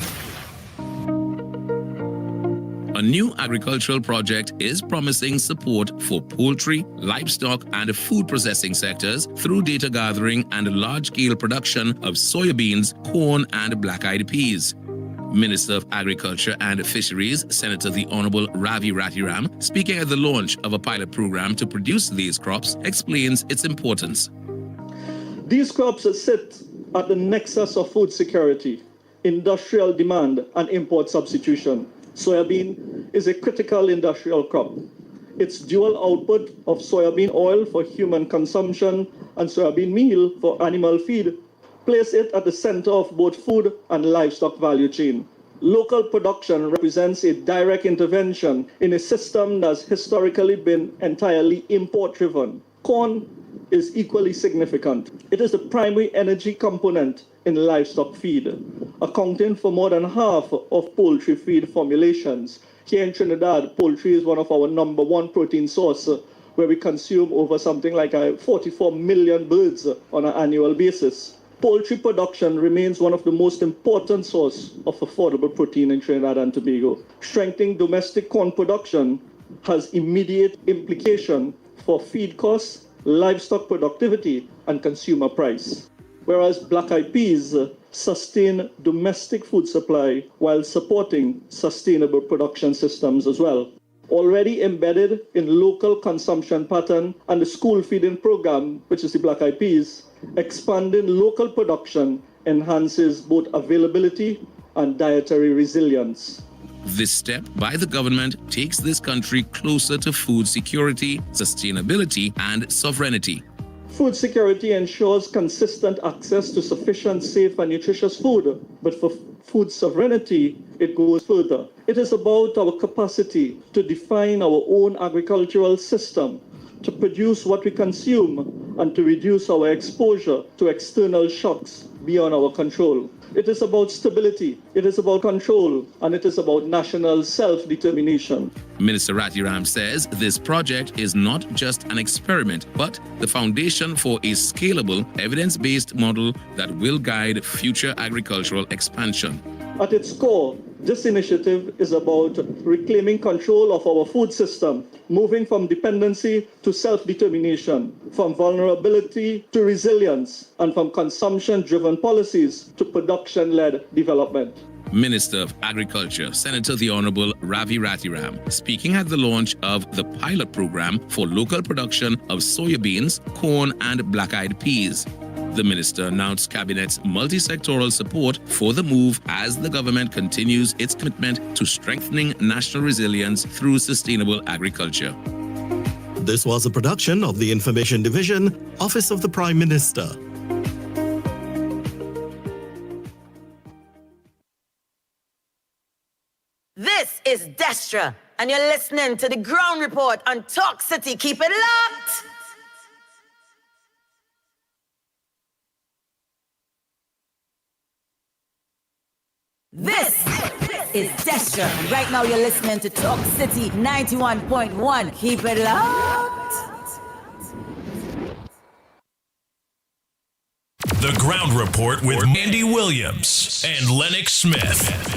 A new agricultural project is promising support for poultry, livestock, and food processing sectors through data gathering and large-scale production of soybeans, corn, and black-eyed peas. Minister of Agriculture and Fisheries, Senator the Honorable Ravi Rathiram, speaking at the launch of a pilot program to produce these crops, explains its importance. These crops sit at the nexus of food security, industrial demand, and import substitution. Soybean is a critical industrial crop. Its dual output of soybean oil for human consumption and soybean meal for animal feed place it at the center of both food and livestock value chain. Local production represents a direct intervention in a system that's historically been entirely import-driven. Corn is equally significant. It is the primary energy component in livestock feed, accounting for more than half of poultry feed formulations. Here in Trinidad, poultry is one of our #1 protein source, where we consume over something like 44 million birds on an annual basis. Poultry production remains one of the most important sources of affordable protein in Trinidad and Tobago. Strengthening domestic corn production has immediate implication for feed costs, livestock productivity, and consumer price. Whereas black-eyed peas sustain domestic food supply while supporting sustainable production systems as well. Already embedded in local consumption pattern and the school feeding program, which is the black-eyed peas, expanding local production enhances both availability and dietary resilience. This step by the government takes this country closer to food security, sustainability, and sovereignty. Food security ensures consistent access to sufficient, safe, and nutritious food. But for food sovereignty, it goes further. It is about our capacity to define our own agricultural system, to produce what we consume, and to reduce our exposure to external shocks beyond our control. It is about stability, it is about control, and it is about national self-determination. Minister Ratiram says this project is not just an experiment, but the foundation for a scalable, evidence-based model that will guide future agricultural expansion. At its core, this initiative is about reclaiming control of our food system, moving from dependency to self-determination, from vulnerability to resilience, and from consumption-driven policies to production-led development. Minister of Agriculture, Senator the Honorable Ravi Ratiram, speaking at the launch of the pilot program for local production of soybeans, corn, and black-eyed peas. The minister announced Cabinet's multi-sectoral support for the move as the government continues its commitment to strengthening national resilience through sustainable agriculture. This was a production of the Information Division, Office of the Prime Minister. This is Destra, and you're listening to the Ground Report on Talk City. Keep it locked! This is Destra, and right now you're listening to Talk City 91.1. Keep it locked! The Ground Report with Andy Williams and Lennox Smith.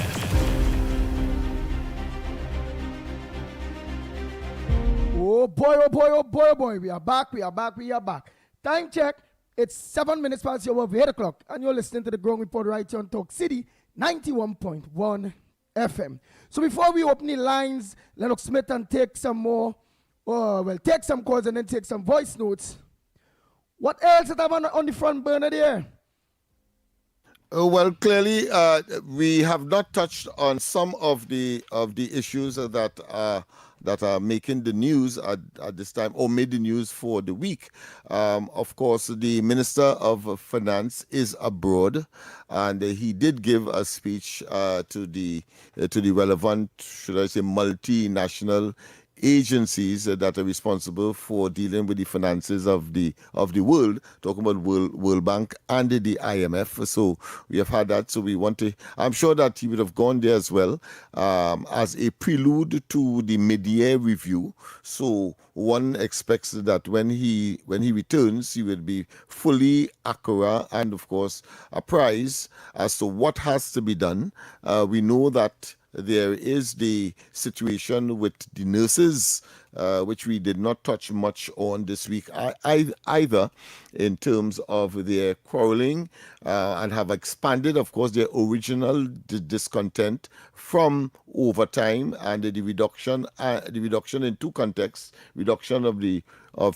Oh boy, oh boy, oh boy, oh boy. We are back. Time check. It's 7 minutes past your of 8 o'clock, and you're listening to the Ground Report right here on Talk City 91.1 FM. So before we open the lines, Lennox Smith, and take some more, take some calls and then take some voice notes. What else that I have on the front burner there? Well, clearly, we have not touched on some of the issues that are making the news at this time, or made the news for the week. Of course, the Minister of Finance is abroad, and he did give a speech to the relevant, should I say, multinational agencies that are responsible for dealing with the finances of the world, talking about World Bank and the IMF. So we have had that. So we want to, I'm sure that he would have gone there as well, as a prelude to the mid-year review. So one expects that when he returns, he will be fully accurate and, of course, apprised as to what has to be done. We know that there is the situation with the nurses, which we did not touch much on this week either, in terms of their quarreling, and have expanded, of course, their original discontent from overtime and the reduction in two contexts: reduction of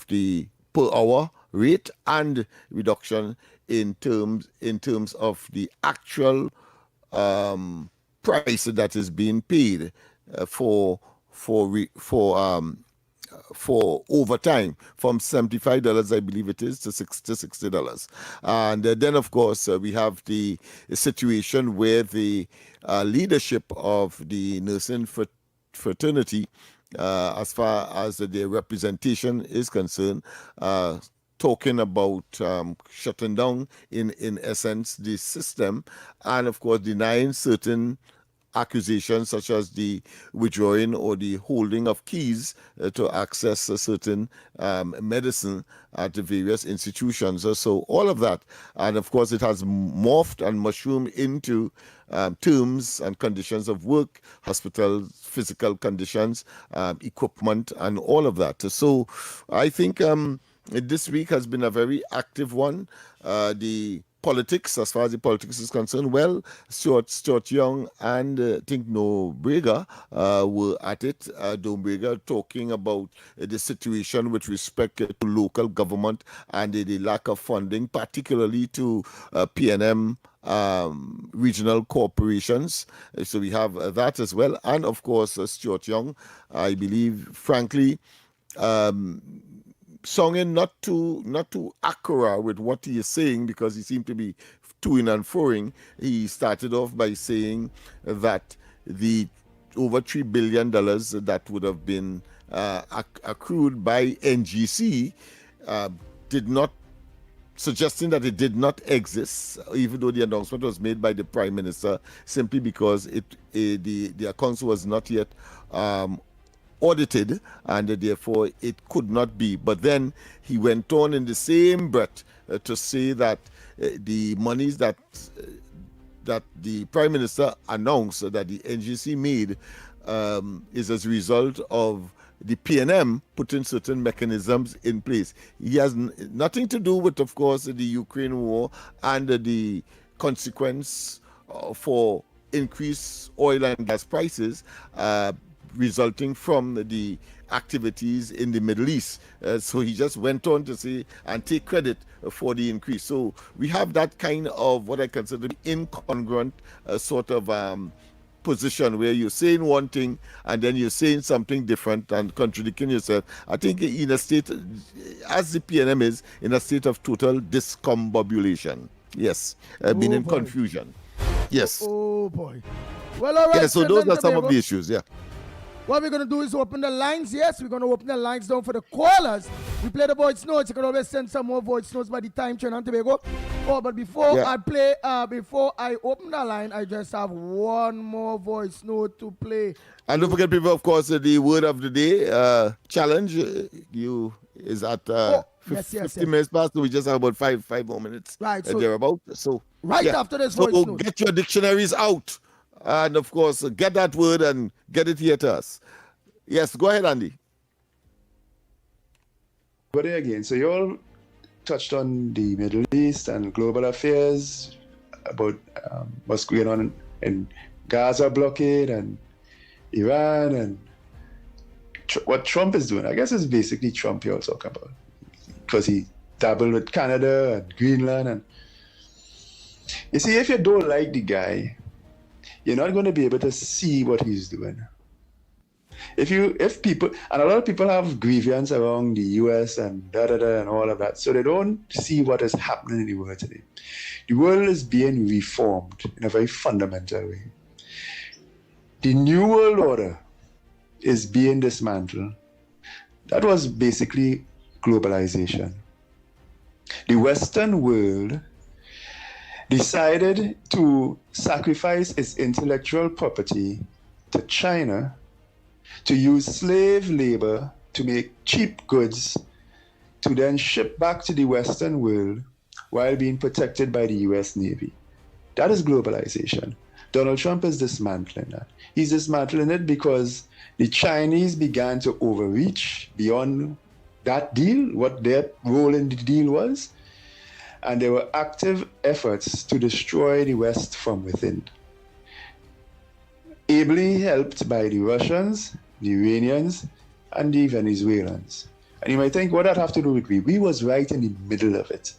the per hour rate and reduction in terms of the actual price that is being paid for overtime, from $75, I believe it is, to $60. And then, of course, we have the situation where the leadership of the nursing fraternity, as far as their representation is concerned, talking about shutting down, in essence, the system, and of course denying certain accusations such as the withdrawing or the holding of keys to access a certain medicine at the various institutions. So all of that, and of course it has morphed and mushroomed into terms and conditions of work, hospital physical conditions, equipment, and all of that. So I think this week has been a very active one. The politics, as far as the politics is concerned, well, Stuart Young and I think Nobrega were at it. Nobrega talking about the situation with respect to local government and the lack of funding, particularly to PNM regional corporations. So we have that as well. And of course, Stuart Young, I believe, frankly, songing not too accurate with what he is saying, because he seemed to be toing and froing. He started off by saying that the over $3 billion that would have been accrued by NGC suggesting that it did not exist, even though the announcement was made by the Prime Minister, simply because the accounts was not yet audited, and therefore it could not be. But then he went on in the same breath to say that the monies that the Prime Minister announced that the NGC made is as a result of the PNM putting certain mechanisms in place. He has nothing to do with, of course, the Ukraine war and the consequence for increased oil and gas prices resulting from the activities in the Middle East. So he just went on to say and take credit for the increase. So we have that kind of what I consider incongruent sort of position where you're saying one thing and then you're saying something different and contradicting yourself. I think in a state, as the PNM is, in a state of total discombobulation. Yes, meaning confusion. Yes. Oh boy. Well, all right. Yeah, so those are some of the issues, yeah. What we're going to do is open the lines. Yes, we're going to open the lines down for the callers. We play the voice notes. You can always send some more voice notes by the time Trinidad and Tobago. Oh, but before before I open the line, I just have one more voice note to play. And don't forget, people, of course, the word of the day challenge is at 50 minutes past, so we just have about five more minutes. Right. So thereabout. So after this voice note. Get your dictionaries out. And of course, get that word and get it here to us. Yes, go ahead, Andy. Good day again. So you all touched on the Middle East and global affairs, about what's going on in Gaza blockade and Iran and what Trump is doing. I guess it's basically Trump you're talking about, because he dabbled with Canada and Greenland. And you see, if you don't like the guy, you're not going to be able to see what he's doing. If people, and a lot of people have grievance around the US and and all of that, so they don't see what is happening in the world today. The world is being reformed in a very fundamental way. The New World Order is being dismantled. That was basically globalization. The Western world decided to sacrifice its intellectual property to China to use slave labor to make cheap goods to then ship back to the Western world while being protected by the US Navy. That is globalization. Donald Trump is dismantling that. He's dismantling it because the Chinese began to overreach beyond that deal, what their role in the deal was. And there were active efforts to destroy the West from within, ably helped by the Russians, the Iranians, and the Venezuelans. And you might think, what that have to do with we? We was right in the middle of it,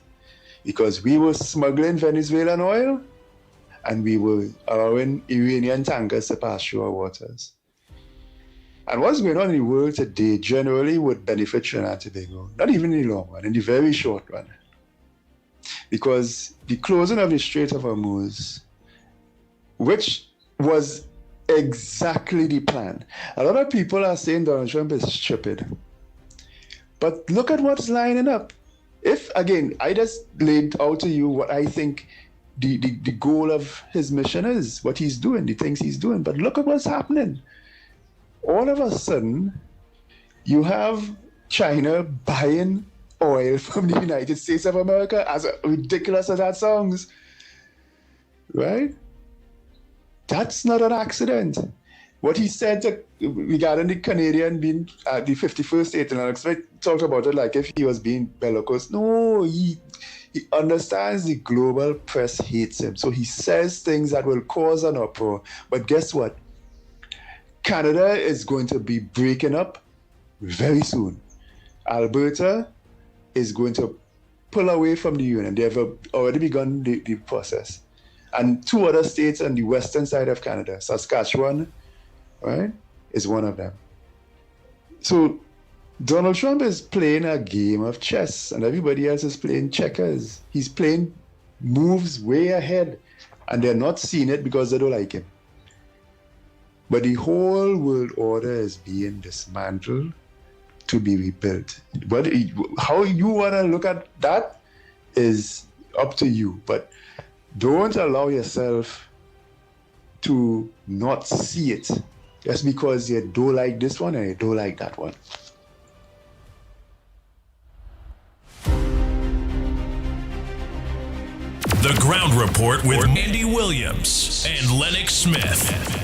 because we were smuggling Venezuelan oil, and we were allowing Iranian tankers to pass through our waters. And what's going on in the world today generally would benefit Trinidad and Tobago, not even in the long run, in the very short run. Because the closing of the Strait of Hormuz, which was exactly the plan. A lot of people are saying Donald Trump is stupid. But look at what's lining up. If, again, I just laid out to you what I think the goal of his mission is, what he's doing, the things he's doing. But look at what's happening. All of a sudden, you have China buying oil from the United States of America, as ridiculous as that sounds, right? That's not an accident. What he said regarding the Canadian being the 51st state, and Lennox talked about it like if he was being bellicose. No, he understands the global press hates him. So he says things that will cause an uproar. But guess what? Canada is going to be breaking up very soon. Alberta is going to pull away from the union. They have already begun the process. And 2 other states on the western side of Canada, Saskatchewan, right, is one of them. So Donald Trump is playing a game of chess, and everybody else is playing checkers. He's playing moves way ahead, and they're not seeing it because they don't like him. But the whole world order is being dismantled to be rebuilt. But how you want to look at that is up to you. But don't allow yourself to not see it just because you don't like this one and you don't like that one. The Ground Report with Andy Williams and Lennox Smith.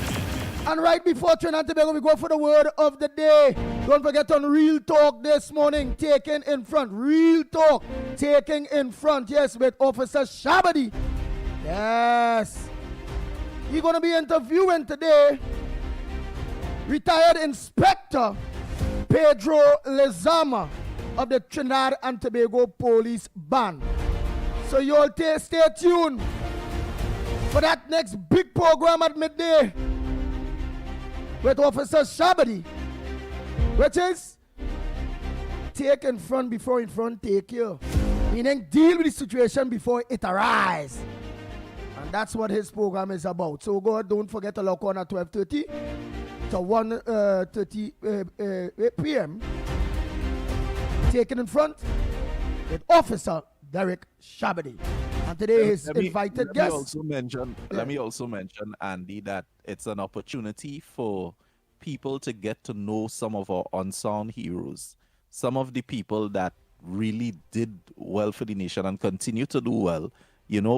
And right before Trinidad and Tobago, we go for the word of the day. Don't forget on Real Talk this morning, taking in front. Real Talk, taking in front, yes, with Officer Shabadi. Yes. You're going to be interviewing today retired Inspector Pedro Lezama of the Trinidad and Tobago Police Band. So you all stay tuned for that next big program at midday with Officer Shabadi, which is take in front before in front take you. Meaning deal with the situation before it arises. And that's what his program is about. So go ahead, don't forget to log on at 12:30 to 1:30 p.m. Taking in front with Officer Derek Shabadi. And today his invited guest. Let me also mention, Andy, that it's an opportunity for people to get to know some of our unsung heroes, some of the people that really did well for the nation and continue to do well,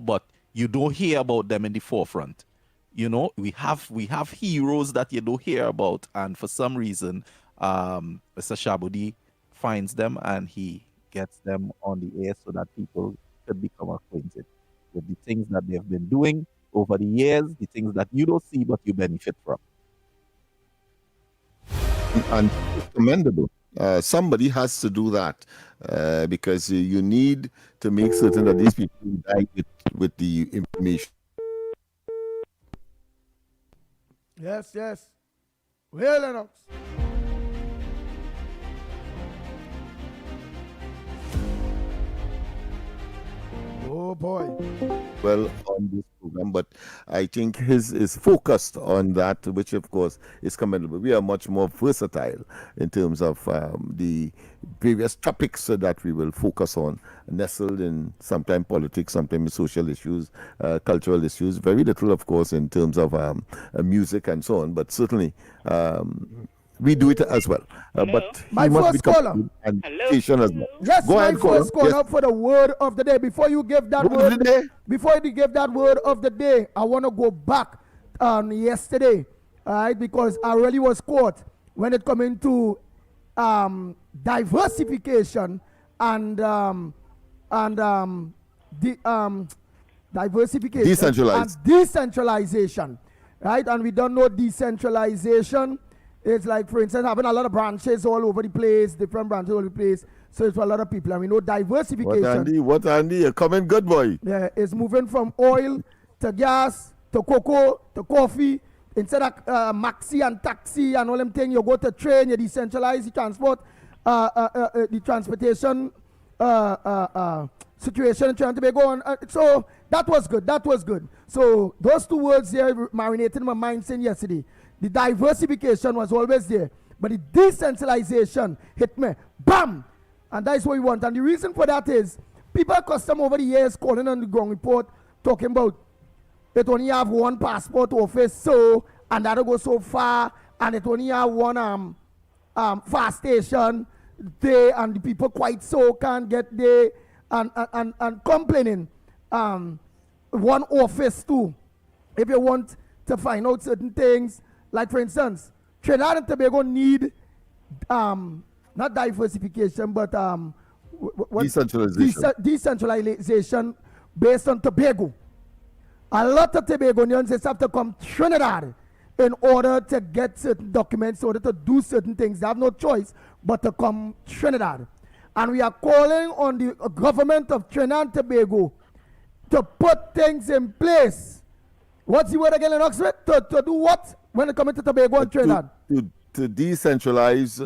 but you don't hear about them in the forefront. We have heroes that you don't hear about, and for some reason, Mr. Shabudi finds them and he gets them on the air so that people could become acquainted with the things that they've been doing over the years, the things that you don't see but you benefit from. And it's commendable. Somebody has to do that because you need to make certain that these people die with the information. Yes. Well, Lennox. Oh boy. Well, on this program, but I think his is focused on that, which of course is commendable. We are much more versatile in terms of the various topics that we will focus on, nestled in sometimes politics, sometimes social issues, cultural issues, very little, of course, in terms of music and so on, but certainly we do it as well. But my first caller. And station as well. Yes, Go ahead, first caller yes. for the word of the day. Before you give that word of the day, I want to go back yesterday, all right, because I really was caught when it come into diversification and decentralization, right? And we don't know decentralization. It's like, for instance, having a lot of branches all over the place, different branches all over the place. So it's for a lot of people. And we know diversification. What, Andy? You're coming good, boy. Yeah, it's moving from oil to gas to cocoa to coffee. Instead of maxi and taxi and all them things, you go to train, you decentralize the transport, the transportation situation in Trinidad and Tobago. So that was good. So those two words here marinated in my mind since yesterday. The diversification was always there, but the decentralization hit me, bam! And that's what we want. And the reason for that is people custom over the years calling on the ground report, talking about it only have one passport office, so, and that'll go so far, and it only have one fast station there, and the people quite so can't get there, and complaining. One office too. If you want to find out certain things, like for instance, Trinidad and Tobago need not diversification, but decentralization based on Tobago. A lot of Tobagonians have to come Trinidad in order to get certain documents, in order to do certain things. They have no choice but to come Trinidad. And we are calling on the government of Trinidad and Tobago to put things in place What's the word again, Lennox? To do what when it comes to Tobago and Trinidad? To decentralize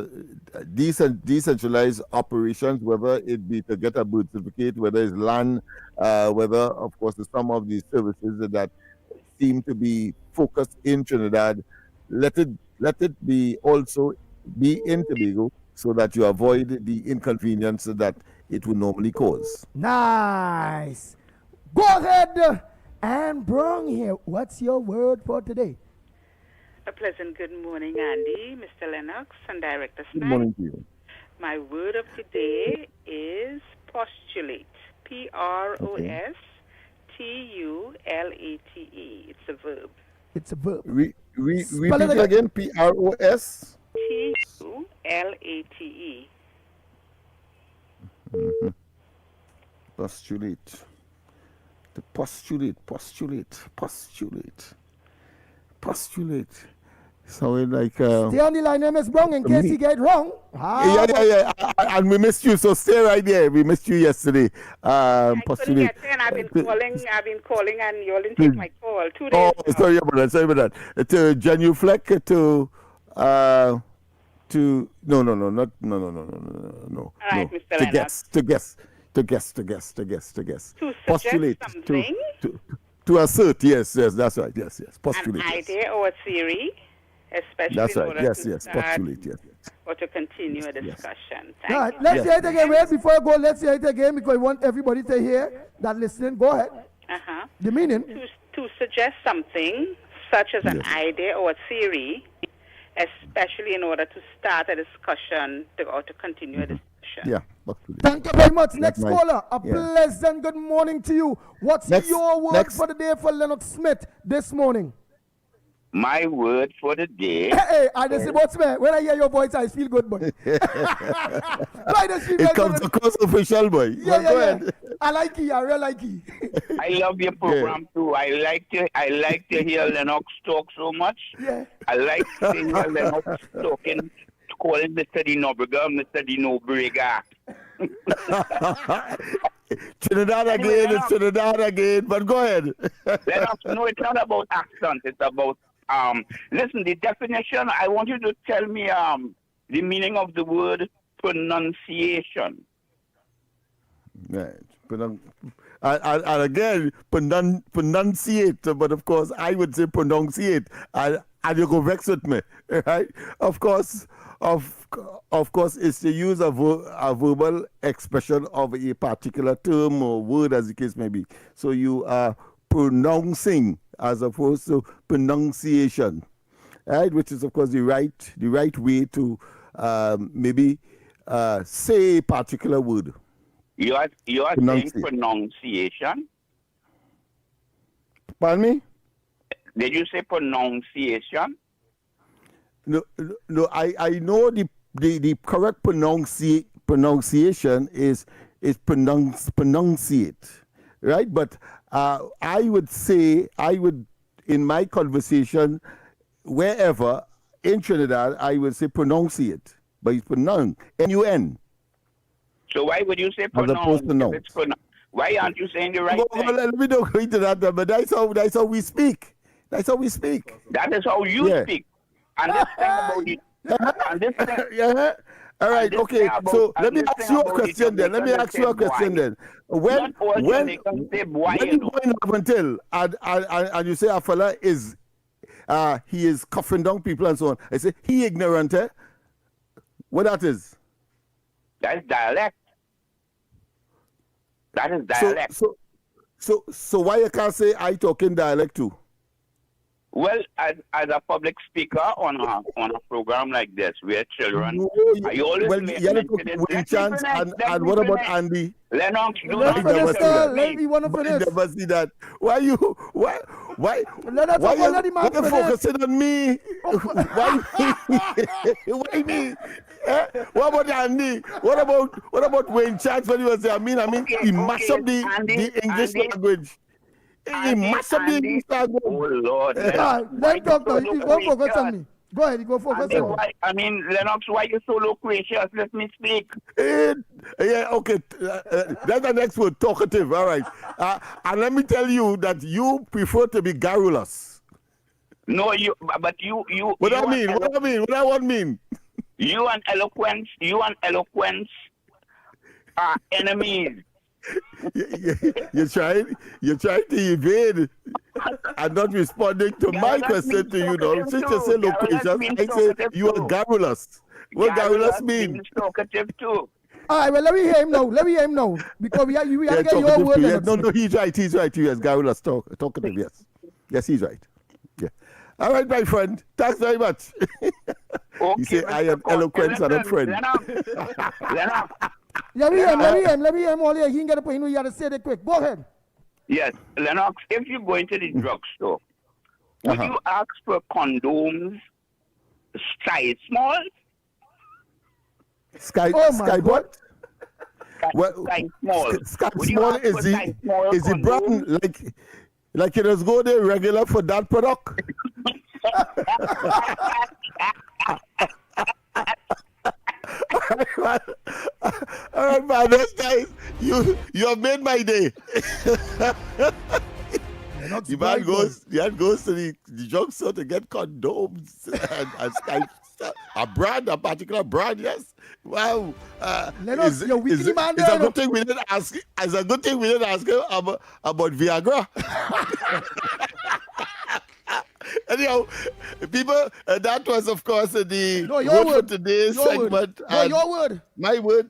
operations, whether it be to get a birth certificate, whether it's land, whether, of course, some of the services that seem to be focused in Trinidad, let it be also be in Tobago so that you avoid the inconvenience that it would normally cause. Nice. Go ahead and Brong here. What's your word for today? A pleasant good morning, Andy, Mr. Lennox, and Director Smith. Good morning to you. My word of today is postulate. Postulate. It's a verb. It's a verb. Repeat it again. PROS. Tulate. Mm-hmm. Postulate. The postulate. Sounded like. Stay on the line, Ms. Brown, in case you get it wrong. Yeah. And we missed you, so stay right there. We missed you yesterday. Postulate. I've been calling, and you all didn't take my call. 2 days. Oh, sorry about that. To genuflect to. No. All right, Mr. Lennox. To guess. To postulate. Something. To assert. Yes. That's right. Yes. Postulate. An idea or a theory, especially that's in right. order Yes. to start Postulate. Yes. or to continue a discussion. All right, let's hear it again. Wait, before I go, let's hear it again because I want everybody to hear that listening. Go ahead. The meaning? To suggest something such as an idea or a theory, especially in order to start a discussion or to continue a discussion. Yeah. Thank you very much. Next caller, a pleasant good morning to you. What's your word for the day for Lennox Smith this morning? My word for the day. Hey, I just say, what's me? When I hear your voice, I feel good, boy. It comes across official, boy. Yeah. Ahead. I like it. I really like it. I love your program too. I like to hear Lennox talk so much. Yeah. I like to hear Lennox talking, calling Mr. Dinobrega, Mr. Dinobrega. Trinidad again, but go ahead. Lennox, no, it's not about accent. It's about listen, the definition, I want you to tell me the meaning of the word pronunciation. Right. And again, pronunciate, but of course, I would say pronunciate, and you go vex with me, right? Of course, it's to use a verbal expression of a particular term or word, as the case may be. So you are pronouncing as opposed to pronunciation, right? Which is, of course, the right way to maybe say a particular word. You are saying pronunciation? Pardon me? Did you say pronunciation? No. I know the correct pronunciation is pronunciate, right? But I would in my conversation, wherever in Trinidad, I would say pronunciate, but it's pronounce, N-U-N. So why would you say pronounce? Why aren't you saying the right thing? Let me not go into that, but that's how we speak. That's how we speak. That is how you speak. And this thing about it. And this thing, All right, okay. So let me ask you a question then. When you go in until and you say a fella is he is coughing down people and so on, I say he ignorant, eh? What that is? That's dialect. That is dialect. So why you can't say I talk in dialect too? Well, as a public speaker on a program like this, where children, I always and what about Andy? Lennox, let me never see that. Why you focusing on me? Why me? What about Andy? What about Wayne Chance when he was there? I mean, he mashed up the English language. He must have been Oh Lord! Let's talk now. You won't focus on me. Go ahead, go focus. Lennox, why you so loquacious? Let me speak. Yeah, okay. That's the next word, talkative. All right. And let me tell you that you prefer to be garrulous. No, but you. What do I mean? What do I mean? What do I mean? You and eloquence are enemies. You're trying to evade and not responding to my question to you now. Since you say loquacious, I say you are garrulous. What garrulous mean? Talkative too. All right, well, let me hear him now. Because we have to get your word. Yeah, no, he's right. Yes, garrulous, talkative, yes. Yes, he's right. Yeah. All right, my friend. Thanks very much. Okay, you say I am eloquent and not friend. Lennox. Let me hear him all here. He can get a point. You got to say it quick. Go ahead. Yes, Lennox, if you go into the drugstore, would you ask for condoms size small? Sky what? Sky small. Sky small is the brand like you just go there regular for that product? All right, man. This guy, you have made my day. The man goes to the drugstore to get condoms and a particular brand, yes. Wow. It's a good thing we didn't ask. It's a good thing we didn't ask him about Viagra. Anyhow, people, that was, of course, the word for today's segment. Your word. My word.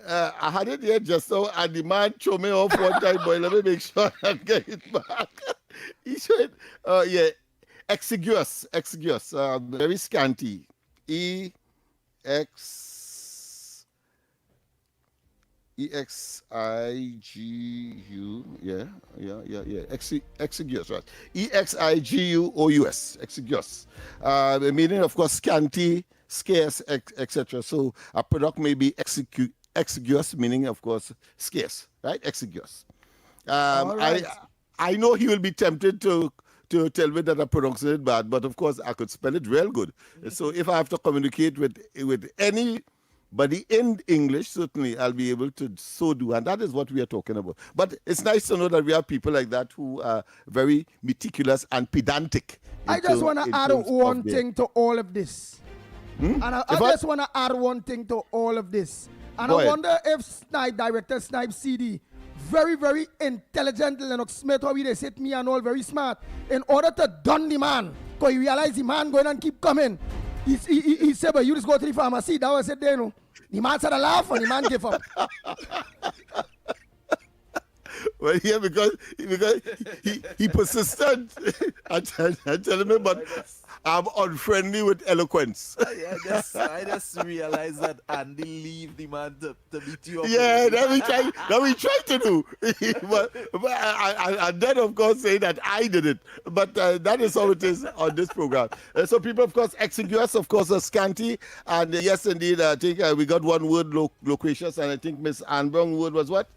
I had it here just so, and the man threw me off one time, boy. Let me make sure I get it back. He said, exiguous, very scanty. E-X-I-G-U, exiguous, right? E-X-I-G-U-O-U-S, exiguous. The meaning, of course, scanty, scarce, etc. So a product may be exiguous, meaning, of course, scarce, right? Exiguous. Right. I know he will be tempted to tell me that I pronounced it bad, but of course I could spell it real good. So if I have to communicate with anybody in English, certainly I'll be able to so do, and that is what we are talking about. But it's nice to know that we have people like that who are very meticulous and pedantic. I just want to add one thing to all of this. And I just want to add one thing to all of this. And I wonder if Director Snipe CD, very, very intelligent Lennox Smith, how they sit me and all very smart, in order to dun the man, because he realized the man going and keep coming. He said, but you just go to the pharmacy. That was it there, no. The man said a laugh and the man gave up. Well, yeah, because he persisted. I tell him, but I'm unfriendly with eloquence. I just realized that Andy leave the man to beat you up. Yeah, that we try to do. and then, of course, say that I did it. But that is how it is on this program. So people, of course, exiguous, of course, are scanty. And yes, indeed, I think we got one word, loquacious, and I think Miss Ann Brown word was what?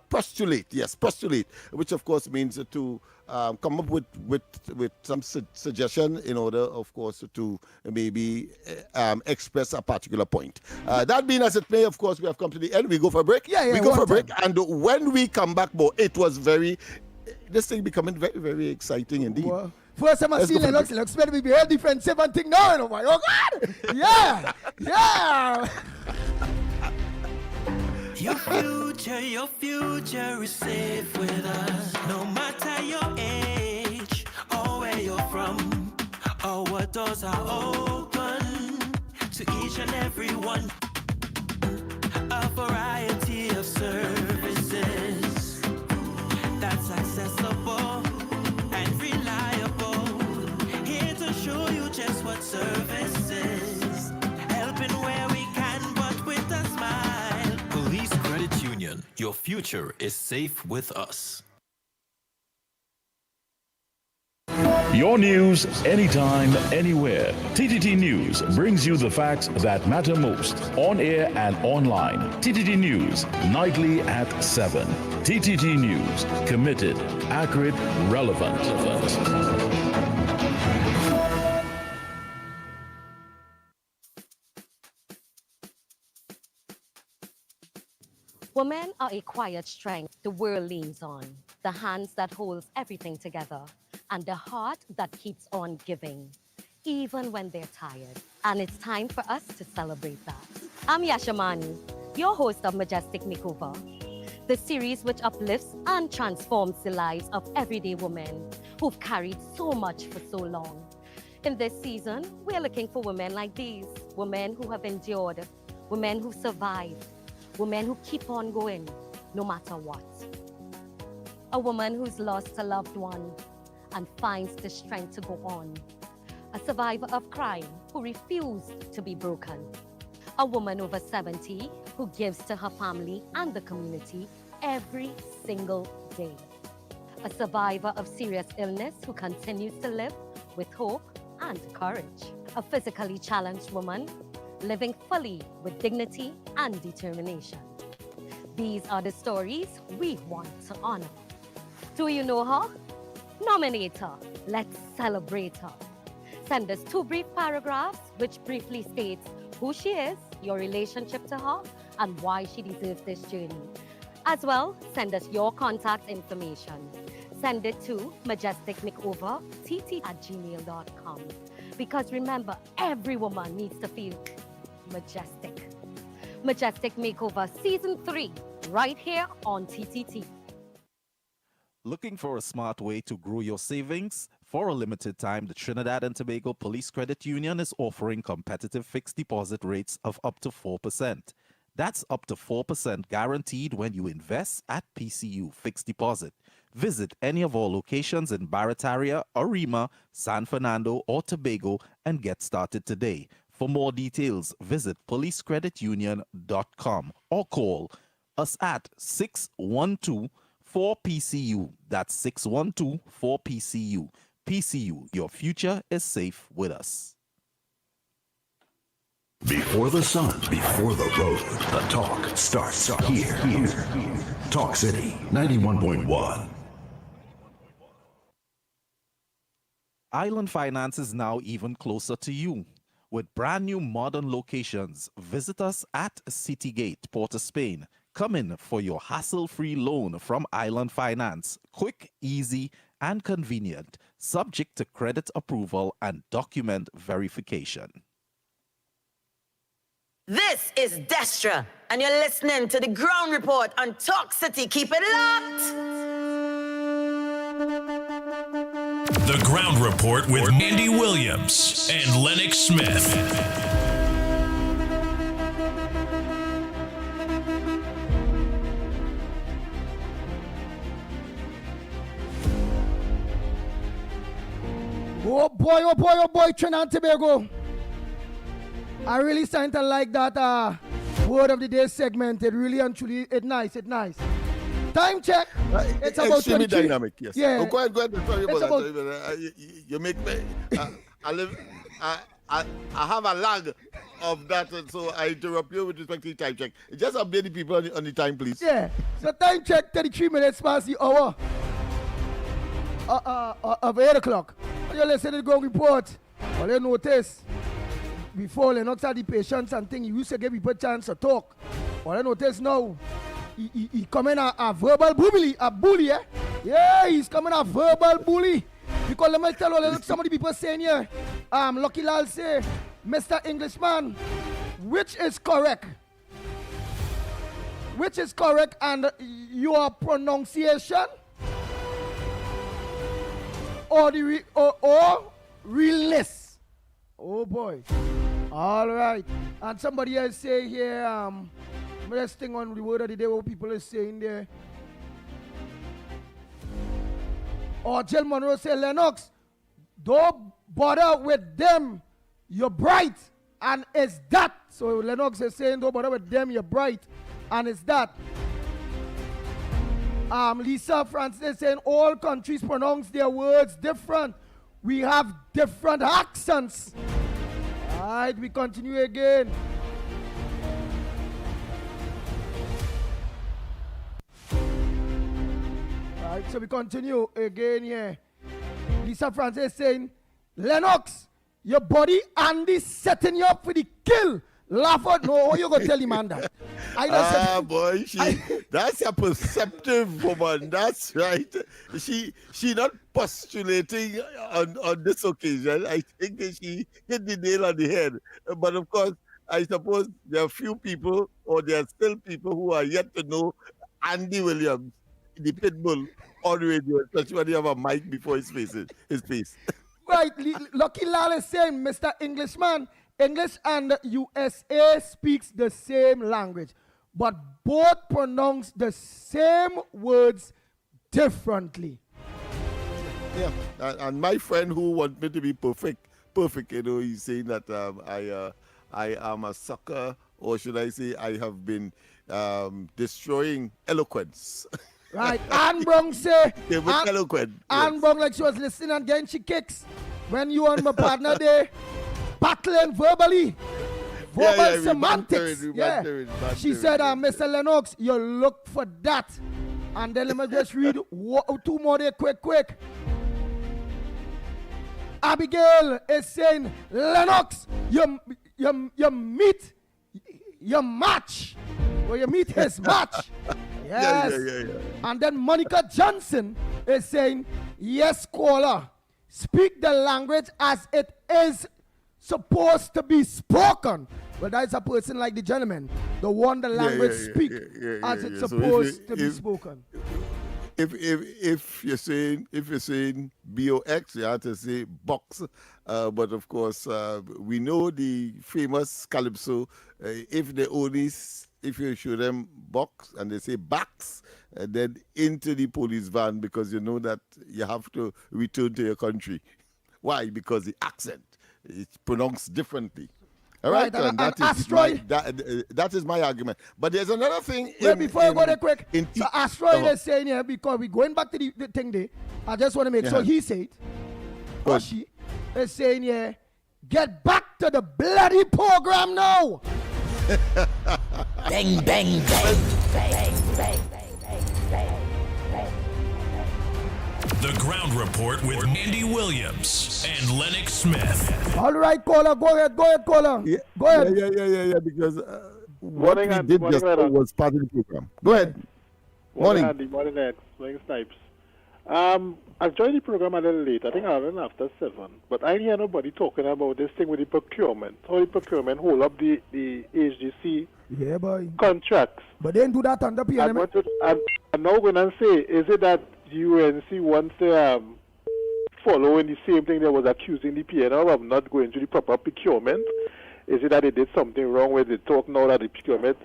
Postulate. Yes, postulate, which, of course, means to come up with some suggestion in order, of course, to maybe express a particular point. That being as it may, of course, we have come to the end. We go for a break. We go for a break. And when we come back, it was this thing becoming very, very exciting indeed. Wow. First time I see Lennox Smith, we be very defensive and think, no, oh God. Yeah. Your future is safe with us. No matter your age or where you're from, or what doors are open to each and every one. A variety of services that's accessible and reliable. Here to show you just what service is. Helping where we can, but with a smile. Police Credit Union. Your future is safe with us. Your news, anytime, anywhere. TTT News brings you the facts that matter most on air and online. TTT News, nightly at 7. TTT News, committed, accurate, relevant. Women are a quiet strength the world leans on, the hands that holds everything together, and the heart that keeps on giving, even when they're tired. And it's time for us to celebrate that. I'm Yashamani, your host of Majestic Makeover, the series which uplifts and transforms the lives of everyday women who've carried so much for so long. In this season, we're looking for women like these, women who have endured, women who survived, women who keep on going, no matter what. A woman who's lost a loved one and finds the strength to go on. A survivor of crime who refused to be broken. A woman over 70 who gives to her family and the community every single day. A survivor of serious illness who continues to live with hope and courage. A physically challenged woman living fully with dignity and determination. These are the stories we want to honor. Do you know her? Nominate her. Let's celebrate her. Send us 2 brief paragraphs which briefly states who she is, your relationship to her, and why she deserves this journey. As well, send us your contact information. Send it to majesticmakeovertt@gmail.com. Because remember, every woman needs to feel majestic. Majestic Makeover Season 3, right here on TTT. Looking for a smart way to grow your savings? For a limited time, the Trinidad and Tobago Police Credit Union is offering competitive fixed deposit rates of up to 4%. That's up to 4% guaranteed when you invest at PCU Fixed Deposit. Visit any of our locations in Barataria, Arima, San Fernando, or Tobago and get started today. For more details, visit policecreditunion.com or call us at 612-4PCU. That's 612-4PCU. PCU, your future is safe with us. Before the sun, before the road, the talk starts here. Talk City 91.1. Island Finance is now even closer to you. With brand new modern locations, visit us at Citygate, Port of Spain. Come in for your hassle-free loan from Island Finance. Quick, easy, and convenient, subject to credit approval and document verification. This is Destra, and you're listening to the Ground Report on Talk City. Keep it locked. The Ground Report with Andy Williams and Lennox Smith. Oh boy, Trinidad and Tobago. I really starting to like that word of the day segment. It really and truly, it's nice. Time check. It's about extremely 23. dynamic. Yes. Yeah. Oh, go ahead. Sorry It's about that. You make me. I have a lag of that, so I interrupt you with respect to the time check. Just update the people on the time, please. Yeah. So time check, 33 minutes past the hour of 8 o'clock. You listen to the Ground Report. Well, you notice before Lennox had the patience and thing, he used to give people a chance to talk. Well, I notice now, he coming a verbal bully, eh? Yeah, he's coming a verbal bully. Because let me tell you, look, some of the people saying here, Lucky Lal say, Mr. Englishman, which is correct? Which is correct, and your pronunciation or the or realness? Oh boy. All right. And somebody else say here, let's think on the word of the day, what people are saying there. Or Jill Monroe say, Lennox, don't bother with them, you're bright, and it's that. So Lennox is saying, don't bother with them, you're bright, and it's that. Lisa Francis is saying, all countries pronounce their words different. We have different accents. All right, we continue again. All right, so we continue again here. Lisa Francis saying, Lennox, your body Andy setting you up for the kill Laugh out. No, how you gonna tell the man that? Boy, that's a perceptive woman. That's right. She not postulating on this occasion. I think that she hit the nail on the head. But of course, I suppose there are few people, or there are still people who are yet to know Andy Williams, the pit bull, on radio, especially when you have a mic before his face. Right, Lucky Lal is saying, Mr. Englishman, English and USA speaks the same language, but both pronounce the same words differently. Yeah, and my friend who wants me to be perfect, he's saying that I am a sucker, or should I say I have been destroying eloquence. Right, Anne Brown say, they were eloquent. Anne Brown like she was listening and getting she kicks when you and my partner there battling verbally. Verbal semantics. She said, Mr. Lennox, you look for that. And then let me just read two more there quick. Abigail is saying, Lennox, you meet your match. Or you meet his match. Yes. Yeah. And then Monica Johnson is saying, yes, caller, speak the language as it is supposed to be spoken. Well, that is a person like the gentleman, the one the language speak as it's supposed to be spoken. If you're saying BOX, you have to say box. But of course, we know the famous calypso. If you show them box and they say backs, then into the police van, because you know that you have to return to your country. Why? Because the accent is pronounced differently. All right, and that is my argument. But there's another thing. Before you go there quick, so Asteroid is saying here, because we're going back to the thing there, I just want to make sure he said, or she is saying here, get back to the bloody program now. Bang, bang, bang, bang, bang, bang. The Ground Report with Andy Williams and Lennox Smith. All right, caller, go ahead, caller. Go ahead. Yeah, because what we did just now was part of the program. Go ahead. Morning, Lex. Morning, Snipes. I've joined the program a little late. I think I ran after 7. But I hear nobody talking about this thing with the procurement. How the procurement hold up the HGC contracts. But they didn't do that under PNM. I'm now going to say, is it that UNC wants to follow in the same thing that was accusing the PNL of not going to the proper procurement? Is it that they did something wrong where they talk now that the procurement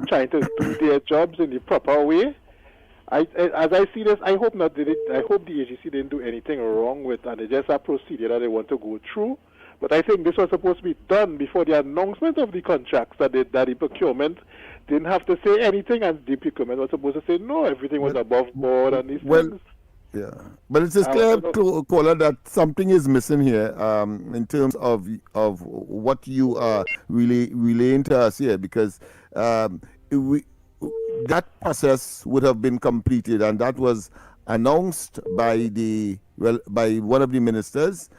trying to do their jobs in the proper way? As I see this, I hope not. I hope the agency didn't do anything wrong with, and it's just a procedure that they want to go through. But I think this was supposed to be done before the announcement of the contracts, that the procurement didn't have to say anything, and the procurement was supposed to say no, everything was above board and these things. Yeah, but it's clear, caller, that something is missing here in terms of what you are really relaying to us here, because that process would have been completed, and that was announced by one of the ministers,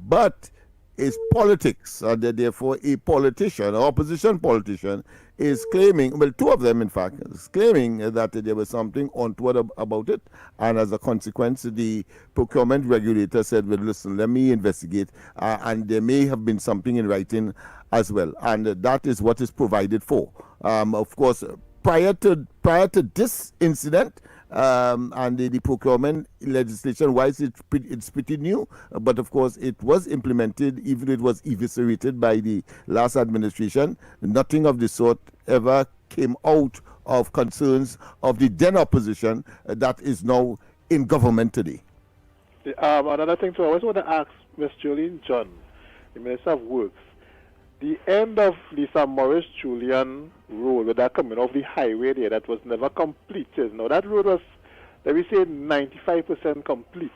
but it's politics, and therefore a politician, an opposition politician, is claiming, well, two of them in fact, is claiming that there was something untoward about it, and as a consequence the procurement regulator said, well, listen, let me investigate, and there may have been something in writing as well, and that is what is provided for. Of course, prior to this incident, and the procurement legislation-wise, it's pretty new, but of course it was implemented, even it was eviscerated by the last administration. Nothing of the sort ever came out of concerns of the then opposition that is now in government today. Another thing too, I always want to ask Ms. Jolene John, the Minister of Works, the end of Lisa Morris Julian road, with that coming off the highway there, that was never completed. Now that road was, let me say, 95% complete.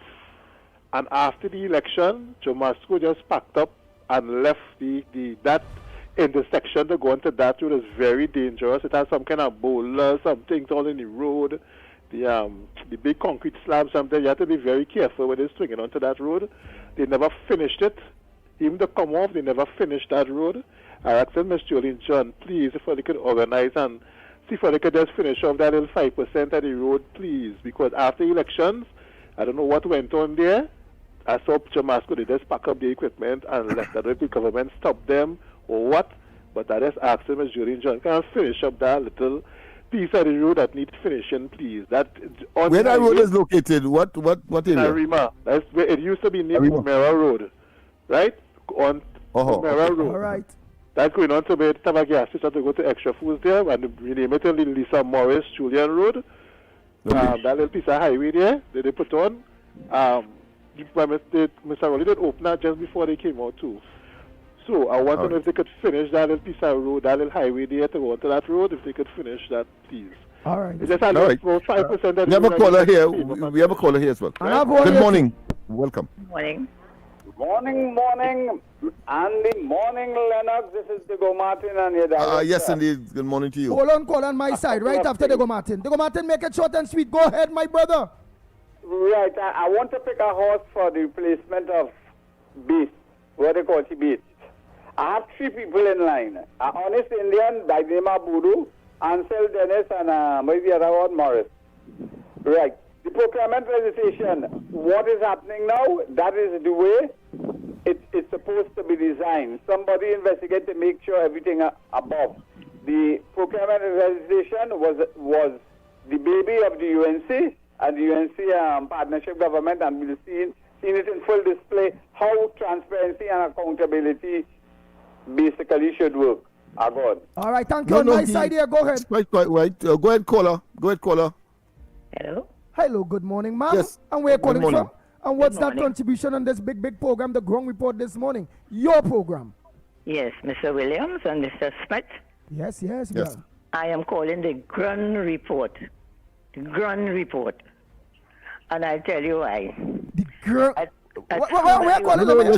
And after the election, Joe Masco just packed up and left that intersection to go into that road. Is very dangerous. It has some kind of boulders, some things all in the road. The big concrete slabs, something. You have to be very careful when they're swinging onto that road. They never finished it. Even to come off, they never finished that road. I asked Ms. Jolene John, please, if they could organize and see if they could just finish off that little 5% of the road, please. Because after elections, I don't know what went on there. I saw Jamasco, they just pack up the equipment and let the government stop them or what. But I just asked Ms. Jolene John, can I finish up that little piece of the road that needs finishing, please? Where that road is located? What area? Arima. That's where it used to be named Mera Road, right? On Mera Road. All right. That's going on to be Tabagi Assistant to go to Extra Foods there, and rename it Lisa Morris Julian Road. That little piece of highway there that they put on. Mr. Rowley did open that just before they came out too. So I want to know if they could finish that little piece of road, that little highway there to go onto that road, if they could finish that, please. All right. It's just about 5% of we have a caller here. We have a caller here as well. Good morning. Welcome. Morning. Morning, Andy. Morning, Lennox. This is Diego Martin and your director. Yes, indeed. Good morning to you. Call on my side right after Diego Martin. Diego Martin, make it short and sweet. Go ahead, my brother. Right. I want to pick a horse for the replacement of beast. What they call it, beast. I have 3 people in line. An honest Indian by the name of Boodoo, Ansel Dennis, and maybe the other one, Morris. Right. The procurement legislation, what is happening now, that is the way it's supposed to be designed. Somebody investigate to make sure everything above. The procurement legislation was the baby of the UNC and the UNC partnership government, and we've seen it in full display how transparency and accountability basically should work. Go on. All right, thank you. On my side here, go ahead. Quite right. Go ahead, caller. Hello. Hello, good morning, ma'am. Yes. And where are you calling morning. from? And what's that contribution on this big program, the Ground Report this morning? Your program. Yes, Mr. Williams and Mr. Smith. Yes. I am calling the Ground Report. The Ground Report. And I'll tell you why. The Ground... Where calling? Let me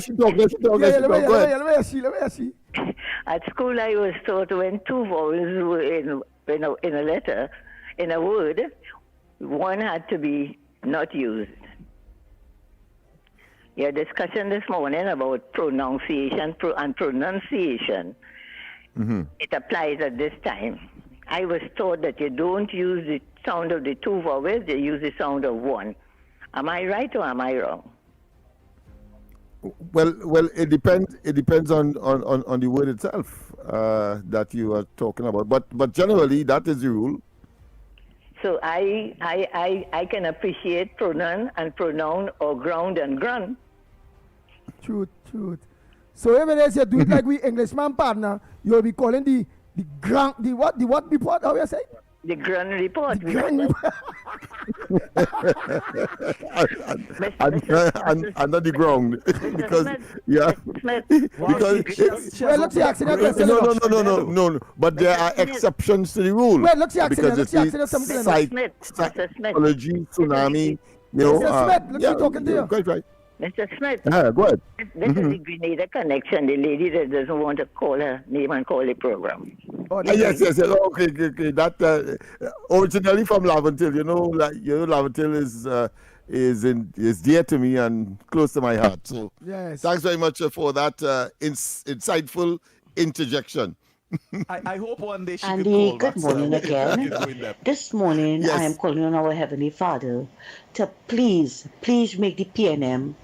see. At school, I was taught when 2 vowels were in a letter, in a word, one had to be not used. Your discussion this morning about pronunciation and pronunciation, it applies at this time. I was taught that you don't use the sound of the 2 vowels, you use the sound of 1. Am I right or am I wrong? Well, it depends. It depends on the word itself that you are talking about. But generally, that is the rule. So I can appreciate pronoun and pronoun or ground and grunt. Truth. So even as you do it like we Englishman partner, you'll be calling the what report? How you say? The Ground Report. Under the ground. Because, no. But there are exceptions to the rule. Well, look, because it's psychology, tsunami, Mr. Smith, look, talking to you. Quite right. Mr. Smith. Go ahead. This is the Grenada connection, the lady that doesn't want to call her name and call the program. Yes. Okay. That originally from Laventille, Laventille is dear to me and close to my heart. So yes. Thanks very much for that insightful interjection. I hope one day she Andy, could call good morning again. This morning, I am calling on our Heavenly Father to please make the PNM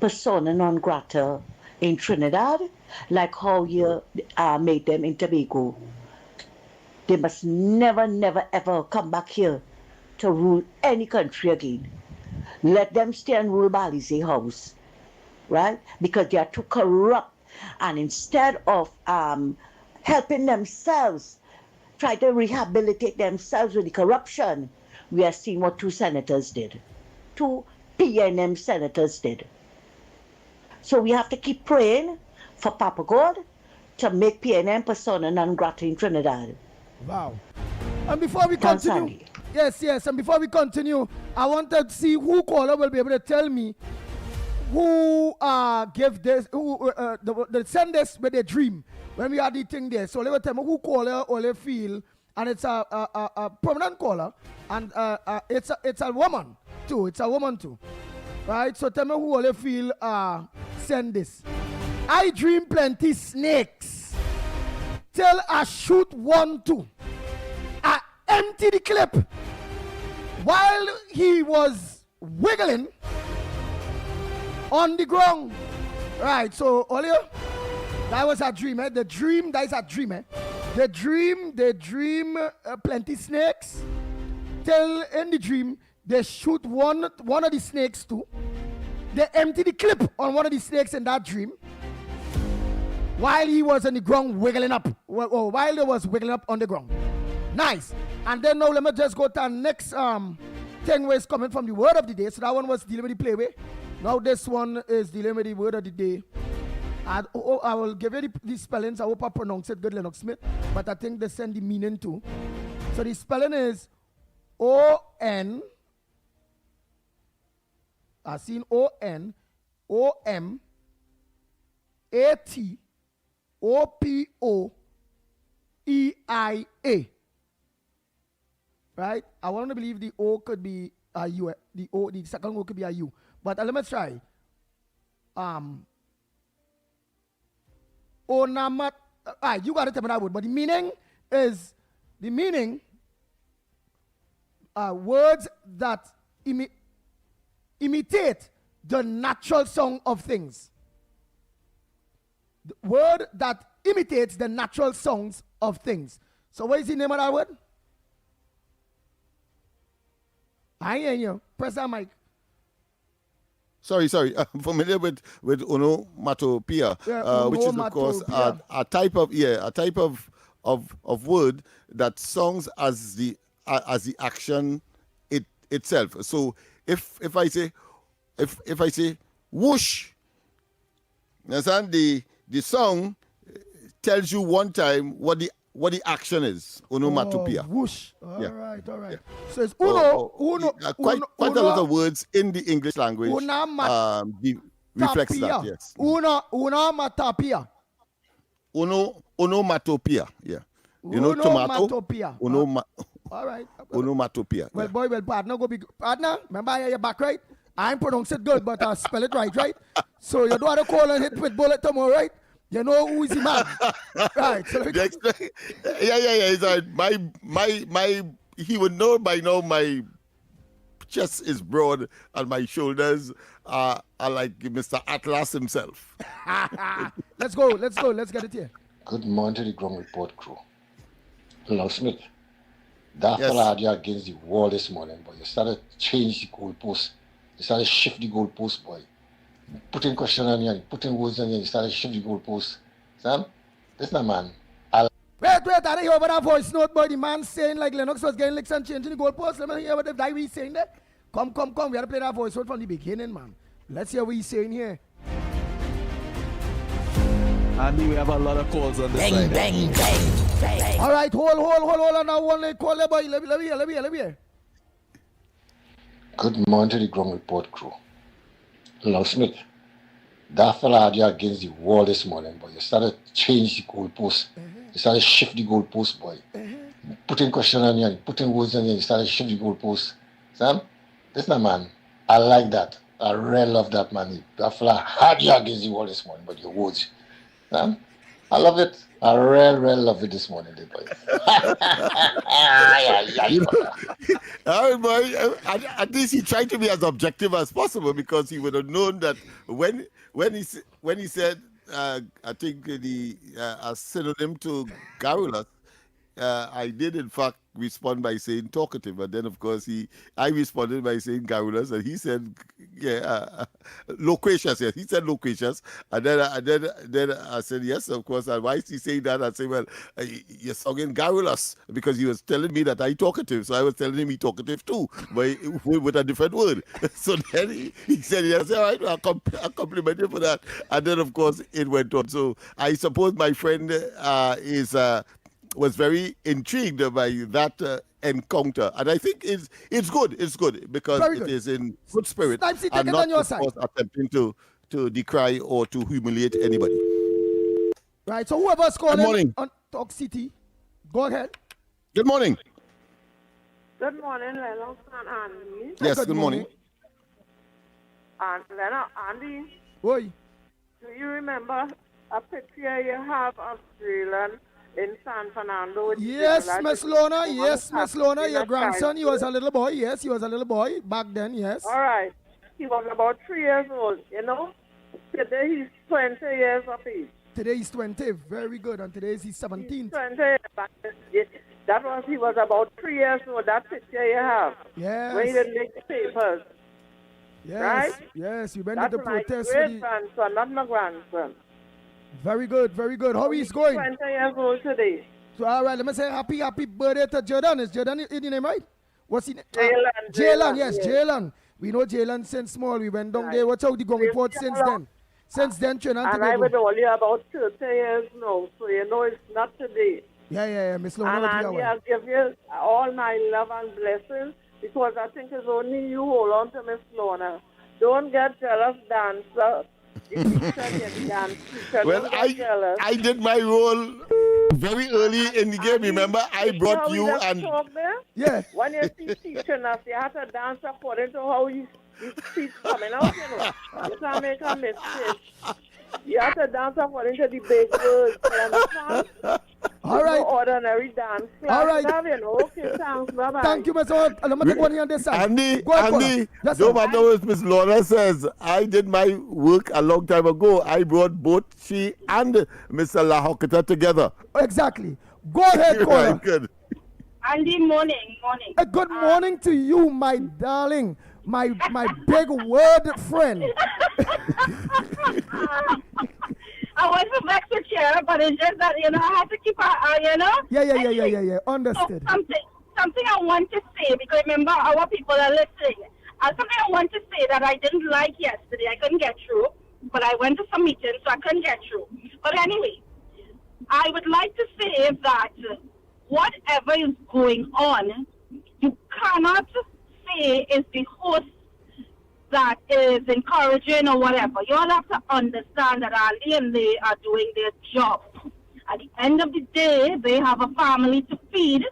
persona non grata in Trinidad, like how you made them in Tobago. They must never, ever come back here to rule any country again. Let them stay and rule Balize House, right? Because they are too corrupt. And instead of helping themselves, try to rehabilitate themselves with the corruption, we are seeing what 2 senators did. 2 PNM senators did. So we have to keep praying for Papa God to make PNM persona non grata in Trinidad. Wow. And before we continue, and before we continue, I want to see who caller will be able to tell me who gave this, they send this with a dream when we are eating this. So let me tell me who caller or they feel, and it's a prominent caller, and it's a woman too. It's a woman too, right? So tell me who all they feel send this. I dream plenty snakes till I shoot 1, 2. I empty the clip while he was wiggling on the ground. Right, so earlier, that was a dream, eh? That is a dream, eh? They dream plenty snakes. Till in the dream, they shoot one of the snakes too. They empty the clip on one of the snakes in that dream while he was on the ground wiggling up. While he was wiggling up on the ground. Nice. And then now let me just go to the next thing where it's coming from the word of the day. So that one was dealing with the playway. Now this one is dealing with the word of the day. I will give you the spellings. I hope I pronounce it good, Lennox Smith. But I think they send the meaning too. So the spelling is O-N. I seen O-N-O-M-A-T-O-P-O-E-I-A. Right? I want to believe the O could be a U. The second O could be a U. But let me try. Onamat. You got to tell me that word. But the meaning is words that imitate the natural song of things. The word that imitates the natural songs of things. So what is the name of that word? I hear you. Press that mic. Sorry. I'm familiar with onomatopoeia, which is of course a type of word that songs as the action itself. So if I say whoosh, understand the song tells you one time what the action is. Onomatopoeia. Whoosh. All right. Yeah. So it's quite a lot of words in the English language reflects that. Yes. Onomatopoeia. Onomatopoeia. Yeah. You know tomato. All right. Onomatopoeia. Well, boy, partner, go be partner. Remember, I hear your back right. I ain't pronounce it good, but I spell it right? So you don't have to call and hit with bullet tomorrow, right? You know who is the man, right? So yeah. He's like, he would know by now. My chest is broad and my shoulders are like Mr. Atlas himself. Let's go. Let's get it here. Good morning to the ground report crew. Hello, Smith. That fella had you against the wall this morning, boy. You started to change the goalpost. You started to shift the goalpost, boy. Putting question on you, putting words on you, you started to shift the goalpost. Sam, this is not man. Wait, I didn't hear about that voice note, boy. The man saying like Lennox was getting licks and changing the goalpost. Let me hear what the guy was saying there. Come. We had to play that voice note from the beginning, man. Let's hear what he's saying here. Andy, we have a lot of calls on this side. Bang. All right, hold on. Now one call there, boy. Let me hear. Good morning to the ground report crew. Hello, Smith. That fella had you against the wall this morning, boy. You started to change the goalpost. You started to shift the goalpost, boy. Putting question on you, putting words on you, you started to shift the goalpost. Sam, this is not man. I like that. I really love that, man. That fella had you against the wall this morning, but your words. Sam, I love it. I really love it this morning, boy. All right, boy. At least he tried to be as objective as possible because he would have known that when he said, I think a synonym to garrulous, I did in fact respond by saying talkative, and then of course I responded by saying garrulous, and he said loquacious. Yes, he said loquacious, and then I said yes, of course. And why is he saying that? I said, well, you're sounding garrulous because he was telling me that I talkative, so I was telling him he talkative too, but with a different word. So then he said yes, all right, I'll compliment you for that, and then of course it went on. So I suppose my friend was very intrigued by that encounter, and I think it's good. It's good because it is in good spirit and not, of course, attempting to decry or to humiliate anybody. Right. So whoever's calling on Talk City, go ahead. Good morning. Good morning, Lennox and Andy. Yes. Good morning. And Lennox, Andy. Oi. Do you remember a picture you have of Australian in San Fernando. With Yes, people. Miss Lorna. Yes, Miss Lorna. Your grandson, he was a little boy. Yes, he was a little boy back then. Yes. All right. He was about 3 years old, you know. Today he's 20 years of age. Today he's 20. Very good. And today he's 17. 20. He was about 3 years old. That picture you have. Yes. When he didn't make the papers. Yes. Right? Yes. We went That's to the my protest. great grandson, not my grandson. Very good. Very good. How he's going? 20 years old today. So, all right. Let me say happy birthday to Jordan. Is Jordan in the name, right? What's his name? Jalen. Jalen. Yes, Jalen. We know Jalen since small. We went down there. What's out the ground report since then? Since then, Trinidad. And I was only about 30 years now, so you know it's not today. Yeah. Miss Lorna. And Andy, I'll give you all my love and blessings because I think it's only you hold on to Miss Lorna. Don't get jealous, dancer. Well, I did my role very early in the game. Remember, I brought you and... Yeah. When you see teaching us, you have to dance according to how you speak coming out, you know. You can't make a mistake. You have to dance according to the big words, you understand? All right. No ordinary dance. All right. You know. Okay, thanks. Bye-bye. Thank you, Miss Lorna. Let me take one here on this side. Andy, no matter what Miss Lorna says, I did my work a long time ago. I brought both she and Mr. Lahokita together. Exactly. Go ahead, caller. Good. Andy, morning. Good morning to you, my darling. My big word friend. I wasn't back to chair, but it's just that, you know, I have to keep an eye, you know? Yeah. Understood. So something I want to say, because remember, our people are listening. Something I want to say that I didn't like yesterday. I couldn't get through, but I went to some meetings, so I couldn't get through. But anyway, I would like to say that whatever is going on, you cannot say is the host that is encouraging or whatever. You all have to understand that Ali and they are doing their job. At the end of the day, they have a family to feed.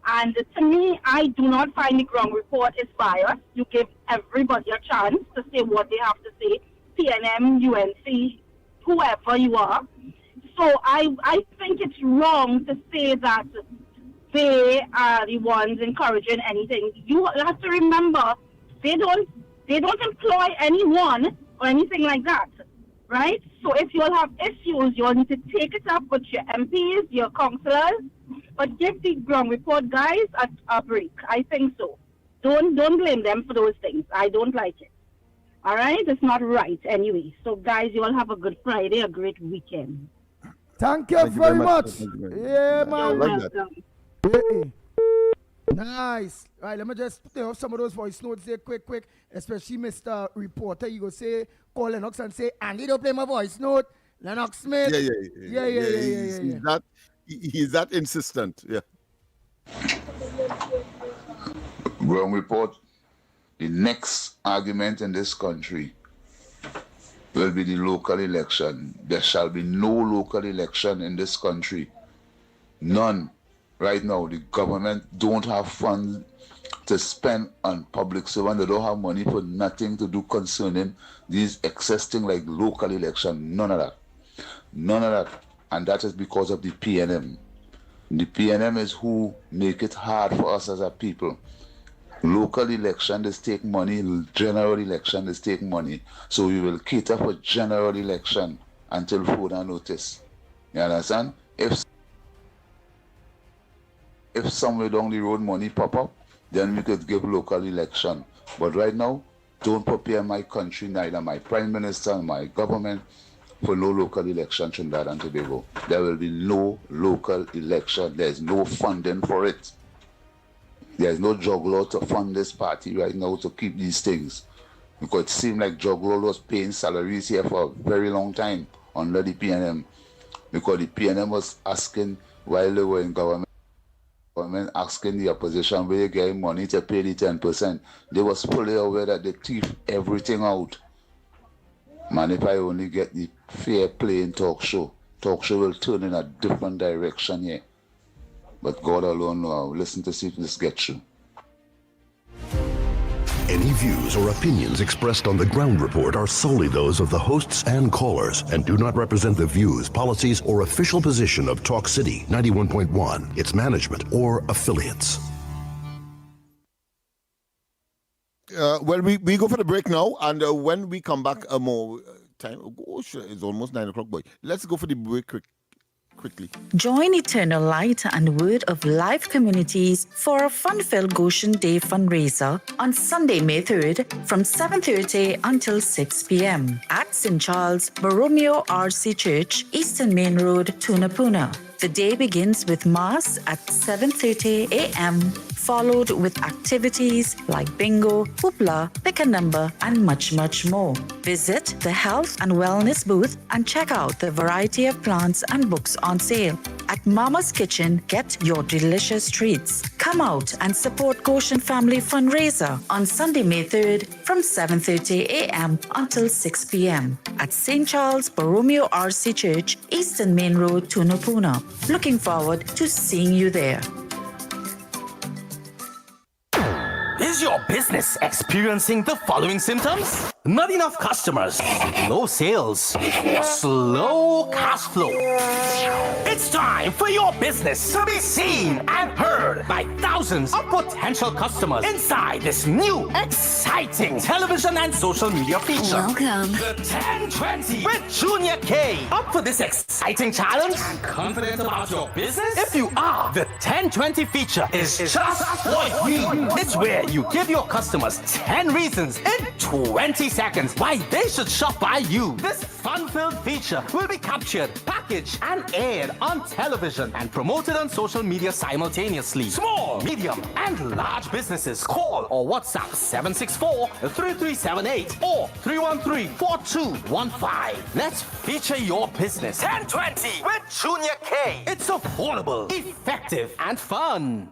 And to me, I do not find the ground report is biased. You give everybody a chance to say what they have to say. PNM, UNC, whoever you are. So I think it's wrong to say that they are the ones encouraging anything. You have to remember, they don't employ anyone or anything like that, right? So if you all have issues, you all need to take it up with your MPs, your councillors, but give the ground report guys a break. I think so. Don't blame them for those things. I don't like it. All right? It's not right anyway. So guys, you all have a good Friday, a great weekend. Thank you very much. Yeah, man. Nice. Right, let me just put off some of those voice notes there quick. Especially Mr. Reporter. You go say, call Lennox and say, Andy, don't play my voice note. Lennox Smith. Yeah. He's that insistent. Yeah. Ground report. The next argument in this country will be the local election. There shall be no local election in this country. None. Right now, the government don't have funds to spend on public servants. They don't have money for nothing to do concerning these excess things like local election. None of that. And that is because of the PNM. The PNM is who make it hard for us as a people. Local election is take money, general election is take money. So we will cater for general election until further notice. You understand? If somewhere down the road money pop up, then we could give local election. But right now, don't prepare my country, neither my prime minister, my government, for no local election in Trinidad and Tobago. There will be no local election. There's no funding for it. There's no juggler to fund this party right now to keep these things. Because it seemed like juggler was paying salaries here for a very long time under the PNM. Because the PNM was asking, while they were in government asking the opposition where you get money to pay the 10%. They was fully aware that they thief everything out. Man, if I only get the fair play in talk show will turn in a different direction here. But God alone knows. Listen to see if this gets through. Any views or opinions expressed on the Ground Report are solely those of the hosts and callers and do not represent the views, policies, or official position of Talk City 91.1, its management, or affiliates. We go for the break now, and when we come back, more time. Oh, shit, it's almost 9 o'clock, boy. Let's go for the break quickly. Join Eternal Light and Word of Life Communities for a fun-filled Goshen Day fundraiser on Sunday, May 3rd from 7:30 until 6 p.m. at St. Charles Borromeo RC Church, Eastern Main Road, Tunapuna. The day begins with Mass at 7:30 a.m., followed with activities like bingo, hoopla, pick a number, and much, much more. Visit the Health and Wellness booth and check out the variety of plants and books on sale. At Mama's Kitchen, get your delicious treats. Come out and support Goshen Family Fundraiser on Sunday, May 3rd from 7:30 a.m. until 6 p.m. at St. Charles Borromeo RC Church, Eastern Main Road, Tunapuna. Looking forward to seeing you there. Is your business experiencing the following symptoms? Not enough customers, low sales, or slow cash flow? It's time for your business to be seen and heard by thousands of potential customers inside this new, exciting television and social media feature. Welcome. The 1020 with Junior K. Up for this exciting challenge and confident about your business? If you are, the 1020 feature is just what you need. It's where you give your customers 10 reasons in 20 seconds why they should shop by you. This fun-filled feature will be captured, packaged, and aired on television and promoted on social media simultaneously. Small, medium, and large businesses call or WhatsApp 764-3378 or 313-4215. Let's feature your business. 1020 with Junior K. It's affordable, effective, and fun.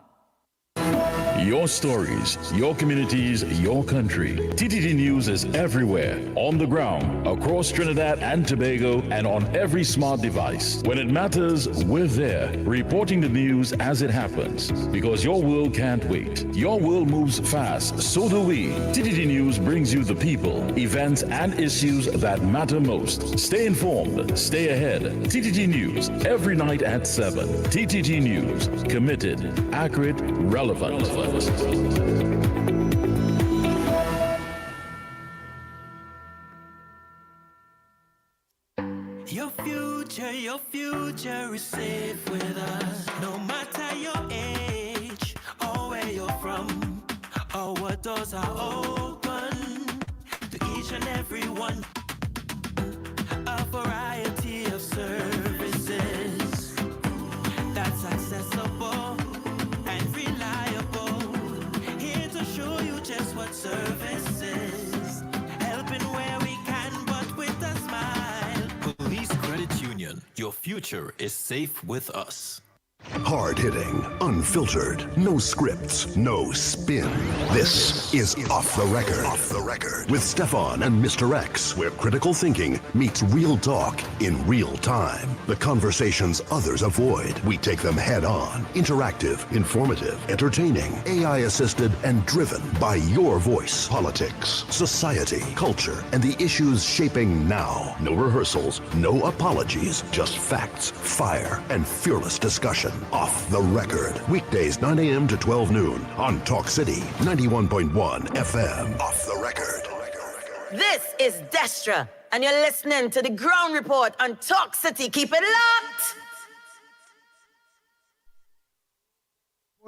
Your stories, your communities, your country. TTT News is everywhere, on the ground, across Trinidad and Tobago, and on every smart device. When it matters, we're there, reporting the news as it happens. Because your world can't wait. Your world moves fast, so do we. TTT News brings you the people, events, and issues that matter most. Stay informed, stay ahead. TTT News, every night at 7. TTT News, committed, accurate, relevant. Your future is safe with us. No matter your age or where you're from, or what doors are open to each and every one. A variety of services that's accessible and reliable. Here to show you just what service is. Helping where we can, but with a smile. Police Credit Union, your future is safe with us. Hard-hitting, unfiltered, no scripts, no spin. This is Off the Record. Off the Record. With Stefan and Mr. X, where critical thinking meets real talk in real time. The conversations others avoid, we take them head on. Interactive, informative, entertaining, AI-assisted, and driven by your voice. Politics, society, culture, and the issues shaping now. No rehearsals, no apologies, just facts, fire, and fearless discussion. Off the Record. Weekdays 9 a.m. to 12 noon on Talk City 91.1 FM. Off the Record. This is Destra, and you're listening to the Ground Report on Talk City. Keep it locked.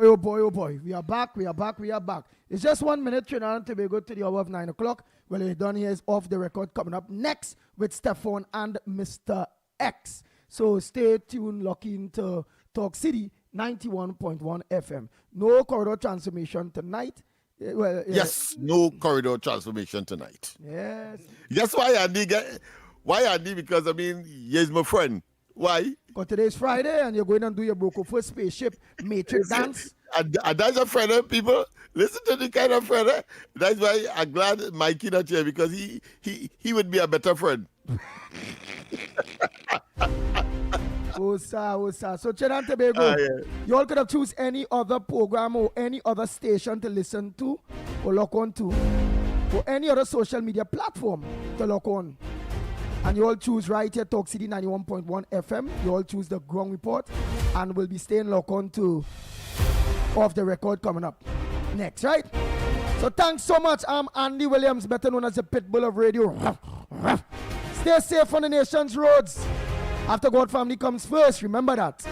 Oh boy, oh boy. We are back. It's just 1 minute, Trinidad and Tobago to the hour of 9 o'clock. Well, you're done here is Off the Record coming up next with Stefan and Mr. X. So stay tuned, lock into Talk City 91.1 FM. No corridor transformation tonight. Yes, no corridor transformation tonight. Yes. Guess why, Andy? Because, I mean, he's my friend. Why? Because today's Friday and you're going and do your Broco First Spaceship Matrix dance. And that's a friend, people. Listen to the kind of friend. That's why I'm glad Mikey not here, because he would be a better friend. Oh, sir. So, Trinidad and Tobago, you all could have choose any other program or any other station to listen to or lock on to, or any other social media platform to lock on. And you all choose right here, Talk City 91.1 FM. You all choose the Ground Report, and we'll be staying locked on to Off the Record coming up next, right? So thanks so much. I'm Andy Williams, better known as the Pitbull of Radio. Stay safe on the nation's roads. After God family comes first, remember that.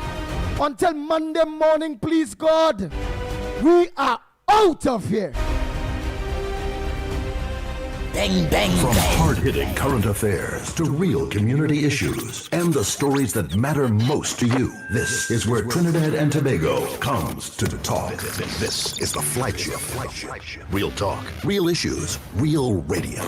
Until Monday morning, please God, we are out of here. Bang, bang, From hard-hitting current affairs to real community issues and the stories that matter most to you. This is where Trinidad and Tobago comes to talk. This is the flagship. Real talk, real issues, real radio.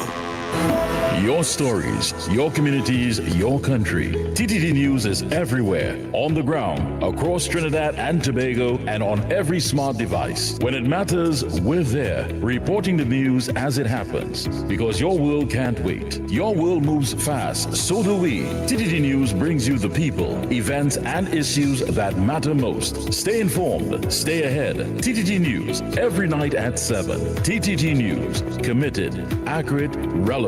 Your stories, your communities, your country. TTT News is everywhere, on the ground, across Trinidad and Tobago, and on every smart device. When it matters, we're there, reporting the news as it happens. Because your world can't wait. Your world moves fast, so do we. TTT News brings you the people, events, and issues that matter most. Stay informed, stay ahead. TTT News, every night at 7. TTT News, committed, accurate, relevant.